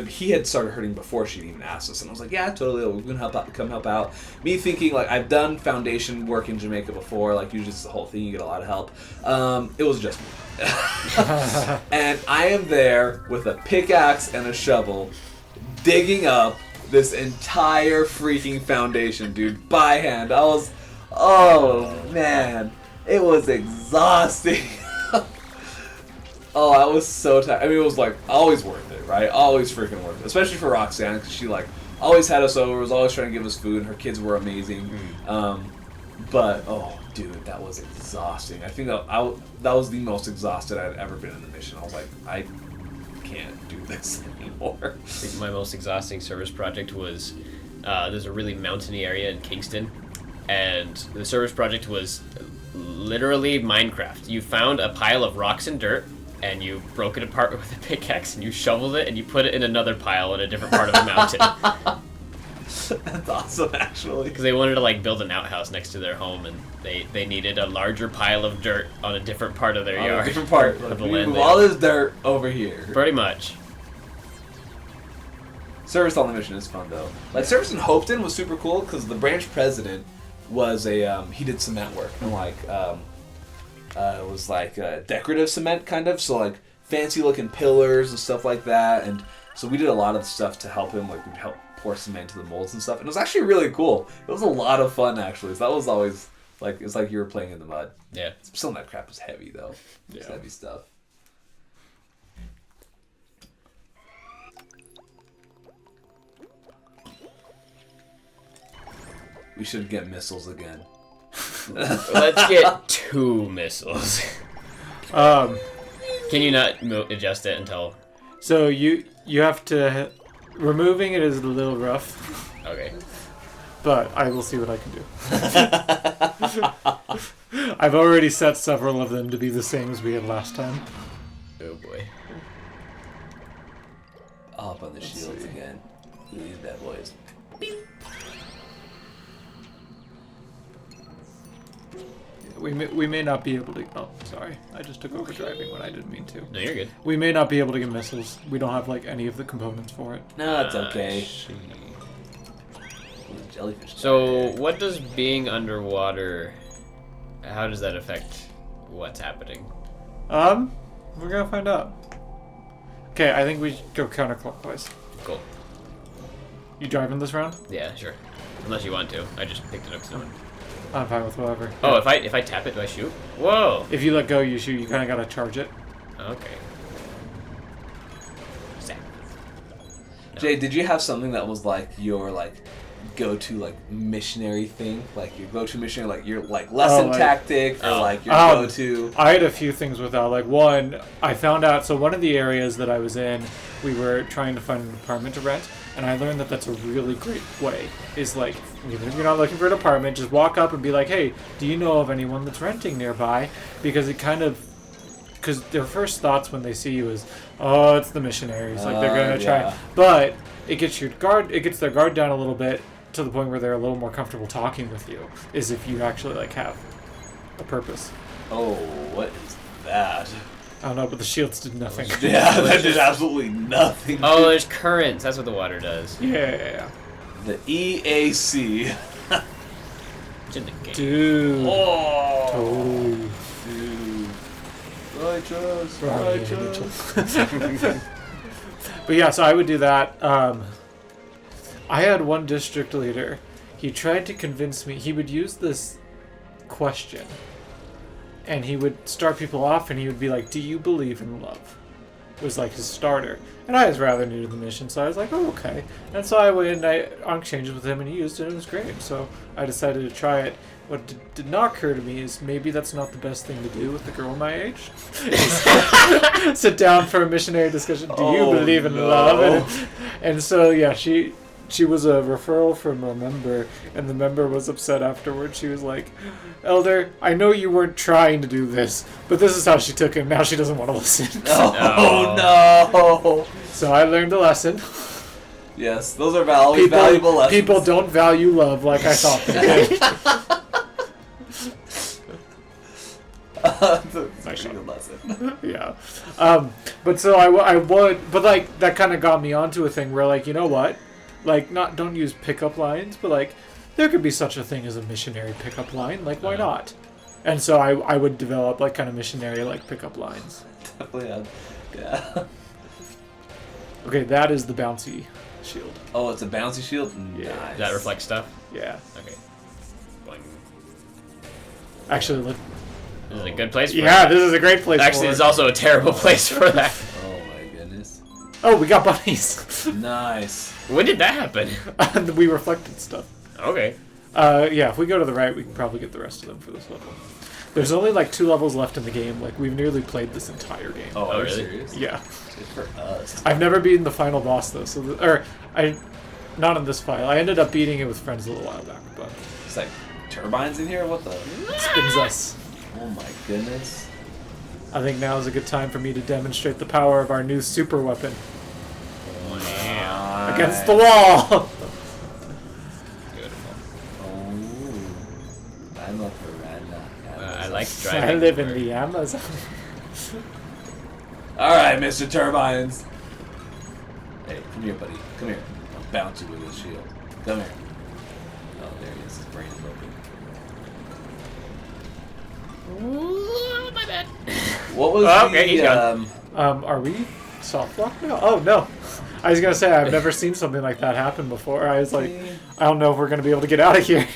he had started hurting before she'd even asked us. And I was like, yeah, totally, we're going to come help out. Me thinking, like, I've done foundation work in Jamaica before. Like, usually it's the whole thing, you get a lot of help. It was just me. And I am there with a pickaxe and a shovel, digging up this entire freaking foundation, dude, by hand. Oh, man. It was exhausting. Oh, I was so tired. I mean, it was like always worth it, right? Always freaking worth it. Especially for Roxanne, because she like always had us over, was always trying to give us food, and her kids were amazing. But oh, dude, that was exhausting. I think that was the most exhausted I'd ever been in the mission. I was like, I can't do this anymore. I think my most exhausting service project was there's a really mountainy area in Kingston, and the service project was literally Minecraft. You found a pile of rocks and dirt, and you broke it apart with a pickaxe, and you shoveled it, and you put it in another pile in a different part of the mountain. That's awesome, actually. Because they wanted to like build an outhouse next to their home, and they needed a larger pile of dirt on a different part of their On yard. a different part. of Like, the we land. move they all own. this dirt over here. Pretty much. Service on the mission is fun though. Like service in Hopeton was super cool because the branch president was he did cement work and like it was like decorative cement kind of, so like fancy looking pillars and stuff like that. And so we did a lot of stuff to help him, like we'd help pour cement into the molds and stuff. And it was actually really cool. It was a lot of fun actually. So that was always like, it's like you were playing in the mud. Yeah. Some of that crap was heavy though. It's Yeah. heavy stuff. We should get missiles again. Let's get 2 missiles. Um, Can you not adjust it until... so you have to... Removing it is a little rough, Okay. but I will see what I can do. I've already set several of them to be the same as we had last time. Oh boy. Up on the shields again. Look at these bad boys. We may not be able to... Oh, sorry. I just took over driving when I didn't mean to. No, you're good. We may not be able to get missiles. We don't have, like, any of the components for it. No, it's okay. See. Jellyfish. So, what does being underwater... How does that affect what's happening? We're gonna find out. Okay, I think we should go counterclockwise. Cool. You driving this round? Yeah, sure. Unless you want to. I just picked it up so. I'm fine with whatever. Oh, if I tap it, do I shoot? Whoa! If you let go, you shoot. You kind of gotta charge it. Okay. Zap. Jay, did you have something that was like your like go-to like missionary thing? Like your go-to missionary, like your like lesson tactic, or like your go-to? I had a few things with that. Like one, I found out. So one of the areas that I was in, we were trying to find an apartment to rent, and I learned that that's a really great way. Is like, even if you're not looking for an apartment, just walk up and be like, "Hey, do you know of anyone that's renting nearby?" Because it kind of, because their first thoughts when they see you is, "Oh, it's the missionaries." Like they're gonna try, but it gets their guard down a little bit to the point where they're a little more comfortable talking with you. Is if you actually like have a purpose. Oh, what is that? I don't know, but the shields did nothing. Yeah, that did absolutely nothing. Oh, there's currents. That's what the water does. Yeah. The EAC. It's in the game. Dude. Oh, Totally. dude. Righteous. But yeah, so I would do that. I had one district leader. He tried to convince me. He would use this question. And he would start people off and he would be like, "Do you believe in love?" Was like his starter. And I was rather new to the mission, so I was like, "Oh, okay." And so I went on exchanges with him and he used it and it was great. So I decided to try it. What did not occur to me is maybe that's not the best thing to do with a girl my age. Sit down for a missionary discussion. Do you believe in love? And so, yeah, she was a referral from a member, and the member was upset afterwards. She was like, "Elder, I know you weren't trying to do this, but this is how she took it. Now she doesn't want to listen." Oh no! So I learned a lesson. Yes, those are always valuable lessons. People don't value love like I thought they did. That's a pretty good lesson. Yeah. But so I would, but like that kind of got me onto a thing where like, you know what? Like don't use pickup lines, but like there could be such a thing as a missionary pickup line. Like why not? And so I would develop like kind of missionary like pickup lines. Definitely, yeah. Okay, that is the bouncy shield. Oh, it's a bouncy shield? Yeah. Nice. Does that reflect stuff? Yeah. Okay. Boing. Actually, look. This is a good place for Yeah, it. this is a great place. Actually, for it's it. also a terrible place for that. Oh my goodness. Oh, we got bunnies. Nice. When did that happen? We reflected stuff. Okay. Yeah, if we go to the right, we can probably get the rest of them for this level. There's only like 2 levels left in the game. Like we've nearly played this entire game. Oh, are you really? serious? Yeah. Good for us. I've never beaten the final boss though, so not in this file. I ended up beating it with friends a little while back, but It's like turbines in here? What the? it spins us. Oh my goodness. I think now is a good time for me to demonstrate the power of our new super weapon Wow. against the wall. Beautiful. Oh. I'm a piranha. I like driving. I live in the Amazon. Alright, Mr. Turbines. Hey, come here, buddy. Come here. I'll bounce you with this shield. Come here. Oh, there he is. His brain is open. Ooh, my bad. What was Okay, he's gone. Are we soft locked now? Oh no. I was gonna say I've never seen something like that happen before. I was like, I don't know if we're gonna be able to get out of here.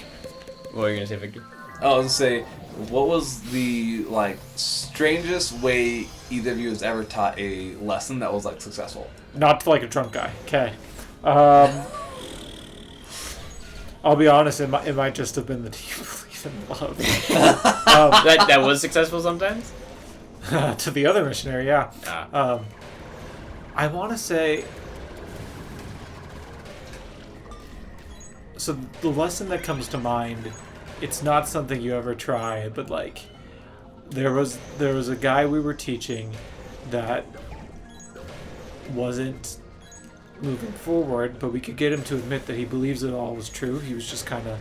What were you gonna say, Victor? I was gonna say, what was the like strangest way either of you has ever taught a lesson that was like successful? Not like a drunk guy. Okay. I'll be honest. It might just have been the do you believe in love? That was successful sometimes. To the other missionary, yeah. I want to say. So the lesson that comes to mind, it's not something you ever try, but like, there was a guy we were teaching that wasn't moving forward, but we could get him to admit that he believes it all was true. He was just kind of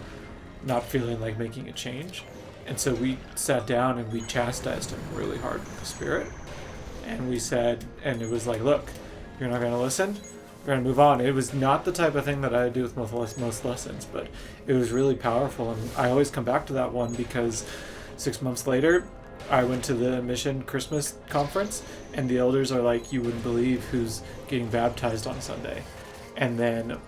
not feeling like making a change. And so we sat down and we chastised him really hard with the Spirit. And we said, and it was like, look, you're not going to listen? We're going to move on. It was not the type of thing that I do with most lessons, but it was really powerful. And I always come back to that one because 6 months later, I went to the mission Christmas conference, and the elders are like, you wouldn't believe who's getting baptized on Sunday. And then,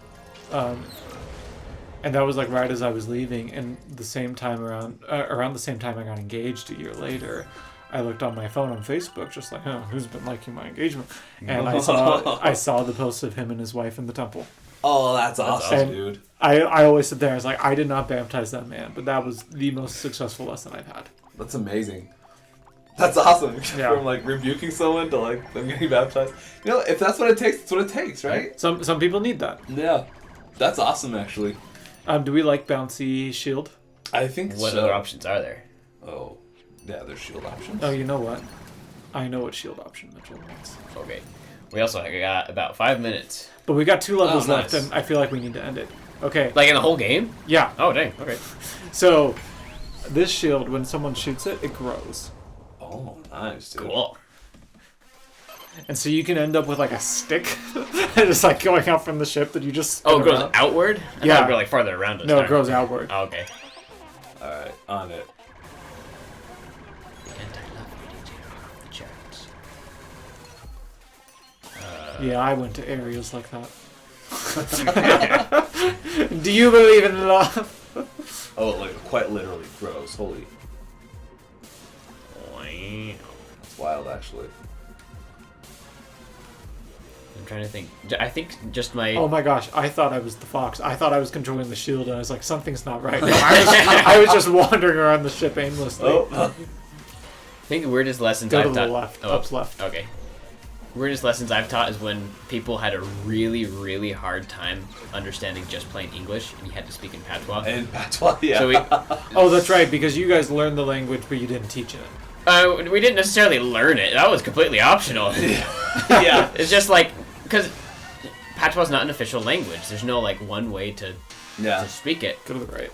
and that was like right as I was leaving, and the same time around the same time I got engaged a year later, I looked on my phone on Facebook, just like, oh, who's been liking my engagement? And I saw the post of him and his wife in the temple. Oh, that's awesome, And dude. I always sit there, I was like, I did not baptize that man, but that was the most successful lesson I've had. That's amazing. That's awesome. Yeah. From like rebuking someone to like them getting baptized. You know, if that's what it takes, that's what it takes, right? Some people need that. Yeah. That's awesome, actually. Do we like bouncy shield? I think What so. other options are there? Oh, yeah, there's shield options. Oh, you know what? I know what shield option Mitchell wants. Okay. We also got about 5 minutes. But we got 2 levels Oh, left, nice. and I feel like we need to end it. Okay. Like in the whole game? Yeah. Oh, dang. Okay. So, this shield, when someone shoots it, it grows. Oh, nice, dude. Cool. And so you can end up with like a stick, just like going out from the ship that you just. spin Oh, it goes around. outward? I Yeah. thought it would go like farther around us. No, it grows outward. Oh, okay. Alright, on it. Yeah, I went to areas like that. Do you believe in love? Oh, it like quite literally grows. Holy. That's wild, actually. I'm trying to think. I think just my... Oh my gosh, I thought I was the fox. I thought I was controlling the shield, and I was like, something's not right. No, I was just wandering around the ship aimlessly. Oh. I think the weirdest lessons Go I've to the taught... left. Oh, Up left. Okay. Weirdest lessons I've taught is when people had a really, really hard time understanding just plain English, and you had to speak in patois. And patois, yeah. So Oh, that's right, because you guys learned the language, but you didn't teach it. we didn't necessarily learn it. That was completely optional. Yeah. It's just like, because patois is not an official language. There's no like one way to speak it. Go to the right.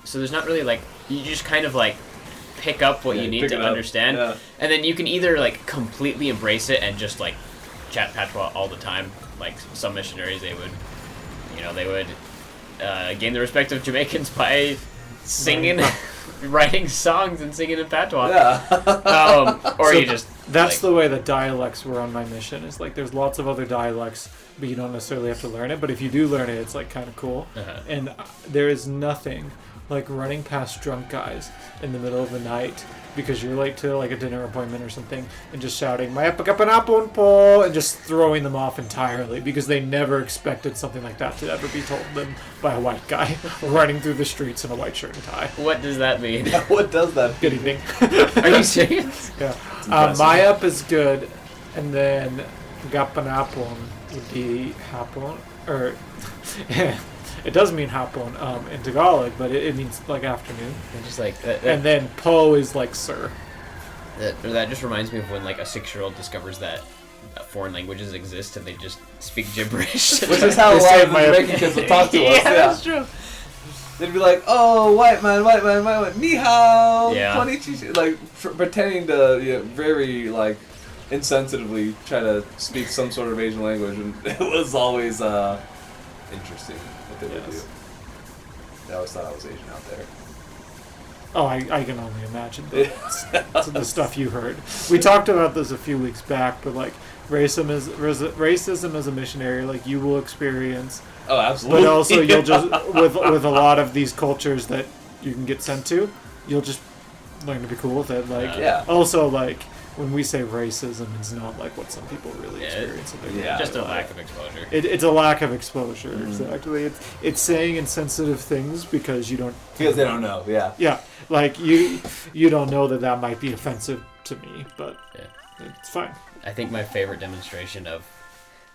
So there's not really like, you just kind of like pick up what you need to understand, and then you can either like completely embrace it and just like chat patois all the time. Like some missionaries, they would gain the respect of Jamaicans by singing, writing songs and singing in patois. Yeah. Or So you just That's like, the way that dialects were on my mission. Is like there's lots of other dialects, but you don't necessarily have to learn it. But if you do learn it, it's like kind of cool. And there is nothing like running past drunk guys in the middle of the night because you're late to like a dinner appointment or something, and just shouting "May pagkapanapon po" and just throwing them off entirely because they never expected something like that to ever be told them by a white guy running through the streets in a white shirt and tie. what does that mean? What does that Good mean? evening. Are you serious? Yeah. impressive. My up is good, and then gapanapon would be hapon, or it does mean hapon in Tagalog, but it means like afternoon. I'm just like that, And then po is like sir. that just reminds me of when like a 6-year-old discovers that foreign languages exist and they just speak gibberish. Which is how a They lot say of my Jamaican kids will talk to us. Yeah, that's true. They'd be like, "Oh, white man, ni hao, Yeah. konnichiwa," like pretending to very like insensitively try to speak some sort of Asian language, and it was always interesting what they would do. Yes. They always thought I was Asian out there. Oh, I can only imagine the stuff you heard. We talked about this a few weeks back, but like racism as a missionary, like you will experience. Oh, absolutely. But also you'll just with a lot of these cultures that you can get sent to, you'll just learn to be cool with it. Like also like when we say racism, it's not like what some people really experience in their just a lack of exposure. It's a lack of exposure, exactly. It's saying insensitive things because you don't... Because they don't know, yeah. Yeah, like you don't know that might be offensive to me, but it's fine. I think my favorite demonstration of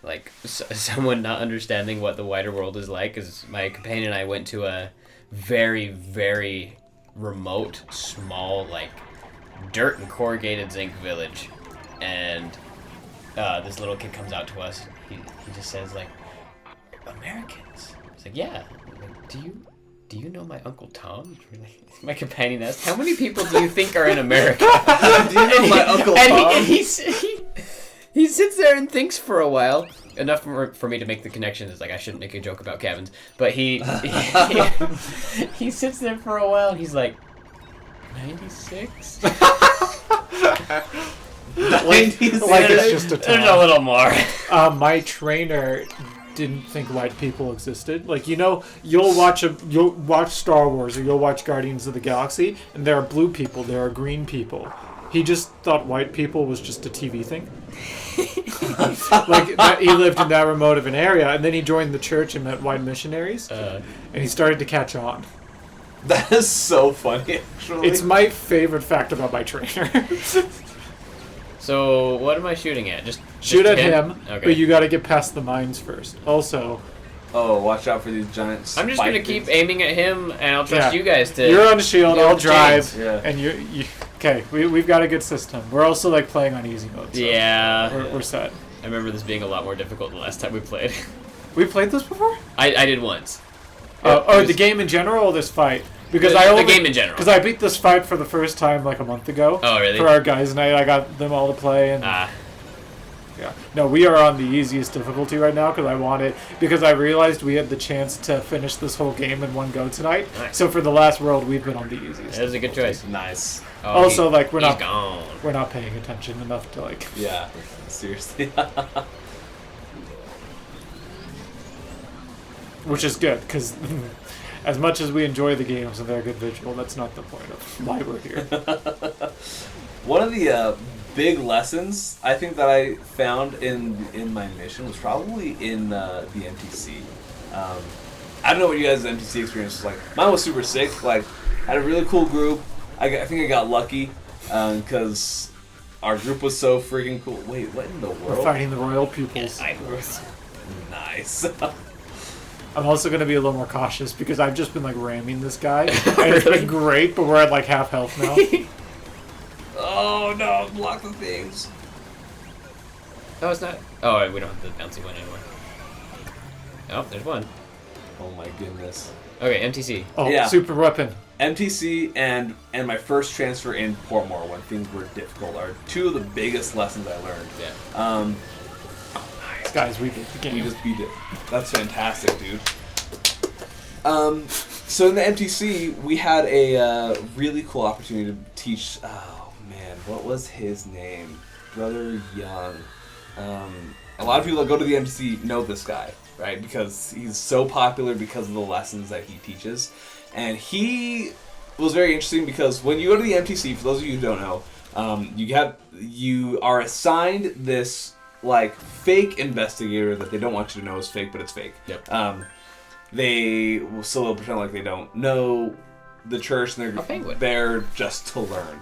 like someone not understanding what the wider world is like is my companion and I went to a very, very remote, small, like dirt and corrugated zinc village, and this little kid comes out to us. He just says like, Americans. It's like, yeah. Like, do you know my Uncle Tom? My companion asked, how many people do you think are in America? Do you know my Uncle Tom? And he sits there and thinks for a while. Enough for me to make the connection. It's like I shouldn't make a joke about cabins, but he sits there for a while. And he's like, 96? like it's just a There's a little more. My trainer didn't think white people existed. Like, you know, you'll watch Star Wars or you'll watch Guardians of the Galaxy, and there are blue people, there are green people. He just thought white people was just a TV thing. Like, he lived in that remote of an area, and then he joined the church and met white missionaries, and he started to catch on. That is so funny, actually. It's my favorite fact about my trainer. So, what am I shooting at? Just shoot at him, okay. But you gotta get past the mines first. Also... Oh, watch out for these giant I'm just gonna keep aiming at him, and I'll trust you guys to... You're on the shield, I'll drive, yeah. and you... Okay, we've got a good system. We're also, like, playing on easy mode, so we're set. I remember this being a lot more difficult the last time we played. We played this before? I did once. The game in general or this fight? Because the game in general. Because I beat this fight for the first time like a month ago. Oh, really? For our guys' night, I got them all to play. And, yeah. No, we are on the easiest difficulty right now because I realized we had the chance to finish this whole game in one go tonight. Nice. So for the last world, we've been on the easiest. That was a good choice. Nice. Oh, also, like we're not paying attention enough to like. Yeah, seriously. Which is good because. As much as we enjoy the games and they're a good visual, that's not the point of why we're here. One of the big lessons I think that I found in my mission was probably in the MTC. I don't know what you guys' MTC experience was like. Mine was super sick. Like, I had a really cool group. I think I got lucky because our group was so freaking cool. Wait, what in the world? We're fighting the royal pupils. Nice. I'm also going to be a little more cautious because I've just been like ramming this guy. And it's been great, but we're at like half health now. Oh no, block the things. Oh, it's not. Oh, we don't have the bouncy one anymore. Oh, there's one. Oh my goodness. Okay, MTC. Oh, yeah. Super weapon. MTC and my first transfer in Portmore when things were difficult are two of the biggest lessons I learned. Yeah. Guys, we beat the game. We just beat it. That's fantastic, dude. So in the MTC, we had a really cool opportunity to teach. Oh man, what was his name? Brother Young. A lot of people that go to the MTC know this guy, right? Because he's so popular because of the lessons that he teaches, and he was very interesting because when you go to the MTC, for those of you who don't know, you are assigned this like fake investigator that they don't want you to know is fake, but it's fake. Yep. They will still pretend like they don't know the church, and they're there just to learn.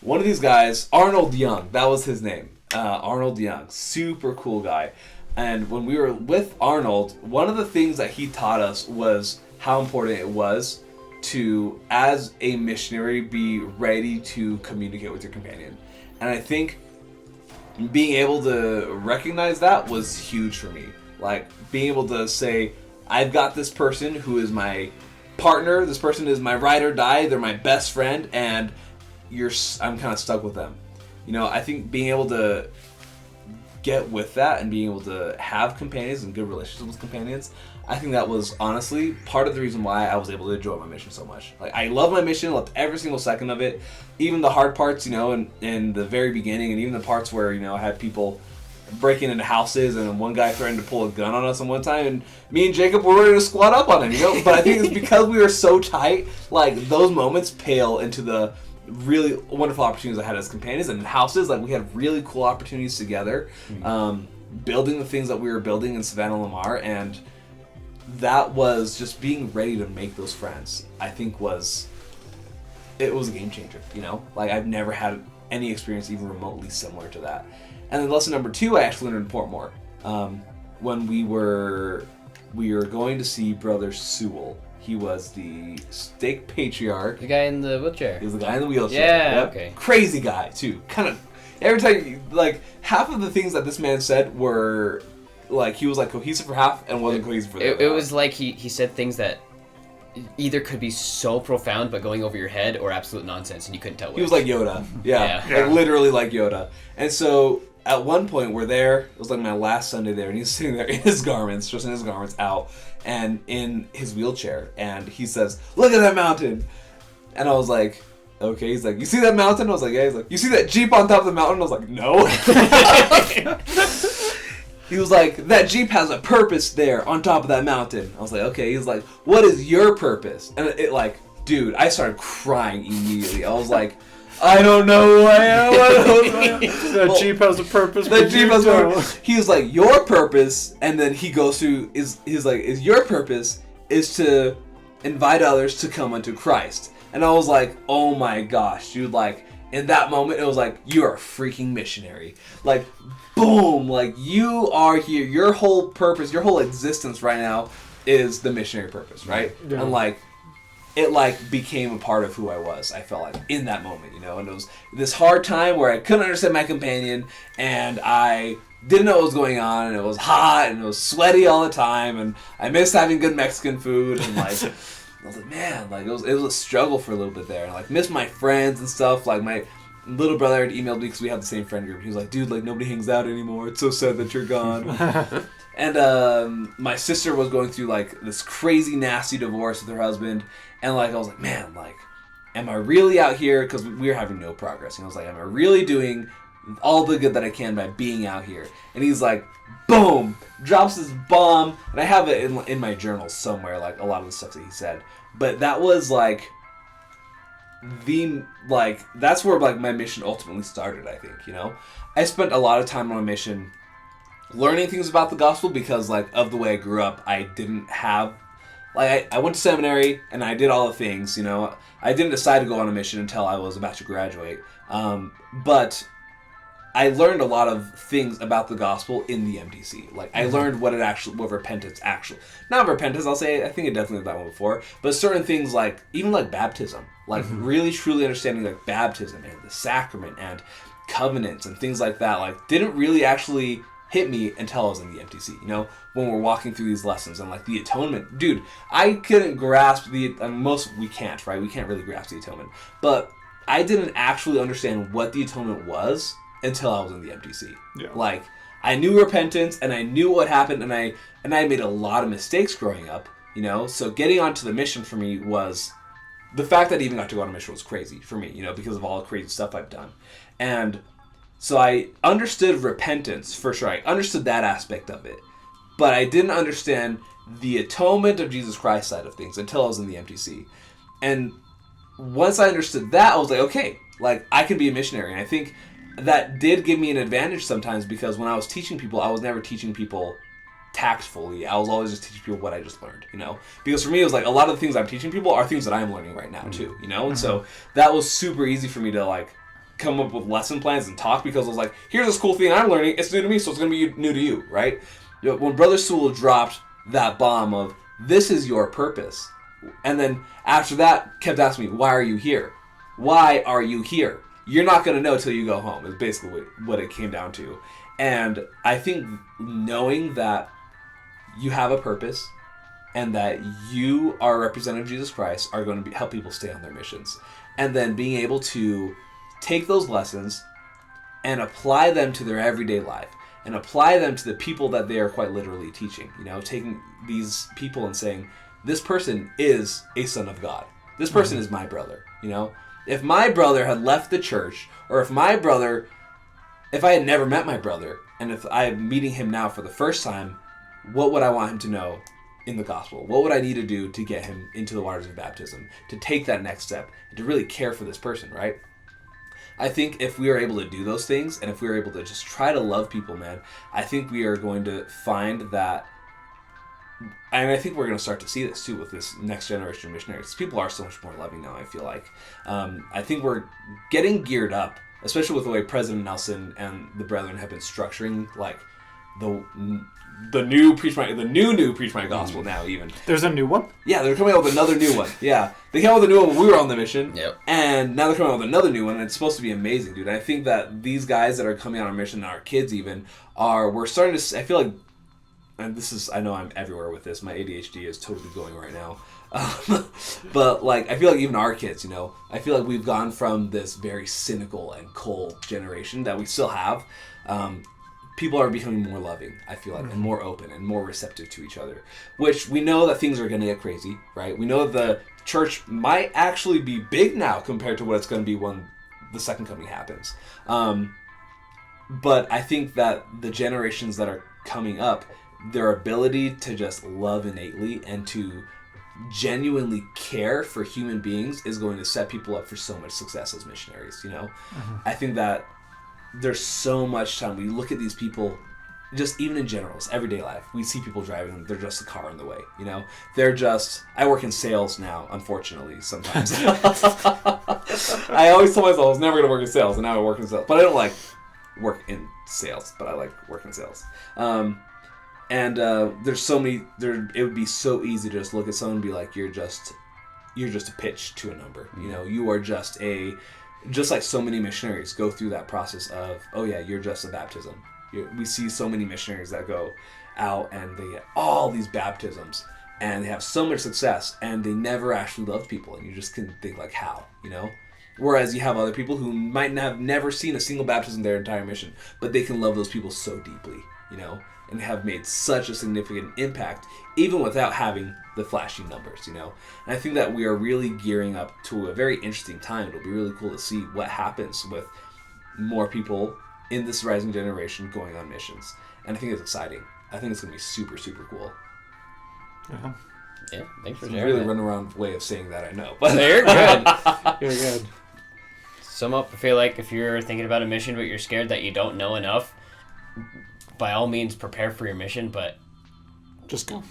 One of these guys, Arnold Young, that was his name. Arnold Young, super cool guy. And when we were with Arnold, one of the things that he taught us was how important it was to, as a missionary, be ready to communicate with your companion. And I think being able to recognize that was huge for me. Like, being able to say, I've got this person who is my partner, this person is my ride or die, they're my best friend, and I'm kind of stuck with them. You know, I think being able to get with that and being able to have companions and good relationships with companions, I think that was honestly part of the reason why I was able to enjoy my mission so much. Like, I love my mission, loved every single second of it, even the hard parts, you know, in the very beginning, and even the parts where, you know, I had people breaking into houses, and one guy threatened to pull a gun on us on one time, and me and Jacob were ready to squat up on him, you know. But I think it's because we were so tight, like, those moments pale into the really wonderful opportunities I had as companions. And in houses, like, we had really cool opportunities together, building the things that we were building in Savannah Lamar, and that was just being ready to make those friends. I think it was a game changer, you know. Like, I've never had any experience even remotely similar to that. And then lesson number 2, I actually learned in Portmore, when we were going to see Brother Sewell. He was the stake patriarch. The guy in the wheelchair. He was the guy in the wheelchair. Yeah, okay. Crazy guy, too. Kind of, every time, like, half of the things that this man said were, like, he was, like, cohesive for half and wasn't cohesive for the other. It was like he said things that either could be so profound but going over your head, or absolute nonsense, and you couldn't tell which. He was like Yoda. Yeah. Like, literally like Yoda. And so, at one point, we're there, it was like my last Sunday there, and he's sitting there in his garments, just in his garments, out, and in his wheelchair, and he says, "Look at that mountain!" And I was like, okay. He's like, "You see that mountain?" I was like, "Yeah." He's like, "You see that Jeep on top of the mountain?" I was like, "No." He was like, "That Jeep has a purpose there on top of that mountain." I was like, "Okay." He's like, "What is your purpose?" And it, like, dude, I started crying immediately. I was like, I don't know who I am. That Jeep has a purpose. That Jeep has a purpose. He was like, "Your purpose," and then he goes through, is your purpose is to invite others to come unto Christ. And I was like, oh my gosh, dude, like, in that moment, it was like, you are a freaking missionary. Like, boom, like, you are here. Your whole purpose, your whole existence right now is the missionary purpose, right? Yeah. And, like, it, like, became a part of who I was, I felt like, in that moment, you know? And it was this hard time where I couldn't understand my companion, and I didn't know what was going on, and it was hot, and it was sweaty all the time, and I missed having good Mexican food, and, like, I was like, man, like, it was a struggle for a little bit there, and, like, missed my friends and stuff. Like, my little brother had emailed me because we had the same friend group. He was like, "Dude, like, nobody hangs out anymore. It's so sad that you're gone." And my sister was going through, like, this crazy, nasty divorce with her husband, and, like, I was like, man, like, am I really out here? Because we were having no progress. And I was like, am I really doing all the good that I can by being out here? And he's like, boom, drops this bomb, and I have it in my journal somewhere, like, a lot of the stuff that he said. But that was, like, that's where, like, my mission ultimately started, I think, you know? I spent a lot of time on a mission learning things about the gospel because, like, of the way I grew up. I didn't have, like, I went to seminary and I did all the things, you know. I didn't decide to go on a mission until I was about to graduate. But I learned a lot of things about the gospel in the MDC. Like, I learned what repentance actually, not repentance, I'll say, I think I definitely did that one before, but certain things, like, even like baptism, like, really truly understanding, like, baptism and the sacrament and covenants and things like that, like, didn't really actually hit me until I was in the MTC, you know, when we're walking through these lessons. And, like, the atonement, dude, I couldn't grasp we can't, right? We can't really grasp the atonement, but I didn't actually understand what the atonement was until I was in the MTC. Yeah. Like, I knew repentance and I knew what happened, and I made a lot of mistakes growing up, you know. So getting onto the mission for me was, the fact that I even got to go on a mission was crazy for me, you know, because of all the crazy stuff I've done. And so I understood repentance for sure. I understood that aspect of it, but I didn't understand the atonement of Jesus Christ side of things until I was in the MTC. And once I understood that, I was like, okay, like, I can be a missionary. And I think that did give me an advantage sometimes, because when I was teaching people, I was never teaching people tactfully. I was always just teaching people what I just learned, you know? Because for me, it was like, a lot of the things I'm teaching people are things that I'm learning right now too, you know? And so that was super easy for me to, like, come up with lesson plans and talk, because I was like, here's this cool thing I'm learning, it's new to me, so it's going to be new to you, right? You know, when Brother Sewell dropped that bomb of, this is your purpose, and then after that kept asking me, why are you here? Why are you here? You're not going to know till you go home, is basically what it came down to. And I think knowing that you have a purpose and that you are a representative of Jesus Christ are going to help people stay on their missions. And then being able to take those lessons and apply them to their everyday life. and apply them to the people that they are quite literally teaching. You know, taking these people and saying, this person is a son of God. This person is my brother. You know, if my brother had left the church, or if I had never met my brother, and if I'm meeting him now for the first time, what would I want him to know in the gospel? What would I need to do to get him into the waters of baptism, to take that next step, and to really care for this person, right? I think if we are able to do those things, and if we are able to just try to love people, man, I think we are going to find that, and I think we're going to start to see this too with this next generation of missionaries. People are so much more loving now, I feel like. I think we're getting geared up, especially with the way President Nelson and the Brethren have been structuring, like, the new Preach My Gospel now, even. There's a new one? Yeah, they're coming out with another new one. Yeah. They came out with a new one when we were on the mission. Yep. And now they're coming out with another new one, and it's supposed to be amazing, dude. And I think that these guys that are coming on our mission, and our kids even, we're starting to, I feel like, and this is, I know I'm everywhere with this, my ADHD is totally going right now. But, like, I feel like even our kids, you know, I feel like we've gone from this very cynical and cold generation that we still have. People are becoming more loving, I feel like, and more open and more receptive to each other, which we know that things are going to get crazy, right? We know that the church might actually be big now compared to what it's going to be when the second coming happens. But I think that the generations that are coming up, their ability to just love innately and to genuinely care for human beings is going to set people up for so much success as missionaries, you know? I think that there's so much time. We look at these people, just even in general, it's everyday life. We see people driving them. They're just a car in the way, you know? They're just... I work in sales now, unfortunately, sometimes. I always told myself I was never going to work in sales, and now I work in sales. But I don't like work in sales, but I like work in sales. There's so many... It would be so easy to just look at someone and be like, you're just a pitch to a number. You know, you are just a... Just like so many missionaries go through that process of, oh yeah, you're just a baptism. We see so many missionaries that go out and they get all these baptisms and they have so much success and they never actually loved people, and you just can think like, how, you know? Whereas you have other people who might have never seen a single baptism in their entire mission, but they can love those people so deeply, you know, and have made such a significant impact even without having the flashy numbers, you know. And I think that we are really gearing up to a very interesting time. It'll be really cool to see what happens with more people in this rising generation going on missions. And I think it's exciting. I think it's going to be super, super cool. Uh-huh. Yeah, thanks for It's a sharing really that. runaround way of saying that, I know. But You're good. You're good. Sum up, I feel like if you're thinking about a mission but you're scared that you don't know enough, by all means prepare for your mission, but Just go.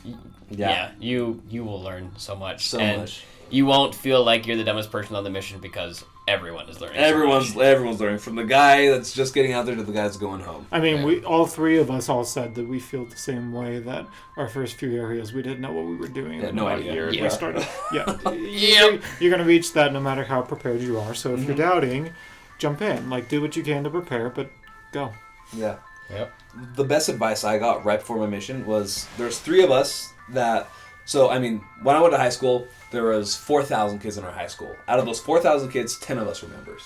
yeah, you will learn so much. So and much. You won't feel like you're the dumbest person on the mission because everyone is learning. Everyone's learning, from the guy that's just getting out there to the guy that's going home. I mean, we all three of us all said that we feel the same way, that our first few areas we didn't know what we were doing. Yeah, no about idea. a year ago Yeah. we started. Yeah. Yep. You're going to reach that no matter how prepared you are. So if you're doubting, jump in. Like, do what you can to prepare, but go. Yeah. Yep. The best advice I got right before my mission was, there's 3 of us that... So, I mean, when I went to high school, there was 4,000 kids in our high school. Out of those 4,000 kids, 10 of us were members.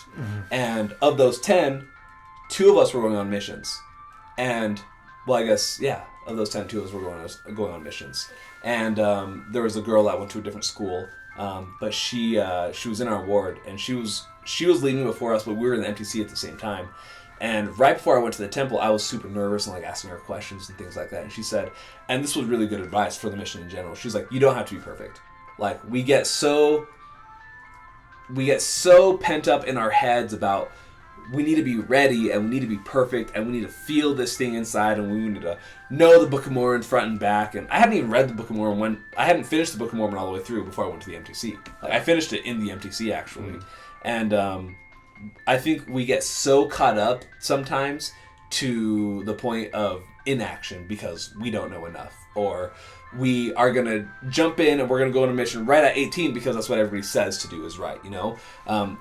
And of those 10, 2 of us were going on missions. And, well, I guess, yeah, of those 10, 2 of us were going on missions. And there was a girl that went to a different school, but she was in our ward, and she was leaving before us, but we were in the MTC at the same time. And right before I went to the temple, I was super nervous and like asking her questions and things like that. And she said, and this was really good advice for the mission in general, she's like, you don't have to be perfect. Like, we get so pent up in our heads about we need to be ready and we need to be perfect and we need to feel this thing inside and we need to know the Book of Mormon front and back. And I hadn't even read the Book of Mormon when I hadn't finished the Book of Mormon all the way through before I went to the MTC. Like, I finished it in the MTC actually. And I think we get so caught up sometimes to the point of inaction because we don't know enough, or we are going to jump in and we're going to go on a mission right at 18 because that's what everybody says to do is right, you know?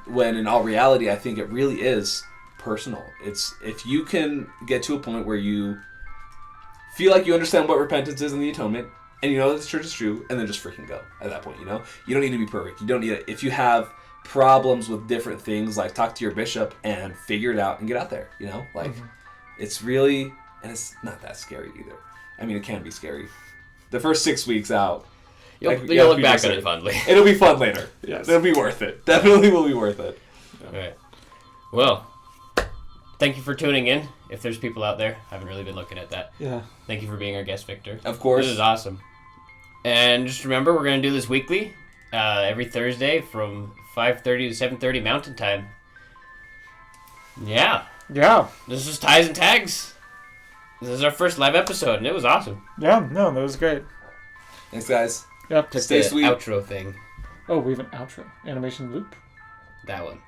When in all reality, I think it really is personal. It's if you can get to a point where you feel like you understand what repentance is and the atonement, and you know that the church is true, and then just freaking go at that point, you know? You don't need to be perfect. You don't need it. If you have problems with different things, like, talk to your bishop and figure it out and get out there, you know? Like, it's really... and it's not that scary either. I mean, it can be scary. The first 6 weeks out, you'll look back on it fondly. It'll be fun later. Yes. It'll be worth it. Definitely will be worth it. All right. Well, thank you for tuning in. If there's people out there, I haven't really been looking at that. Yeah. Thank you for being our guest, Victor. Of course. This is awesome. And just remember, we're going to do this weekly, every Thursday from 5:30 to 7:30 Mountain Time. Yeah. Yeah. This is Ties and Tags. This is our first live episode, and it was awesome. Yeah, no, that was great. Thanks, guys. Yep. Took Stay the sweet. outro thing. Oh, we have an outro. Animation loop. That one.